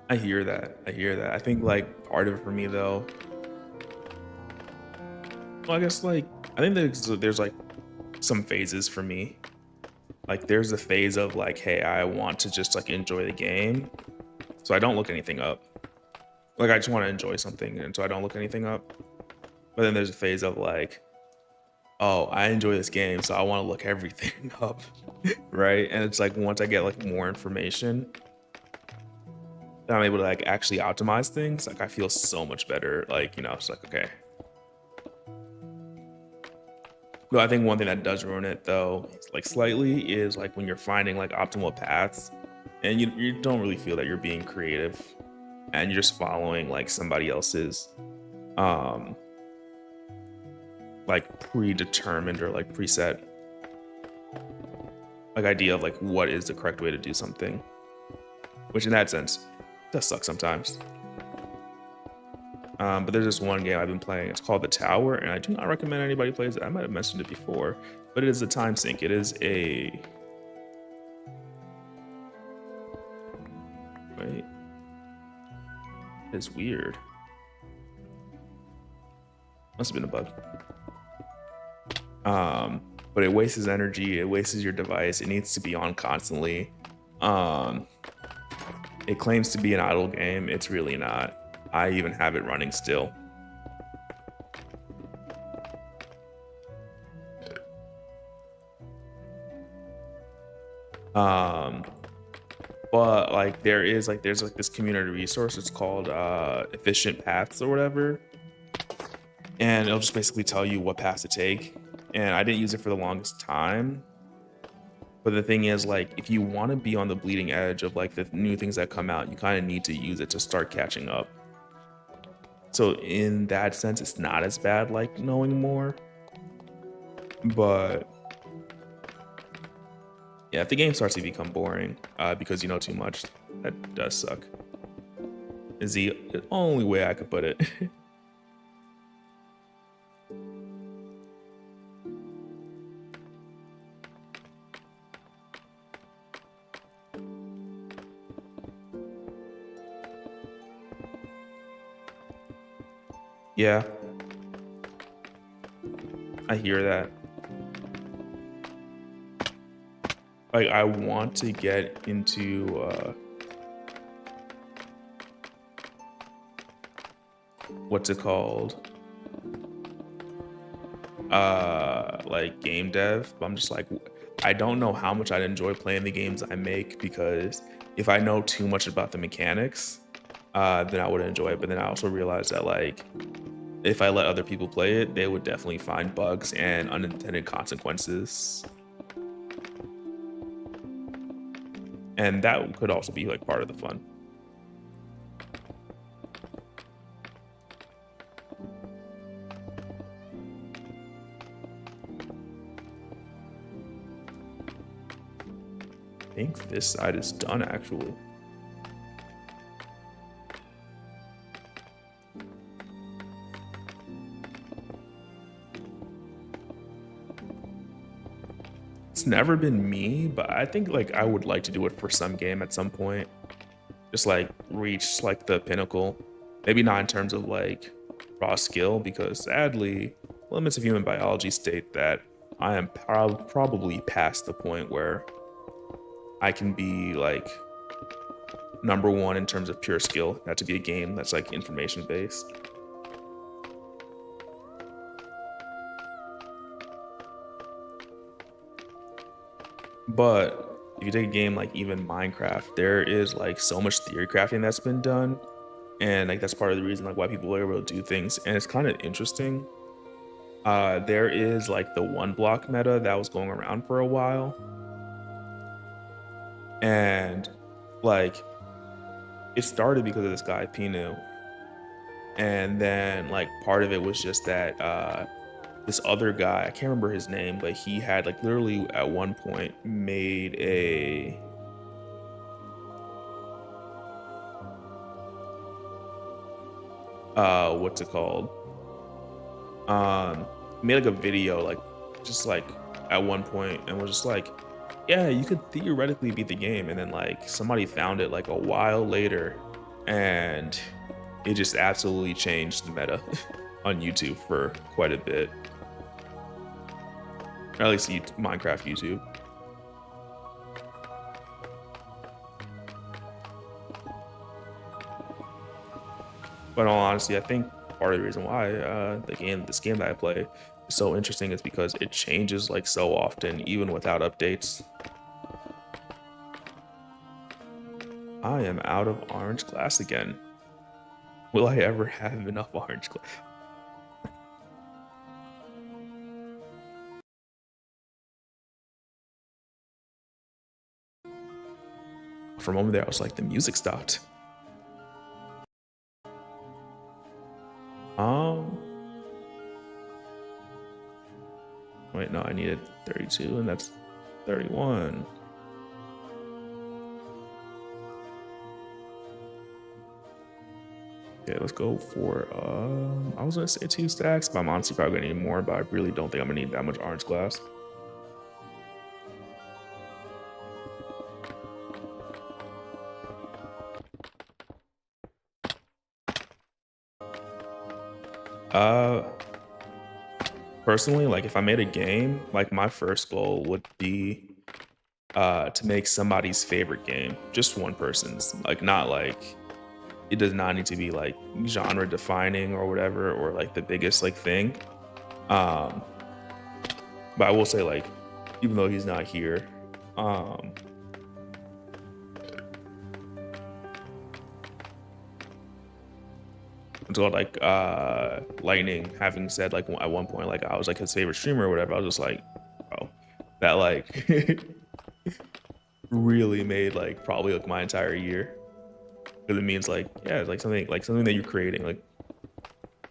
[SPEAKER 1] I hear that. I hear that. I think like part of it for me though, well, I guess like I think there's like some phases for me. Like there's a phase of like, hey, I want to just like enjoy the game. So I don't look anything up. Like I just want to enjoy something and so I don't look anything up. But then there's a phase of like, oh, I enjoy this game, so I want to look everything up. Right. And it's like once I get like more information, then I'm able to like actually optimize things. Like I feel so much better. Like, it's like, okay. But I think one thing that does ruin it though, like slightly, is like when you're finding like optimal paths and you don't really feel that you're being creative and you're just following like somebody else's um like predetermined or like preset like idea of like what is the correct way to do something, which in that sense does suck sometimes. But there's this one game I've been playing. It's called The Tower, and I do not recommend anybody plays it. I might have mentioned it before, but it is a time sink. It is a wait. It's weird. Must have been a bug. But it wastes energy. It wastes your device. It needs to be on constantly. It claims to be an idle game. It's really not. I even have it running still. But like there's like this community resource. It's called Efficient Paths or whatever, and it'll just basically tell you what path to take. And I didn't use it for the longest time. But the thing is, like, if you want to be on the bleeding edge of like the new things that come out, you kind of need to use it to start catching up. So in that sense, it's not as bad like knowing more. But yeah, if the game starts to become boring because you know too much, that does suck. Is the only way I could put it. Yeah, I hear that. Like, I want to get into what's it called? Like game dev, but I'm just like, I don't know how much I'd enjoy playing the games I make, because if I know too much about the mechanics, then I would enjoy it. But then I also realized that like if I let other people play it, they would definitely find bugs and unintended consequences. And that could also be like part of the fun. I think this side is done actually. It's never been me, but I think like I would like to do it for some game at some point. Just like reach like the pinnacle. Maybe not in terms of like raw skill, because sadly, limits of human biology state that I am probably past the point where I can be like #1 in terms of pure skill. Not to be a game that's like information based. But if you take a game like even Minecraft, there is like so much theory crafting that's been done, and like that's part of the reason like why people are able to do things, and it's kind of interesting. There is like the one block meta that was going around for a while, and like it started because of this guy Pinu, and then like part of it was just that this other guy, I can't remember his name, but he had like literally at one point made a what's it called? Made like a video like just like at one point and was just like, yeah, you could theoretically beat the game, and then like somebody found it like a while later, and it just absolutely changed the meta on YouTube for quite a bit. Or at least Minecraft YouTube. But in all honesty, I think part of the reason why this game that I play is so interesting is because it changes like so often, even without updates. I am out of orange glass again. Will I ever have enough orange glass? For a moment there, I was like, the music stopped. Um, Wait, no, I needed 32, and that's 31. Okay, let's go for, I was gonna say 2 stacks, but I'm honestly probably gonna need more, but I really don't think I'm gonna need that much orange glass. Personally, like if I made a game, like my first goal would be to make somebody's favorite game, just one person's, like not like it does not need to be like genre defining or whatever or like the biggest like thing. Um, but I will say like even though he's not here, um, until like Lightning having said like at one point like I was like his favorite streamer or whatever, I was just like, bro, that like really made like probably like my entire year because it means like yeah, it's like something that you're creating like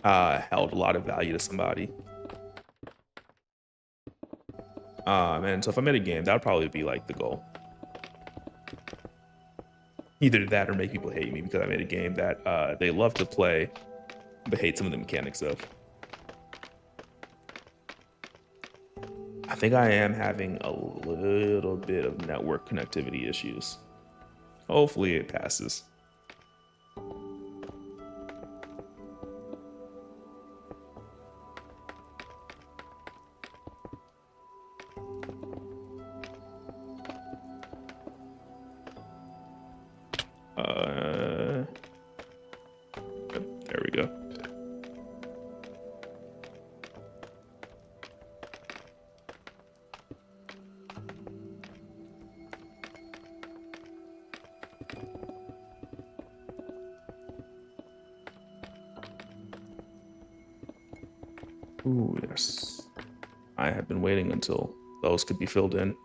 [SPEAKER 1] held a lot of value to somebody. And so if I made a game, that would probably be like the goal. Either that or make people hate me because I made a game that they love to play but hate some of the mechanics of. I think I am having a little bit of network connectivity issues. Hopefully it passes. There we go. Ooh, yes. I have been waiting until those could be filled in.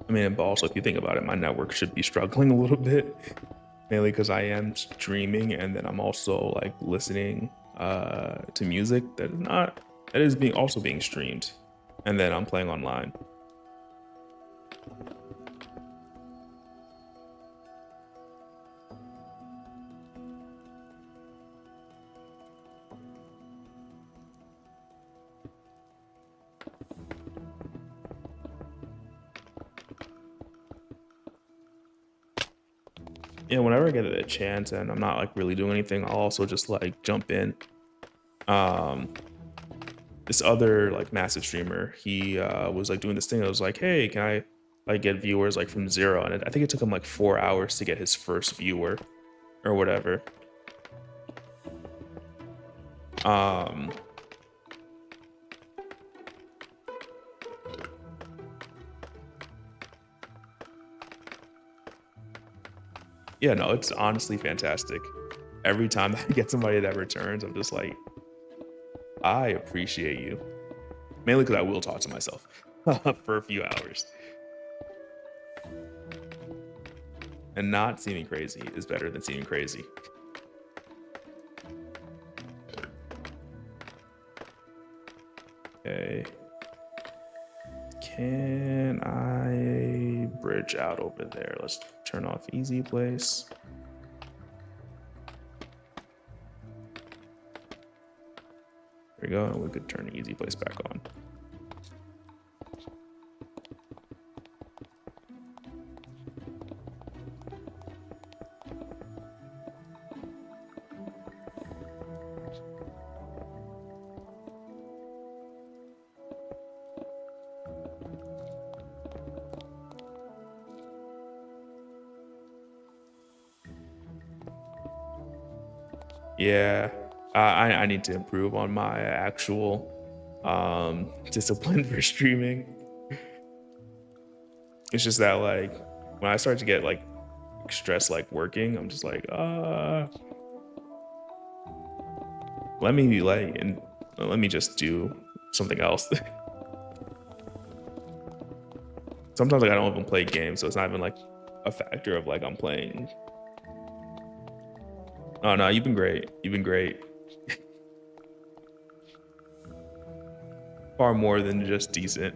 [SPEAKER 1] I mean, but also if you think about it, my network should be struggling a little bit, mainly because I am streaming and then I'm also like listening to music that is being also being streamed, and then I'm playing online. Yeah, whenever I get a chance and I'm not like really doing anything, I'll also just like jump in. Um, this other like massive streamer, he was like doing this thing. I was like, hey, can I like get viewers like from 0? And I think it took him like 4 hours to get his first viewer or whatever. Yeah, no, it's honestly fantastic. Every time I get somebody that returns, I'm just like, I appreciate you. Mainly because I will talk to myself for a few hours. And not seeming crazy is better than seeming crazy. Okay. Can I bridge out over there? Let's turn off easy place. There we go, and we could turn the easy place back on. Yeah, I need to improve on my actual discipline for streaming. It's just that like when I start to get like stressed like working, I'm just like let me be like, and let me just do something else. Sometimes like I don't even play games, so it's not even like a factor of like I'm playing. Oh no, you've been great. You've been great. Far more than just decent.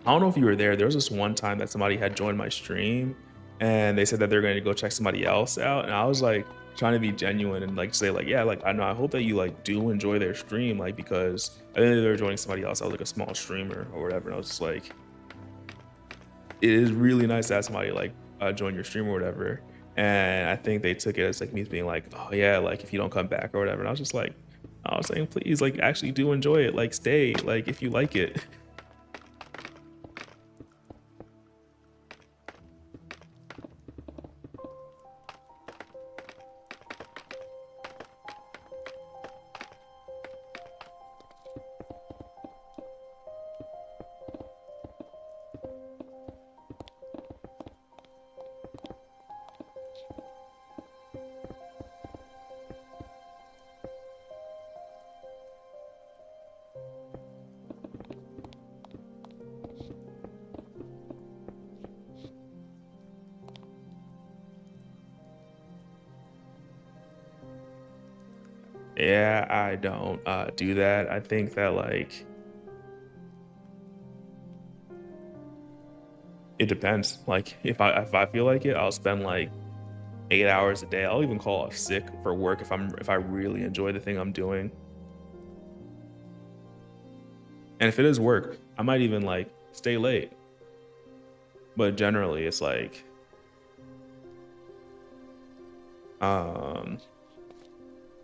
[SPEAKER 1] I don't know if you were there. There was this one time that somebody had joined my stream and they said that they're going to go check somebody else out. And I was like trying to be genuine and like say like, yeah, like I know, I hope that you like do enjoy their stream. Like, because I think they were joining somebody else. I was like a small streamer or whatever. And I was just like, it is really nice to have somebody like join your stream or whatever. And I think they took it as like me being like, oh yeah, like if you don't come back or whatever. And I was just like, I was saying, please, like actually do enjoy it. Like stay, like if you like it. Yeah, I don't do that. I think that like it depends. Like if I feel like it, I'll spend like 8 hours a day. I'll even call off sick for work if I really enjoy the thing I'm doing. And if it is work, I might even like stay late. But generally it's like um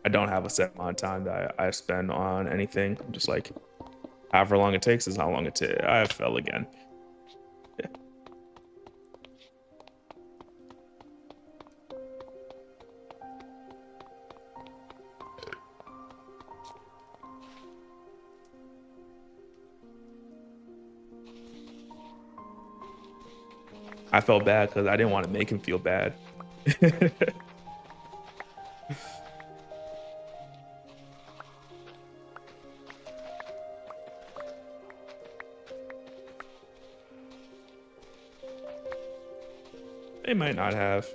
[SPEAKER 1] I don't have a set amount of time that I spend on anything. I'm just like however long it takes is how long it takes. I fell again. Yeah. I felt bad because I didn't want to make him feel bad. They might not have.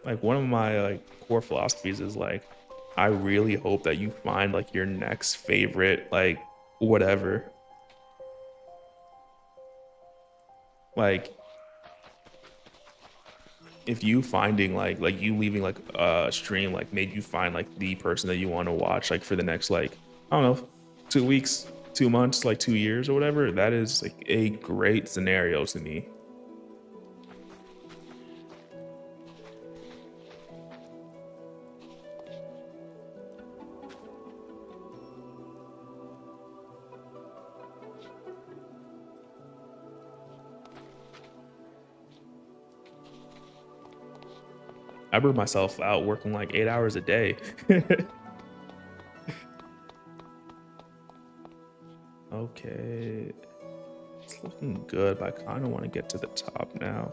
[SPEAKER 1] Like one of my like core philosophies is like I really hope that you find like your next favorite like whatever. Like if you finding like you leaving like a stream like made you find like the person that you want to watch like for the next like I don't know 2 weeks, 2 months, like 2 years or whatever, that is like a great scenario to me. I burn myself out working like 8 hours a day. Okay, it's looking good, but I kind of want to get to the top now.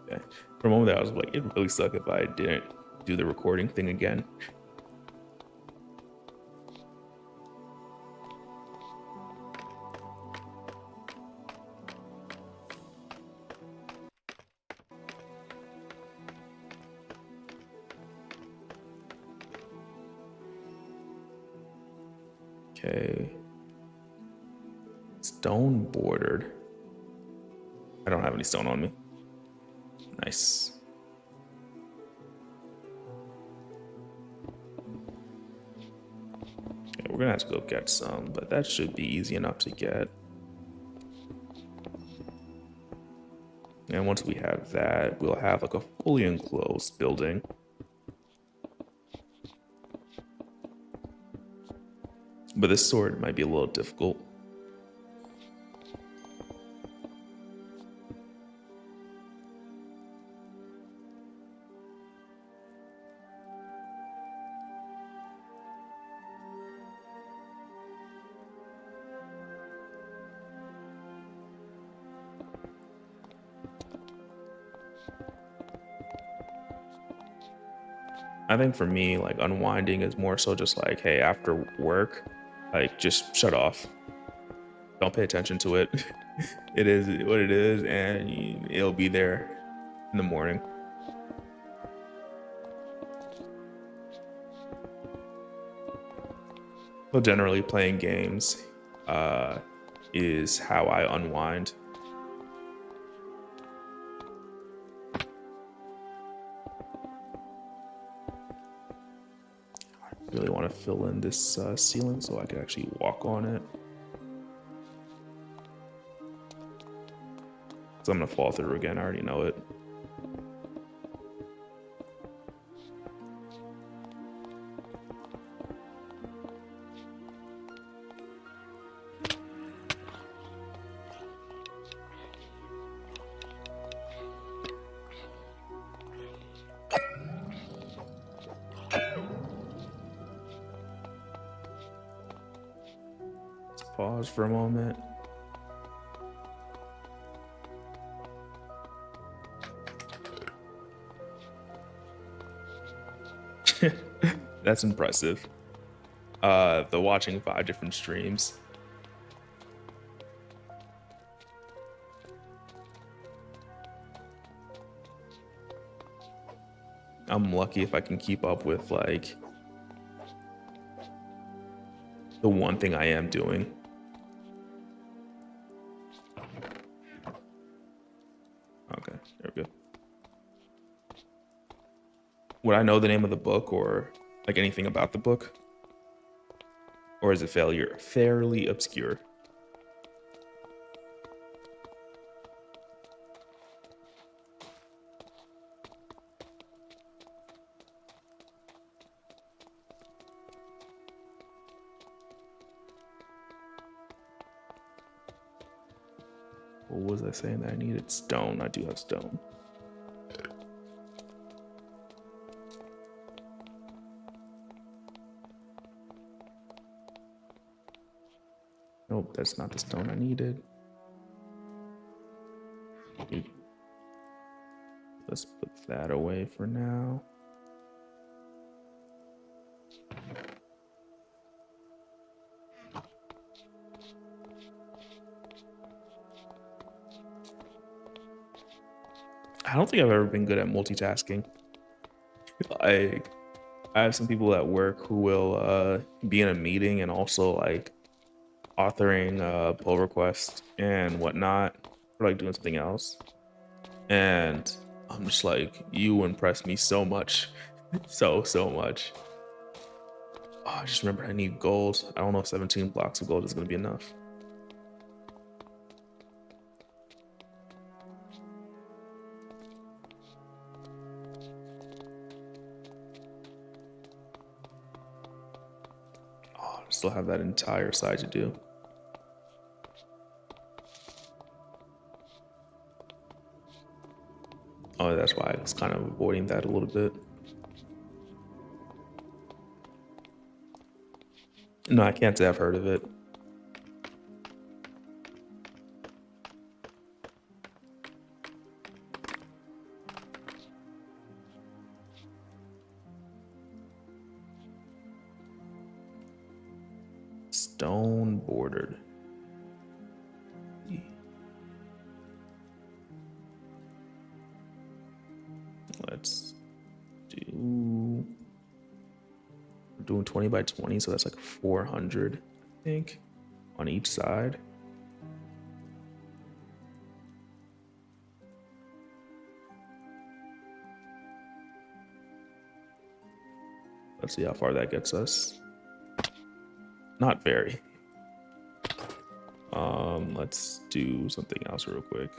[SPEAKER 1] Yeah. For a moment there, I was like, it'd really suck if I didn't do the recording thing again. Okay. Stone bordered. I don't have any stone on me. Nice. Okay, we're gonna have to go get some, but that should be easy enough to get. And once we have that, we'll have like a fully enclosed building. But this sword might be a little difficult. I think for me, like unwinding is more so just like, hey, after work, like just shut off. Don't pay attention to it. It is what it is, and it'll be there in the morning. But generally, playing games is how I unwind. I really want to fill in this ceiling so I can actually walk on it. So I'm gonna fall through again. I already know it. Let's pause for a moment. That's impressive. The watching 5 different streams. I'm lucky if I can keep up with like the one thing I am doing. Okay, there we go. Would I know the name of the book or like anything about the book? Or is it fairly obscure? What was I saying that I needed? Stone. I do have stone. Nope, that's not the stone I needed. Let's put that away for now. I don't think I've ever been good at multitasking. Like, I have some people at work who will be in a meeting and also like authoring pull requests and whatnot, or like doing something else. And I'm just like, you impress me so much. So much. Oh, I just remember I need gold. I don't know if 17 blocks of gold is gonna be enough. Oh, I still have that entire side to do. Oh, that's why I was kind of avoiding that a little bit. No, I can't say I've heard of it. Stone bordered. Let's do. We're doing 20 by 20, so that's like 400, I think, on each side. Let's see how far that gets us. Not very. Let's do something else real quick.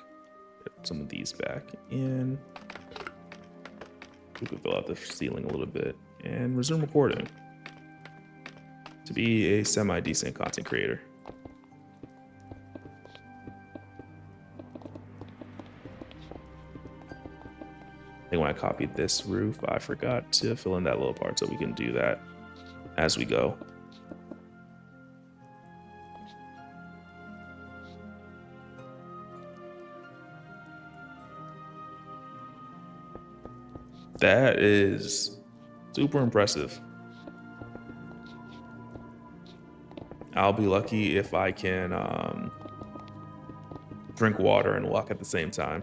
[SPEAKER 1] Get some of these back in. We can fill out the ceiling a little bit and resume recording to be a semi-decent content creator. I think when I copied this roof, I forgot to fill in that little part, so we can do that as we go. That is Super impressive. I'll be lucky if I can drink water and walk at the same time.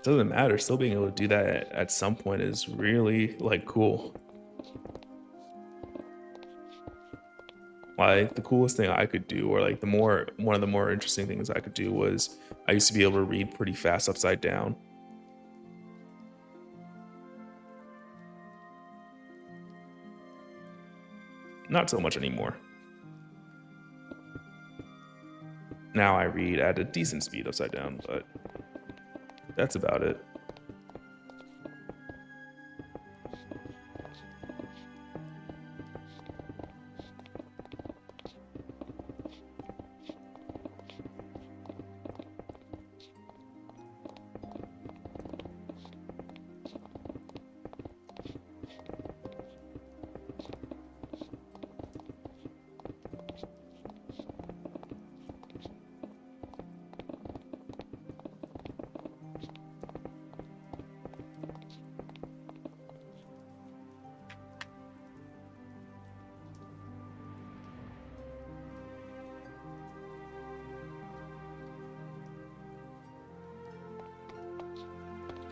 [SPEAKER 1] Doesn't matter. Still being able to do that at some point is really like cool. Like the coolest thing I could do, or like one of the more interesting things I could do was I used to be able to read pretty fast upside down. Not so much anymore. Now I read at a decent speed upside down, but that's about it.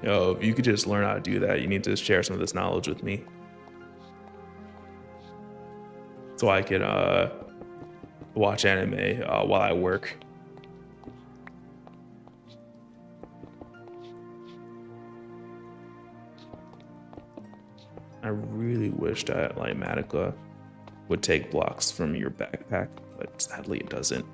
[SPEAKER 1] Yo, if you could just learn how to do that, you need to share some of this knowledge with me. So I can watch anime while I work. I really wish that Matica would take blocks from your backpack, but sadly it doesn't.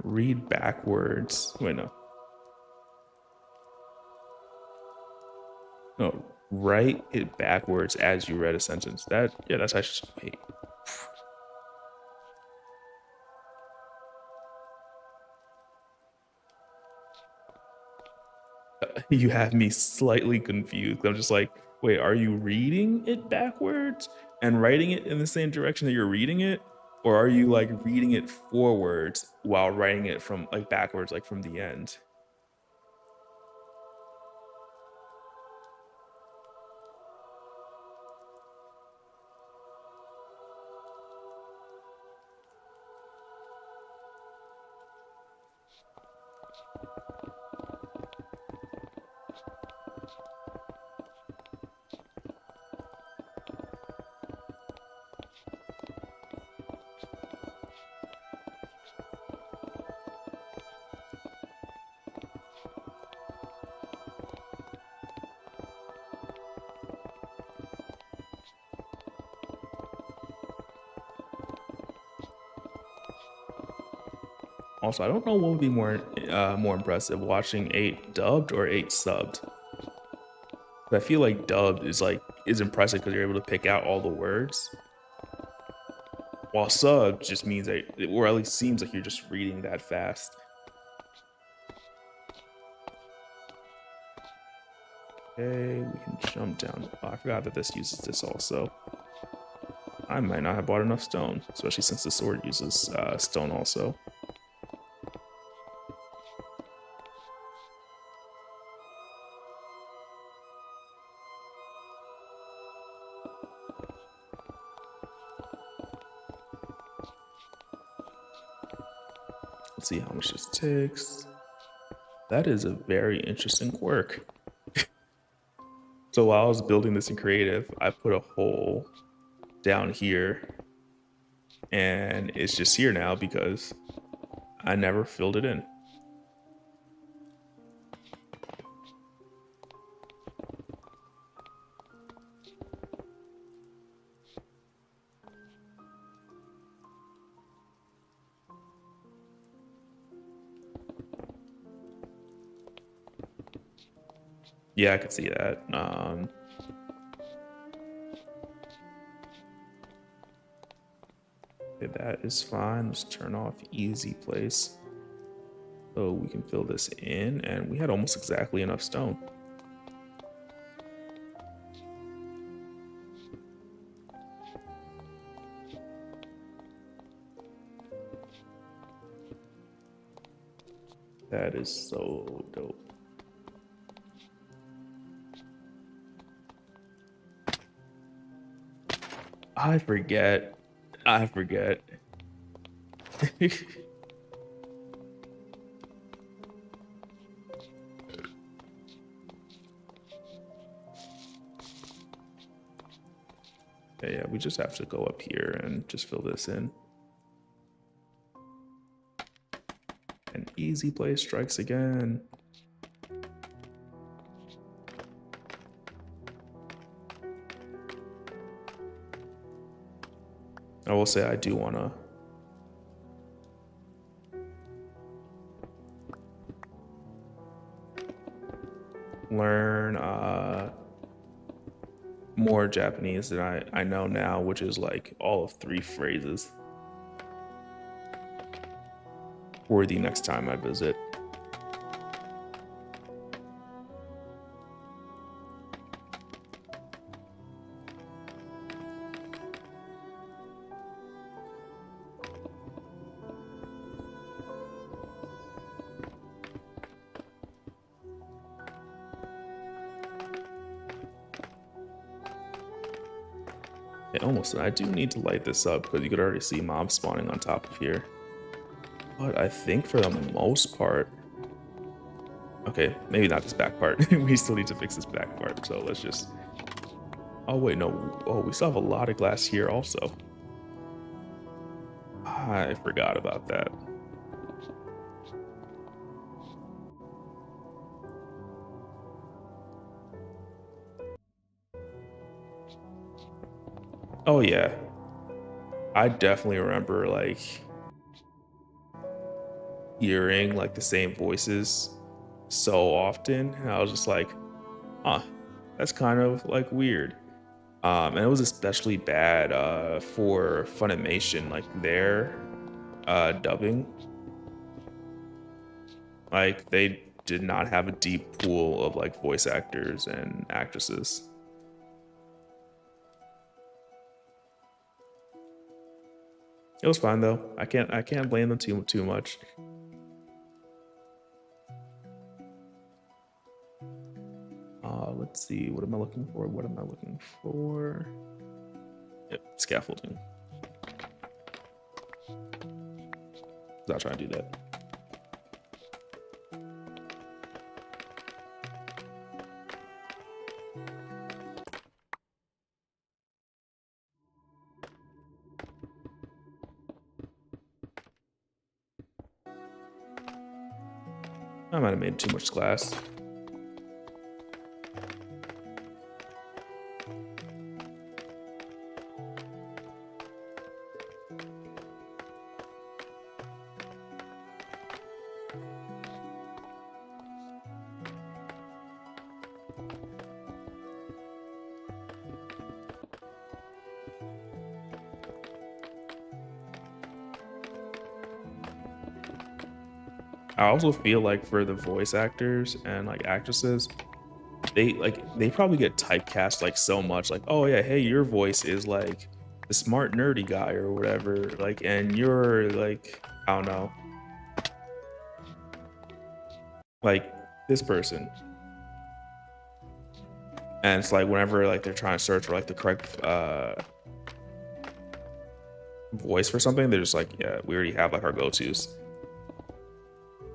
[SPEAKER 1] Read backwards. Wait, no. No, write it backwards as you read a sentence. That's actually, wait. You have me slightly confused. I'm just like, wait, are you reading it backwards and writing it in the same direction that you're reading it? Or are you like reading it forwards while writing it from like backwards, like from the end? Also, I don't know what would be more impressive, watching 8 dubbed or 8 subbed. I feel like dubbed is impressive because you're able to pick out all the words, while subbed just means that, or at least seems like you're just reading that fast. Okay, we can jump down. Oh, I forgot that this uses this also. I might not have bought enough stone, especially since the sword uses stone also. Let's see how much this takes. That is a very interesting quirk. So while I was building this in creative, I put a hole down here and it's just here now because I never filled it in. Yeah, I could see that. Okay, that is fine. Let's turn off easy place. So we can fill this in, and we had almost exactly enough stone. That is so dope. I forget. Yeah, we just have to go up here and just fill this in. An easy place strikes again. I will say I do want to learn more Japanese than I know now, which is like all of 3 phrases for the next time I visit. Yeah, almost. I do need to light this up because you could already see mobs spawning on top of here. But I think for the most part... Okay, maybe not this back part. We still need to fix this back part. So let's just... Oh, wait, no. Oh, we still have a lot of glass here also. I forgot about that. Oh, yeah. I definitely remember, like, hearing, like, the same voices so often. And I was just like, huh, that's kind of, like, weird. And it was especially bad for Funimation, like, their dubbing. Like, they did not have a deep pool of, like, voice actors and actresses. It was fine though. I can't blame them too much. Let's see. What am I looking for? What am I looking for? Yep, scaffolding. I'll try to do that. I might have made too much glass. I also feel like for the voice actors and like actresses, they probably get typecast like so much, like, oh yeah, hey, your voice is like the smart nerdy guy or whatever, like, and you're like, I don't know, like this person. And it's like whenever like they're trying to search for like the correct voice for something, they're just like, yeah, we already have like our go-tos.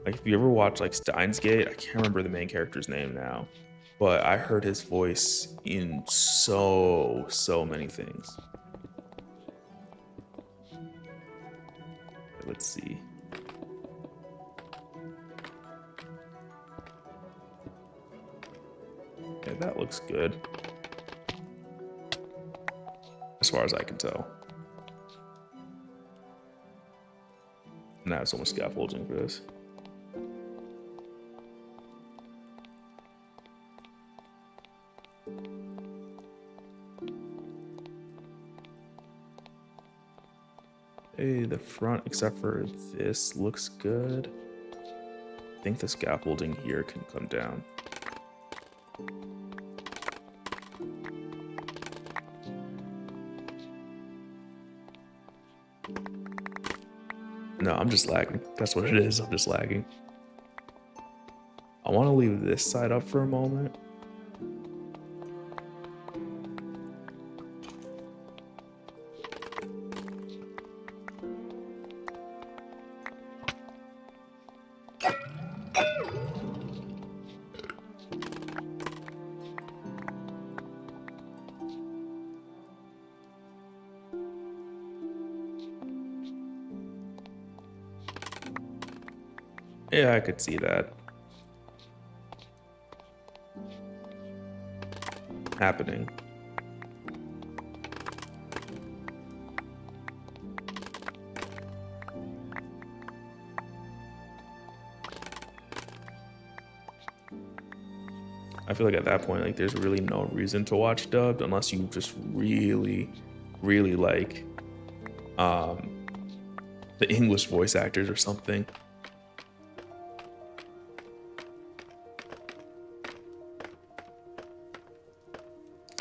[SPEAKER 1] Like if you ever watch like Steins Gate, I can't remember the main character's name now, but I heard his voice in so many things. let's see. Yeah, that looks good. As far as I can tell. And I have so much scaffolding for this. Hey, the front, except for this, looks good. I think the scaffolding here can come down. No, I'm just lagging. That's what it is. I'm just lagging. I want to leave this side up for a moment. Yeah, I could see that happening. I feel like at that point, like, there's really no reason to watch dubbed unless you just really, really like the English voice actors or something.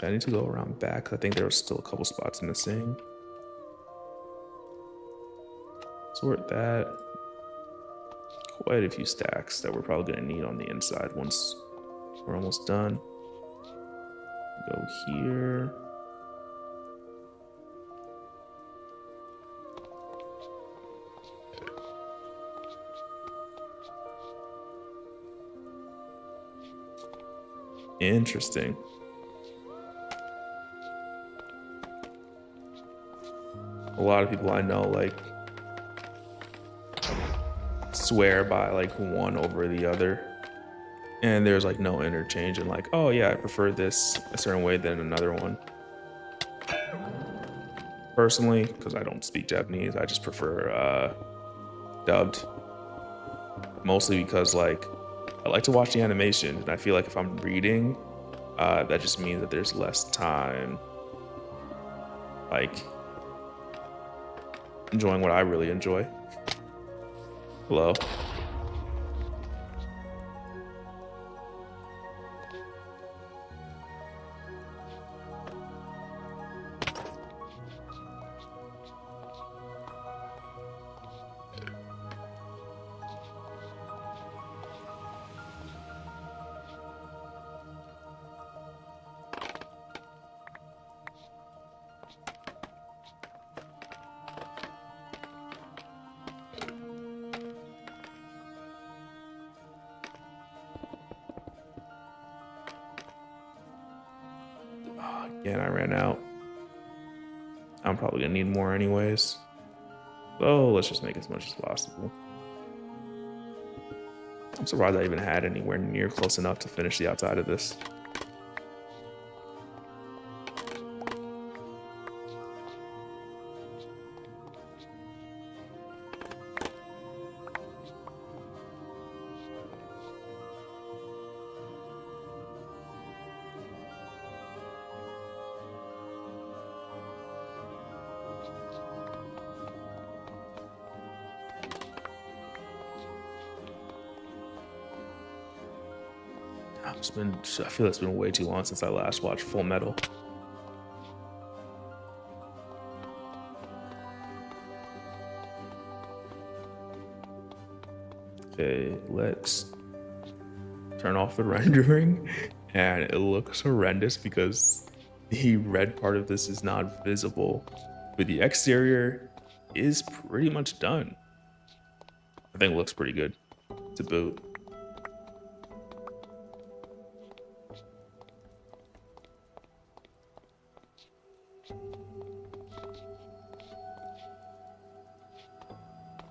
[SPEAKER 1] I need to go around back. I think there were still a couple spots missing. Sort that. Quite a few stacks that we're probably going to need on the inside once we're almost done. Go here. Interesting. A lot of people I know like swear by like one over the other, and there's like no interchange and like, oh yeah, I prefer this a certain way than another one. Personally, because I don't speak Japanese, I just prefer dubbed, mostly because like I like to watch the animation, and I feel like if I'm reading, that just means that there's less time like enjoying what I really enjoy. Hello. Again, I ran out. I'm probably gonna need more anyways. So let's just make as much as possible. I'm surprised I even had anywhere near close enough to finish the outside of this. I feel it's been way too long since I last watched Full Metal. Okay, let's turn off the rendering, and it looks horrendous because the red part of this is not visible, but the exterior is pretty much done. I think it looks pretty good to boot.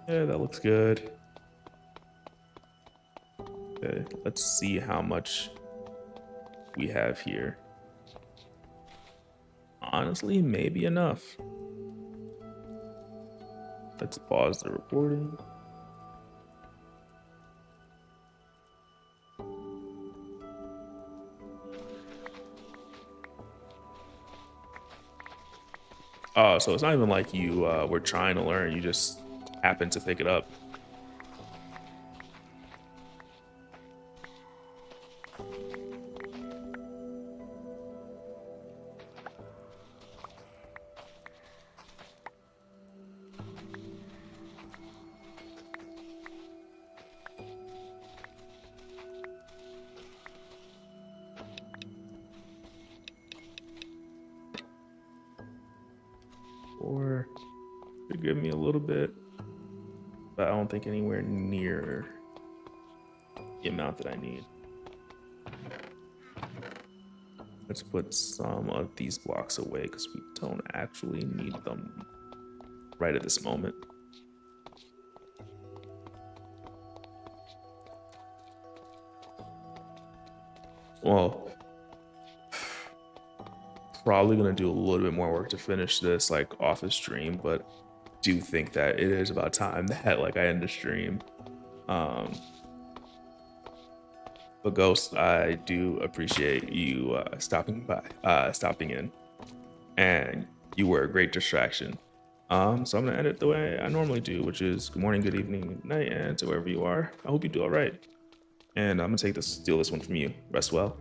[SPEAKER 1] Yeah, that looks good. Okay, let's see how much we have here. Honestly, maybe enough. Let's pause the recording. Oh, so it's not even like you were trying to learn, you just happened to pick it up. Or could give me a little bit, but I don't think anywhere near the amount that I need. Let's put some of these blocks away because we don't actually need them right at this moment. Well, probably gonna do a little bit more work to finish this like off a stream, but do think that it is about time that like I end the stream. But Ghost, I do appreciate you stopping in, and you were a great distraction. So I'm gonna end it the way I normally do, which is good morning, good evening, good night, and to wherever you are, I hope you do all right. And I'm gonna steal this one from you. Rest well.